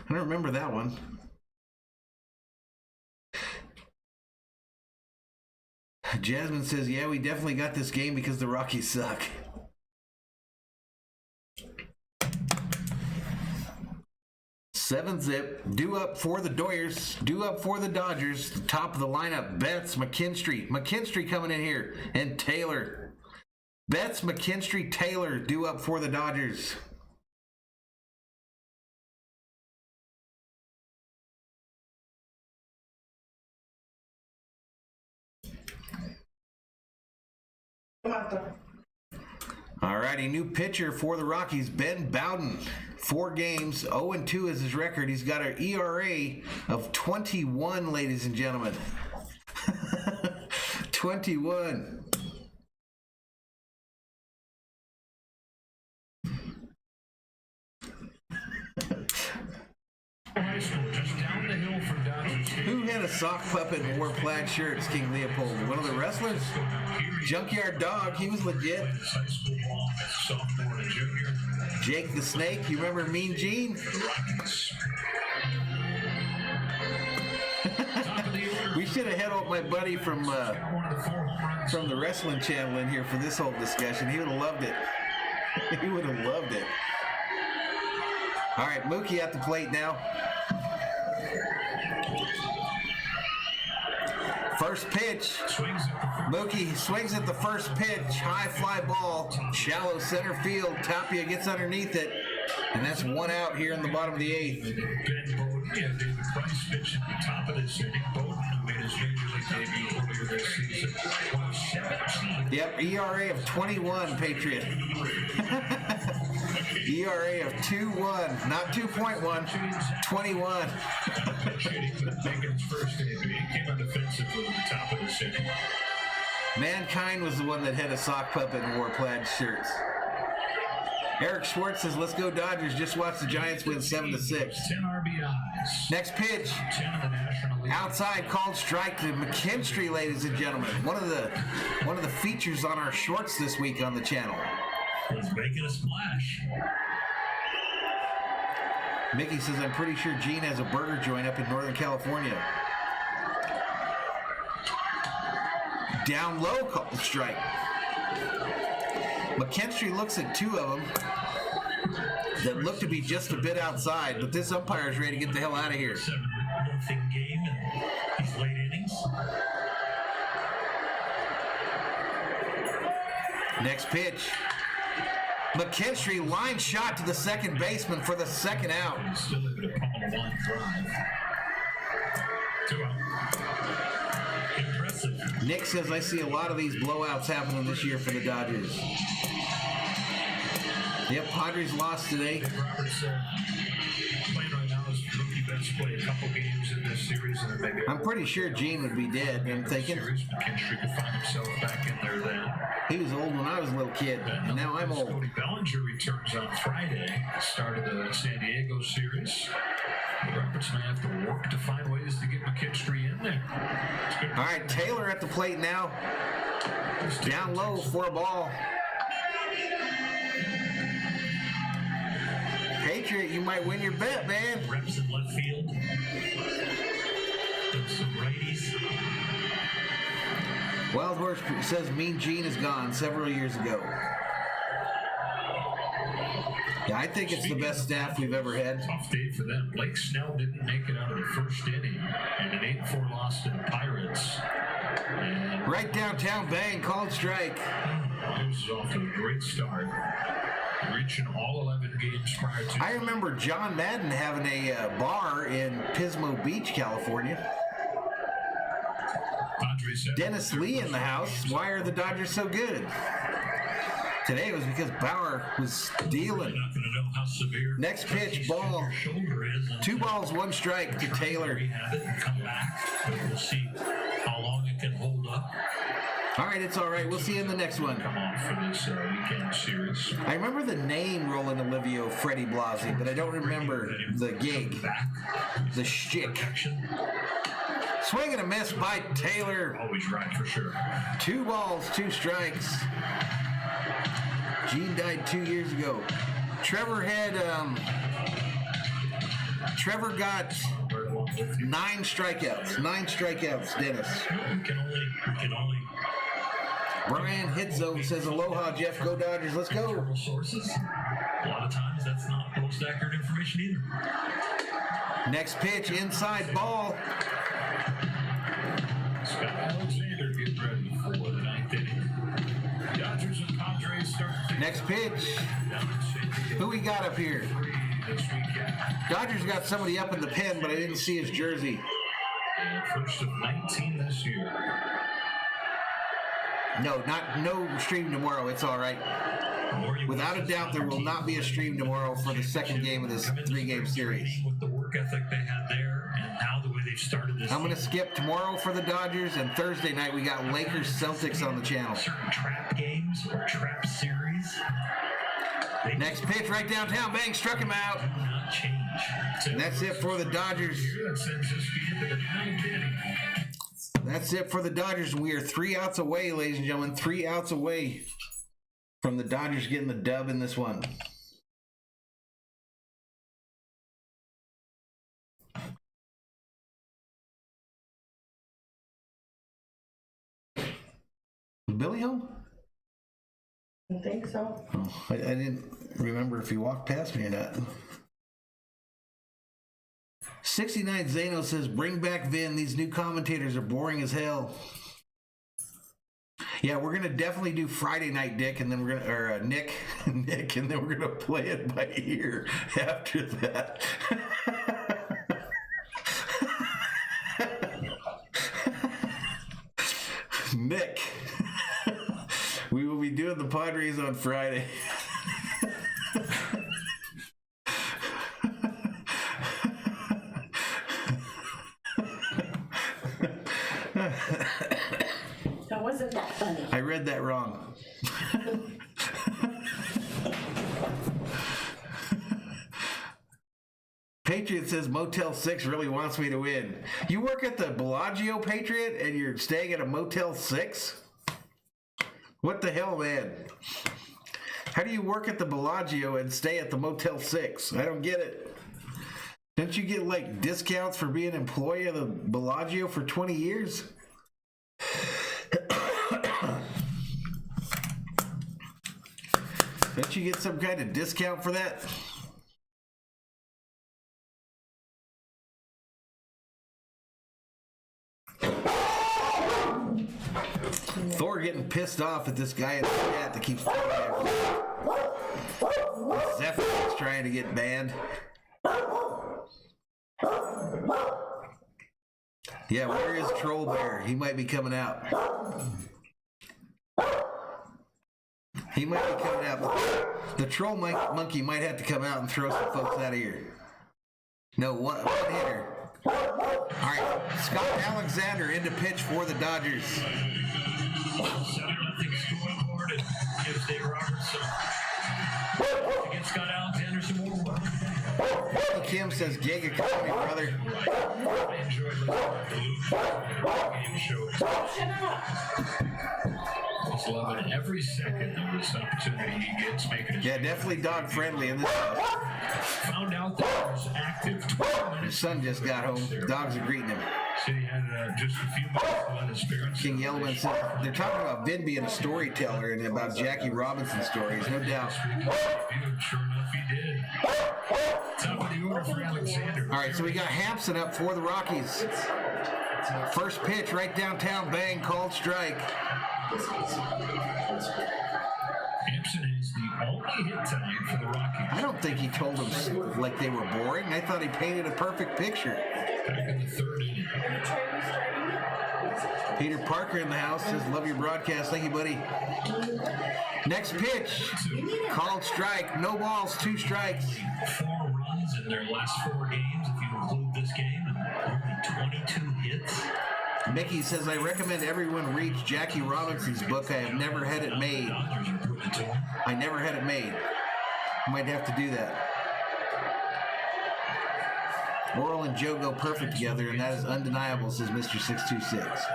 S2: I don't remember that one. Jasmine says, yeah, we definitely got this game because the Rockies suck. Seven zip. Due up for the Dodgers. Due up for the Dodgers. Top of the lineup. Betts, McKinstry. McKinstry coming in here. And Taylor. Betts, McKinstry, Taylor. Due up for the Dodgers. Alrighty, new pitcher for the Rockies, Ben Bowden. 4 games, 0-2 is his record. He's got an ERA of 21, ladies and gentlemen. 21.
S7: High school, just down the hill from Dodgers.
S2: Who had a sock puppet and wore plaid shirts, King Leopold? One of the wrestlers? Junkyard Dog, he was legit.
S7: High school ball as a sophomore and junior.
S2: Jake the Snake, you remember Mean Gene?
S7: Rockies.
S2: We should have had my buddy from the wrestling channel in here for this whole discussion. He would have loved it. He would have loved it. All right, Mookie at the plate now. First pitch. Mookie swings at the first pitch. High fly ball. Shallow center field. Tapia gets underneath it. And that's 1 out here in the bottom of the 8th.
S7: Ben Bowden, David Price pitched at the top of this inning. Bowden, who made his major league debut earlier this season, won 17.
S2: Yep, ERA of 21, Patriot. ERA of 2.1, not 2.1, 21.
S7: Making his first debut, he came on defensively at the top of this inning.
S2: Mankind was the one that had a sock puppet and wore plaid shirts. Eric Schwartz says, let's go Dodgers. Just watch the Giants win 7-6.
S7: 10 RBIs.
S2: Next pitch.
S7: 10 in the National League.
S2: Outside called strike to McKinstry, ladies and gentlemen. One of the features on our shorts this week on the channel.
S3: He's making a splash.
S2: Mickey says, I'm pretty sure Gene has a burger joint up in Northern California. Down low called strike. McKinstry looks at 2 of them that look to be just a bit outside, but this umpire is ready to get the hell out of here.
S3: 7-0 game in these late innings.
S2: Next pitch. McKinstry line shot to the second baseman for the 2nd out.
S7: Still able to pummel a line drive. 2 out. Impressive.
S2: Nick says, I see a lot of these blowouts happening this year for the Dodgers. Yep, Padres lost today.
S7: Dave Roberts playing right now as rookie bets play a couple games in this series. And then maybe
S2: I'm pretty sure Gene would be dead, I'm thinking.
S7: McKinstry could find himself back in there then.
S2: He was old when I was a little kid, and now I'm old.
S7: Cody Bellinger returns on Friday, started the San Diego series. Roberts may have to work to find ways to get McKinstry in there.
S2: All right, Taylor at the plate now. Down low for a ball. Patriot, you might win your bet, man.
S3: Reps in left field. Some righties.
S2: Wild Horse says Mean Gene is gone several years ago. Yeah, I think it's the best staff we've ever had.
S7: Tough day for them. Blake Snell didn't make it out of the first inning, and an 8-4 loss to the Pirates. And
S2: Right downtown, bang, called strike.
S7: it was off to a great start, reaching all 11 games prior to.
S2: I remember John Madden having a bar in Pismo Beach, California.
S7: Padres had
S2: Dennis Lee in the house. Why are the Dodgers so good? Today it was because Bauer was dealing.
S3: Not going to know how severe.
S2: Next pitch, ball.
S3: Your shoulder is.
S2: 2 balls, 1 strike to Taylor.
S3: Rehab it and come back. But we'll see how long it can hold up.
S2: All right, it's all right. We'll see you in the next one.
S7: come off for this weekend series.
S2: I remember the name Roland Olivio, Freddie Blasey, but I don't remember the gig, the shtick.
S3: Protection.
S2: Swing and a miss by Taylor.
S7: Always right for sure.
S2: 2 balls, 2 strikes. Gene died 2 years ago. Trevor got 9 strikeouts. 9 strikeouts, Dennis.
S3: We can only
S2: Brian Hitzo says, aloha, Jeff. Go Dodgers. Let's go.
S3: internal sources. A lot of times that's not most accurate information either.
S2: Next pitch, inside ball.
S7: Scott Alexander getting ready for the 9th inning. Dodgers and Padres start.
S2: Next pitch. Who we got up here?
S7: This weekend.
S2: Dodgers got somebody up in the pen, but I didn't see his jersey.
S7: And first of 19 this year.
S2: No stream tomorrow. It's all right. Without a doubt, there will not be a stream tomorrow for the second game of this 3-game series.
S3: With the work ethic they had there and now the way they've started this.
S2: I'm going to skip tomorrow for the Dodgers, and Thursday night we got Lakers Celtics on the channel.
S3: Certain trap games or trap series. They
S2: Next pitch right downtown, bang, struck him out.
S3: do not change.
S2: And that's it for the Dodgers.
S7: That sends this into the 9th inning.
S2: That's it for the Dodgers. We are 3 outs away, ladies and gentlemen. 3 outs away from the Dodgers getting the dub in this one. Is Billy home?
S10: I think so.
S2: Oh, I didn't remember if he walked past me or not. 69 Zano says, bring back Vin. These new commentators are boring as hell. Yeah, we're going to definitely do Friday night, Dick, and then we're going to, or Nick, and then we're going to play it by ear after that. Nick, we will be doing the Padres on Friday.
S10: That wasn't that funny.
S2: I read that wrong. Patriot says Motel 6 really wants me to win. You work at the Bellagio, Patriot, and you're staying at a Motel 6? What the hell, man? How do you work at the Bellagio and stay at the Motel 6? I don't get it. Don't you get, like, discounts for being an employee of the Bellagio for 20 years? Don't you get some kind of discount for that? Thor getting pissed off at this guy in the chat that keeps throwing at Zephyr is trying to get banned. Yeah, where is Troll Bear? He might be coming out. He might be coming out. The Troll Monkey might have to come out and throw some folks out of here. No, one hitter. All right, Scott Alexander into pitch for the Dodgers.
S3: 7-0 scoreboard. It gives Dave Roberts to get Scott Alexander some more work.
S2: Kim says gig economy, brother.
S3: I enjoyed listening to the game show. He's loving every second of this opportunity he gets making his
S2: definitely dog friendly in this house.
S3: Found out that he was active 12 minutes.
S2: His son just got home. Dogs are greeting him.
S3: So he had just a few minutes to let his parents.
S2: King Yellowman said they're talking about Vin being a storyteller and about Jackie Robinson stories, no doubt.
S3: Sure enough, he did. Top of the order for Alexander.
S2: All right, so we got Hampson up for the Rockies. First pitch right downtown, bang, called strike.
S3: Hampson is the only hit tonight for the Rockies.
S2: I don't think he told them like they were boring. I thought he painted a perfect picture.
S3: Back in the third inning.
S2: Peter Parker in the house says, love your broadcast. Thank you, buddy. Next pitch. Called strike. No balls, 2 strikes.
S3: 4 runs in their last 4 games, if you include this game, and only 22 hits.
S2: Mickey says, I recommend everyone read Jackie Robinson's book. I have never had it made. I never had it made. Might have to do that. Oral and Joe go perfect together, and that is undeniable, says Mr. 626.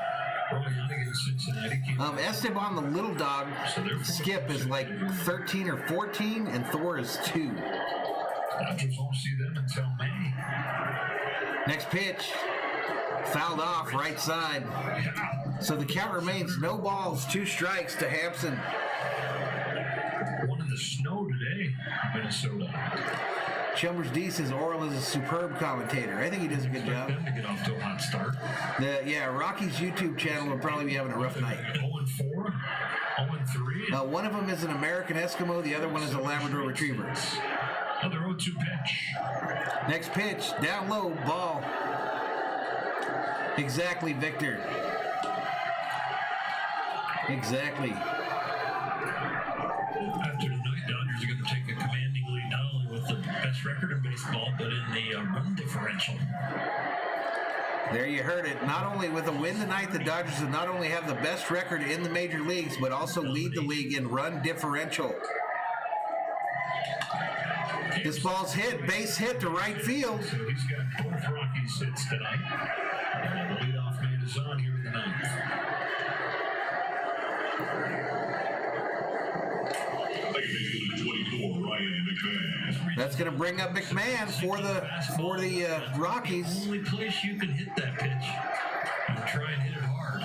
S2: Esteban the little dog, Skip, is like 13 or 14, and Thor is 2.
S3: Dodgers won't see them until May.
S2: Next pitch. Fouled off, right side. So the count remains no balls, 2 strikes to Hampson.
S3: One in the snow today, Minnesota.
S2: Chumbers D says Oral is a superb commentator. I think he does a good job.
S3: Them to get off to a hot start.
S2: Rocky's YouTube channel will probably be having a rough night.
S3: 0-4, 0-3.
S2: One of them is an American Eskimo, the other one is a Labrador Retriever.
S3: Another 0-2 pitch.
S2: Next pitch, down low, ball. Exactly, Victor. Exactly.
S3: After tonight, Dodgers are going to take a commanding lead, not only with the best record in baseball, but in the run differential.
S2: There you heard it. Not only with a win tonight, the Dodgers will not only have the best record in the major leagues, but also lead the league in run differential. This ball's hit, base hit to right field.
S3: So he's got both Rockies hits tonight. And the leadoff man is on here in the 9th.
S2: That's going to bring up McMahon for the Rockies.
S3: The only place you can hit that pitch and try and hit it hard.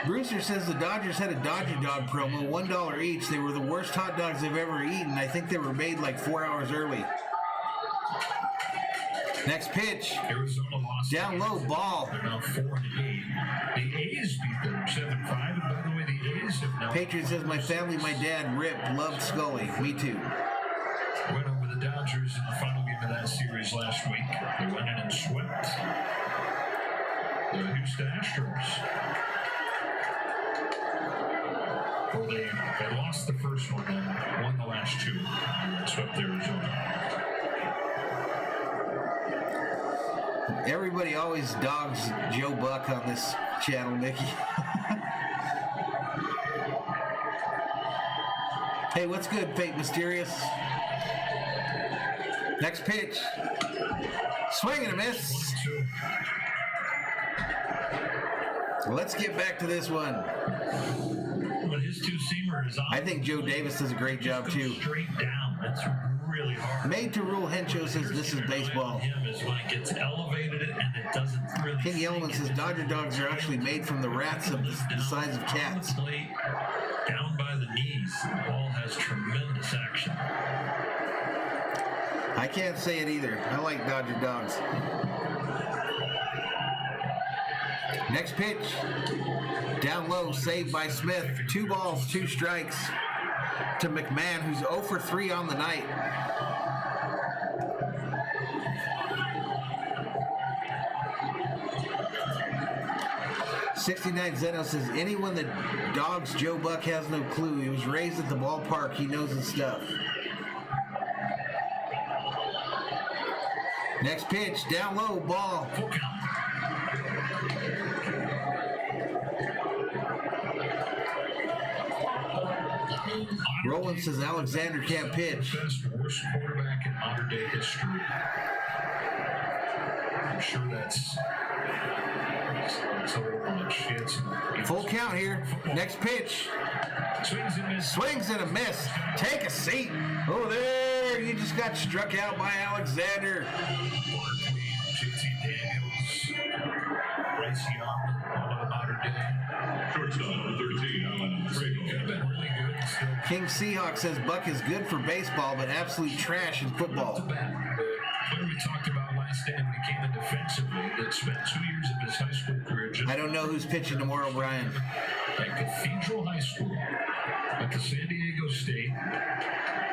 S2: Brewster says the Dodgers had a Dodger Dog promo, $1 each. They were the worst hot dogs they've ever eaten. I think they were made like 4 hours early. Next pitch.
S3: Arizona lost.
S2: Down low, ball.
S3: They're now 4-8. The A's beat them 7-5. And by the way, the A's have now.
S2: Patriot says, my family, my dad, Rip, loved Scully. Me too.
S3: Went over the Dodgers in the final game of that series last week. They went in and swept the Houston Astros. Well, they lost the first one and won the last 2. And swept Arizona.
S2: Everybody always dogs Joe Buck on this channel, Mickey. Hey, what's good, Fate Mysterious? Next pitch. Swing and a miss. Let's get back to this one.
S3: But his 2-seamer is on.
S2: I think Joe Davis does a great job, too.
S3: Straight down. That's really hard.
S2: Made to Rule Hencho says this is baseball.
S3: Him is when it gets elevated and it doesn't really.
S2: King Yellowman says Dodger dogs are actually made from the rats of the size of cats.
S3: Down by the knees. The ball has tremendous action.
S2: I can't say it either. I like Dodger dogs. Next pitch. Down low, saved by Smith. 2 balls, 2 strikes to McMahon, who's 0 for 3 on the night. '69 Zeno says, anyone that dogs Joe Buck has no clue. He was raised at the ballpark. He knows his stuff. Next pitch, down low, ball. Roland says Alexander can't pitch.
S7: Best, worst quarterback in modern day history. I'm sure that's a little much.
S2: Full count here. Next pitch. Swings and a miss. Take a seat. Oh, there. You just got struck out by Alexander.
S7: JT Daniels, Bryce Young, all of the modern day.
S11: Shortstop, number 13, Alan Fredo.
S7: Could have been really good. Still.
S2: King Seahawk says Buck is good for baseball, but absolute trash in football.
S7: The player we talked about last day when he came in defensively that spent 2 years of his high school career just
S2: I don't know who's pitching tomorrow, Brian.
S7: at Cathedral High School at the San Diego State.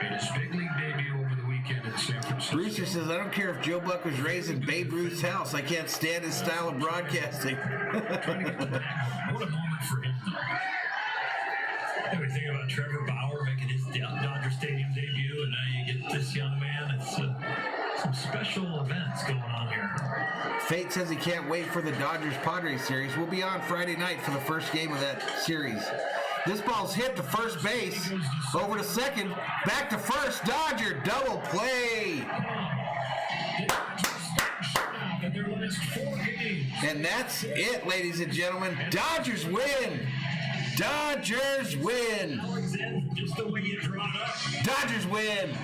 S7: Made his big league debut over the weekend in San Francisco.
S2: Brewster says, I don't care if Joe Buck was raised in Babe Ruth's house. I can't stand his style of broadcasting.
S7: Trying to get the bag home. What a moment for him, though.
S3: Everything about Trevor Bauer making his Dodger Stadium debut, and now you get this young man. It's some special events going on here.
S2: Fate says he can't wait for the Dodgers-Padres series. We'll be on Friday night for the first game of that series. This ball's hit to first base, over to second, back to first. Dodger double play. And that's it, ladies and gentlemen. Dodgers win. Dodgers win.
S3: Just the way you draw it up.
S2: Dodgers win.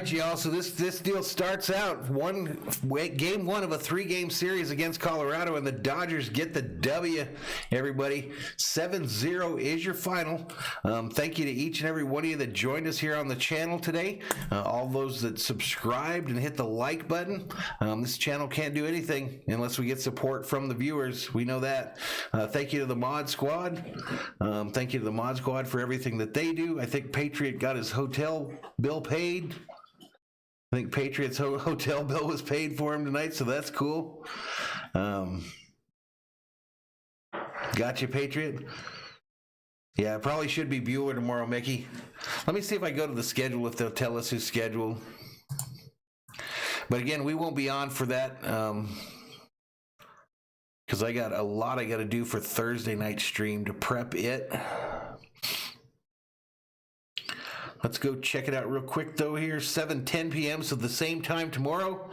S2: Y'all, so this deal starts out game one of a 3-game series against Colorado, and the Dodgers get the W. Everybody, 7-0 is your final. Thank you to each and every one of you that joined us here on the channel today. All those that subscribed and hit the like button. This channel can't do anything unless we get support from the viewers. We know that. Thank you to the Mod Squad. Thank you to the Mod Squad for everything that they do. I think Patriot got his hotel bill paid. I think Patriots' hotel bill was paid for him tonight, so that's cool. Got you, Patriot? Yeah, it probably should be Bueller tomorrow, Mickey. Let me see if I go to the schedule, if they'll tell us who's scheduled. But again, we won't be on for that because I got a lot I got to do for Thursday night stream to prep it. Let's go check it out real quick, though, here. 7:10 p.m., so the same time tomorrow.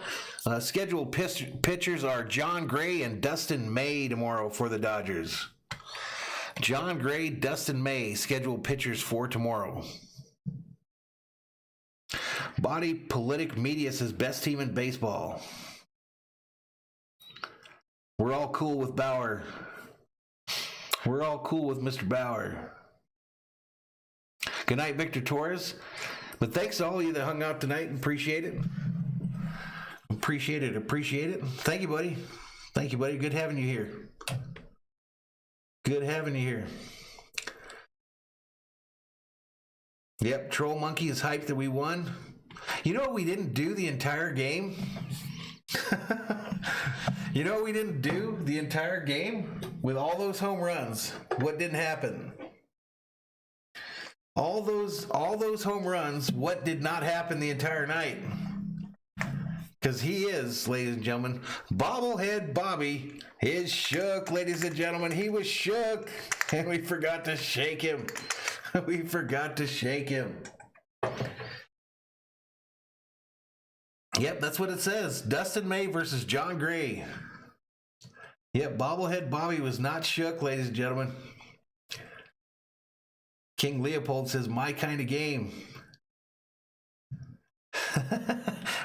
S2: Scheduled pitchers are John Gray and Dustin May tomorrow for the Dodgers. John Gray, Dustin May, scheduled pitchers for tomorrow. Body Politic Media says best team in baseball. We're all cool with Bauer. We're all cool with Mr. Bauer. Good night, Victor Torres. But thanks to all of you that hung out tonight. Appreciate it. Appreciate it. Thank you, buddy. Good having you here. Yep, Troll Monkey is hyped that we won. You know what we didn't do the entire game? with all those home runs, what didn't happen? All those home runs, what did not happen the entire night? Because he is, ladies and gentlemen, bobblehead Bobby is shook, ladies and gentlemen. He was shook, and we forgot to shake him. We forgot to shake him. Yep, that's what it says. Dustin May versus John Gray. Yep, bobblehead Bobby was not shook, ladies and gentlemen. King Leopold says, my kind of game.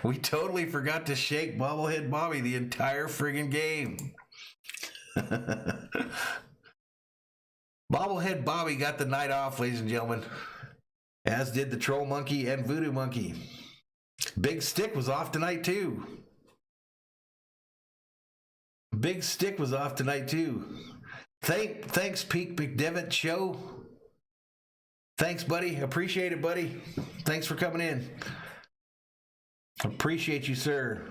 S2: We totally forgot to shake bobblehead Bobby the entire friggin' game. Bobblehead Bobby got the night off, ladies and gentlemen, as did the Troll Monkey and Voodoo Monkey. Big Stick was off tonight too. Big Stick was off tonight too. Thanks, Pete McDevitt Show. Thanks, buddy. Appreciate it, buddy. Thanks for coming in. Appreciate you, sir.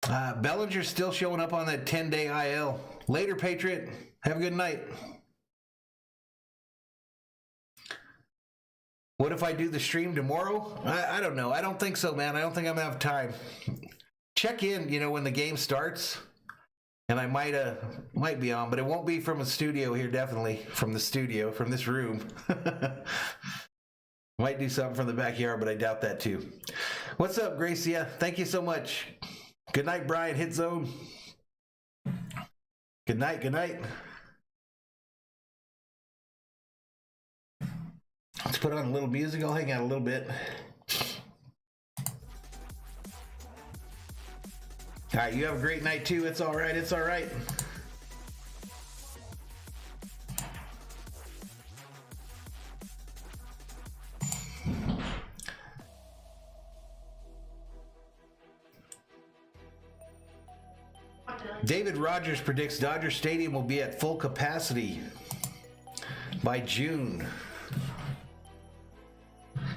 S2: Bellinger's still showing up on that 10-day IL. Later, Patriot. Have a good night. What if I do the stream tomorrow? I don't know. I don't think so, man. I don't think I'm going to have time. Check in, when the game starts. And I might be on, but it won't be from a studio here, definitely. From the studio, from this room. Might do something from the backyard, but I doubt that too. What's up, Gracia? Thank you so much. Good night, Brian. Hit zone. Good night, good night. Let's put on a little music. I'll hang out a little bit. All right, you have a great night too. It's all right. It's all right. David Rogers predicts Dodger Stadium will be at full capacity by June.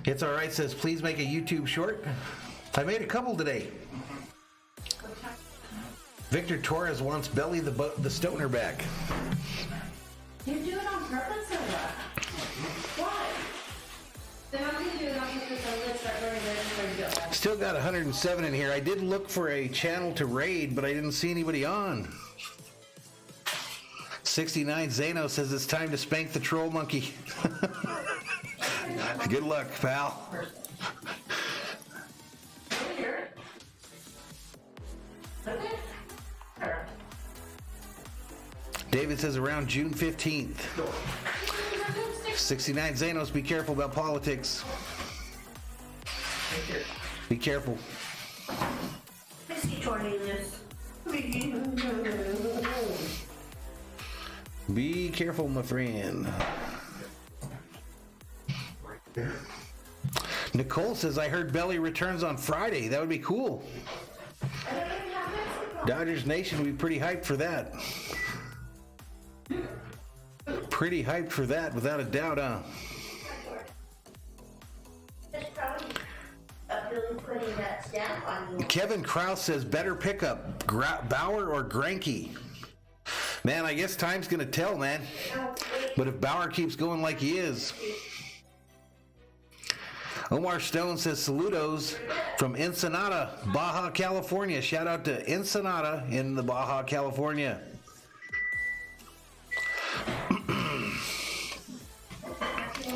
S2: It's all right says, please make a YouTube short. I made a couple today. Victor Torres wants Belly the Stoner back.
S10: You do it on purpose or what? Why? Then I'm going to do it on purpose and let's start learning where to go.
S2: Still got 107 in here. I did look for a channel to raid, but I didn't see anybody on. 69 Zano says it's time to spank the Troll Monkey. Good luck, pal. David says around June 15th. 69 Zanos, be careful about politics. Be careful. Be careful, my friend. Nicole says, I heard Belly returns on Friday. That would be cool. Dodgers Nation would be pretty hyped for that. Pretty hyped for that, without a doubt, huh? Kevin Krause says, better pickup, Bauer or Greinke? Man, I guess time's going to tell, man. But if Bauer keeps going like he is. Omar Stone says, saludos from Ensenada, Baja California. Shout out to Ensenada in the Baja California.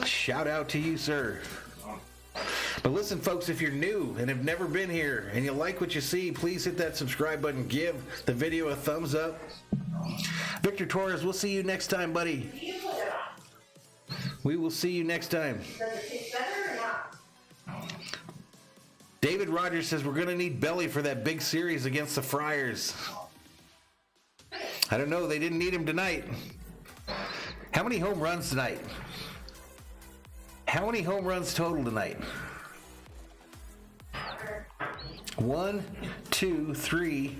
S2: Shout out to you, sir. But listen, folks, if you're new and have never been here and you like what you see, please hit that subscribe button. Give the video a thumbs up. Victor Torres, we'll see you next time, buddy. We will see you next time. David Rogers says we're going to need Belly for that big series against the Friars. I don't know. They didn't need him tonight. How many home runs tonight? How many home runs total tonight? 1, 2, 3.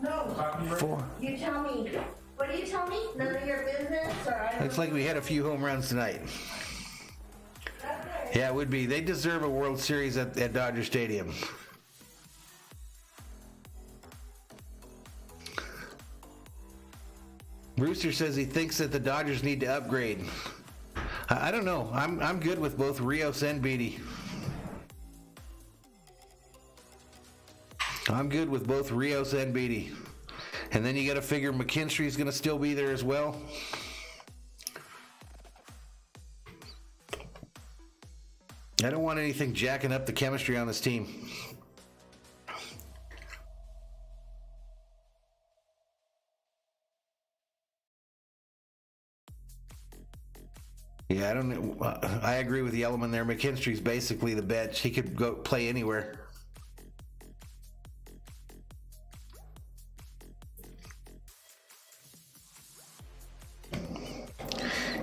S10: No.
S2: 4.
S10: You tell me. What do you tell me? None of your business? Or
S2: Looks like we had a few home runs tonight. Yeah, it would be. They deserve a World Series at Dodger Stadium. Brewster says he thinks that the Dodgers need to upgrade. I don't know. I'm good with both Rios and Beatty. I'm good with both Rios and Beatty. And then you got to figure McKinstry's going to still be there as well. I don't want anything jacking up the chemistry on this team. Yeah, I don't know. I agree with Yellowman there. McKinstry's basically the bench. He could go play anywhere.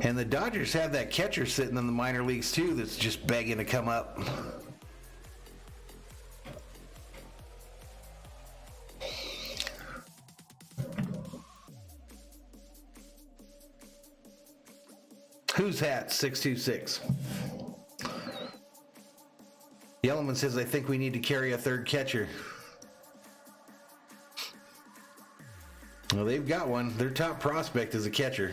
S2: And the Dodgers have that catcher sitting in the minor leagues too that's just begging to come up. Who's hat 626? Yellowman says, I think we need to carry a third catcher. Well, they've got one. Their top prospect is a catcher.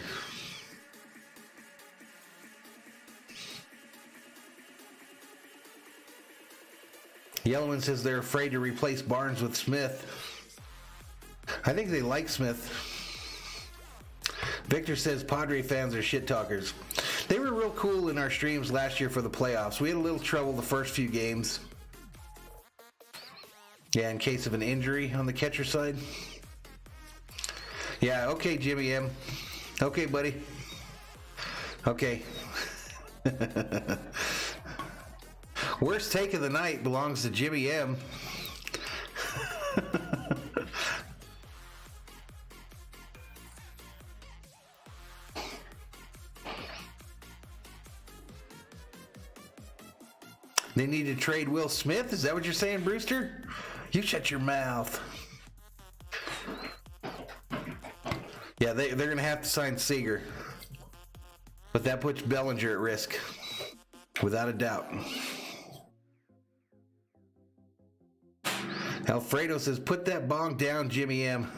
S2: Yellowman says they're afraid to replace Barnes with Smith. I think they like Smith. Victor says Padre fans are shit talkers. They were real cool in our streams last year for the playoffs. We had a little trouble the first few games. Yeah, in case of an injury on the catcher side. Yeah, okay, Jimmy M. Okay, buddy. Okay. Worst take of the night belongs to Jimmy M. They need to trade Will Smith? Is that what you're saying, Brewster? You shut your mouth. Yeah, they're going to have to sign Seager. But that puts Bellinger at risk. Without a doubt. Alfredo says, put that bong down, Jimmy M.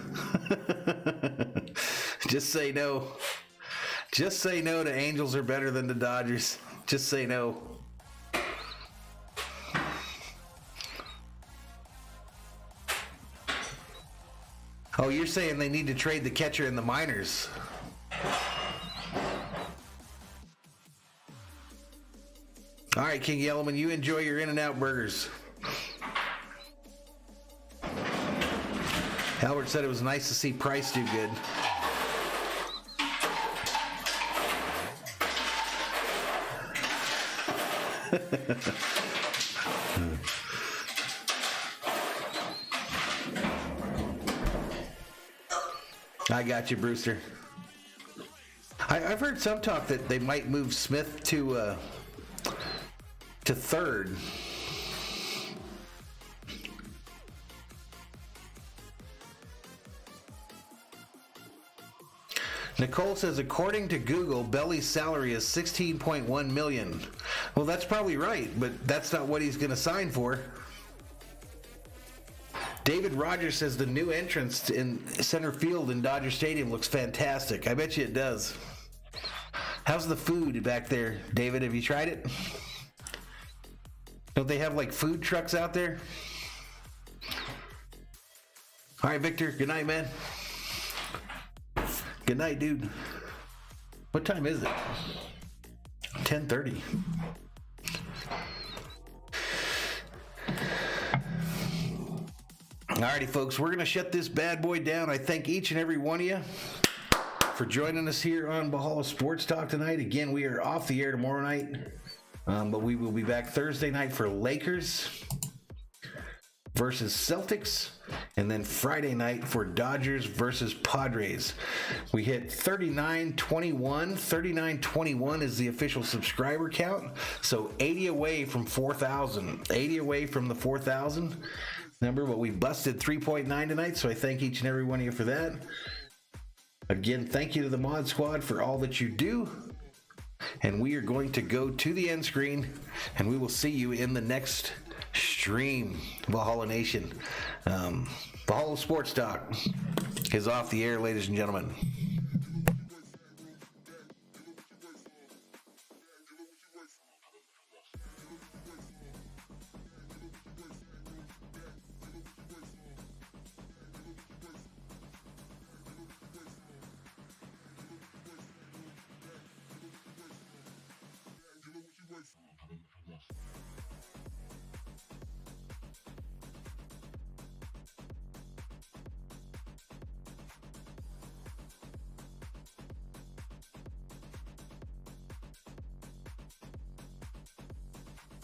S2: Just say no. Just say no to Angels are better than the Dodgers. Just say no. Oh, you're saying they need to trade the catcher in the minors. All right, King Yellowman, you enjoy your In-N-Out burgers. Albert said it was nice to see Price do good. I got you, Brewster. I've heard some talk that they might move Smith to third. Nicole says, according to Google, Belly's salary is $16.1 million. Well, that's probably right, but that's not what he's going to sign for. David Rogers says the new entrance in center field in Dodger Stadium looks fantastic. I bet you it does. How's the food back there, David? Have you tried it? Don't they have like food trucks out there? All right, Victor. Good night, man. Good night, dude. What time is it? 10:30. Alrighty, folks, we're going to shut this bad boy down. I thank each and every one of you for joining us here on Valhalla Sports Talk tonight. Again, we are off the air tomorrow night, but we will be back Thursday night for Lakers versus Celtics, and then Friday night for Dodgers versus Padres. We hit 3921. 3921 is the official subscriber count, so 80 away from 4,000. 80 away from the 4,000 number, but we busted 3.9 tonight, so I thank each and every one of you for that. Again, thank you to the Mod Squad for all that you do. And we are going to go to the end screen, and we will see you in the next stream. Valhalla Nation. Valhalla Sports Talk is off the air, ladies and gentlemen.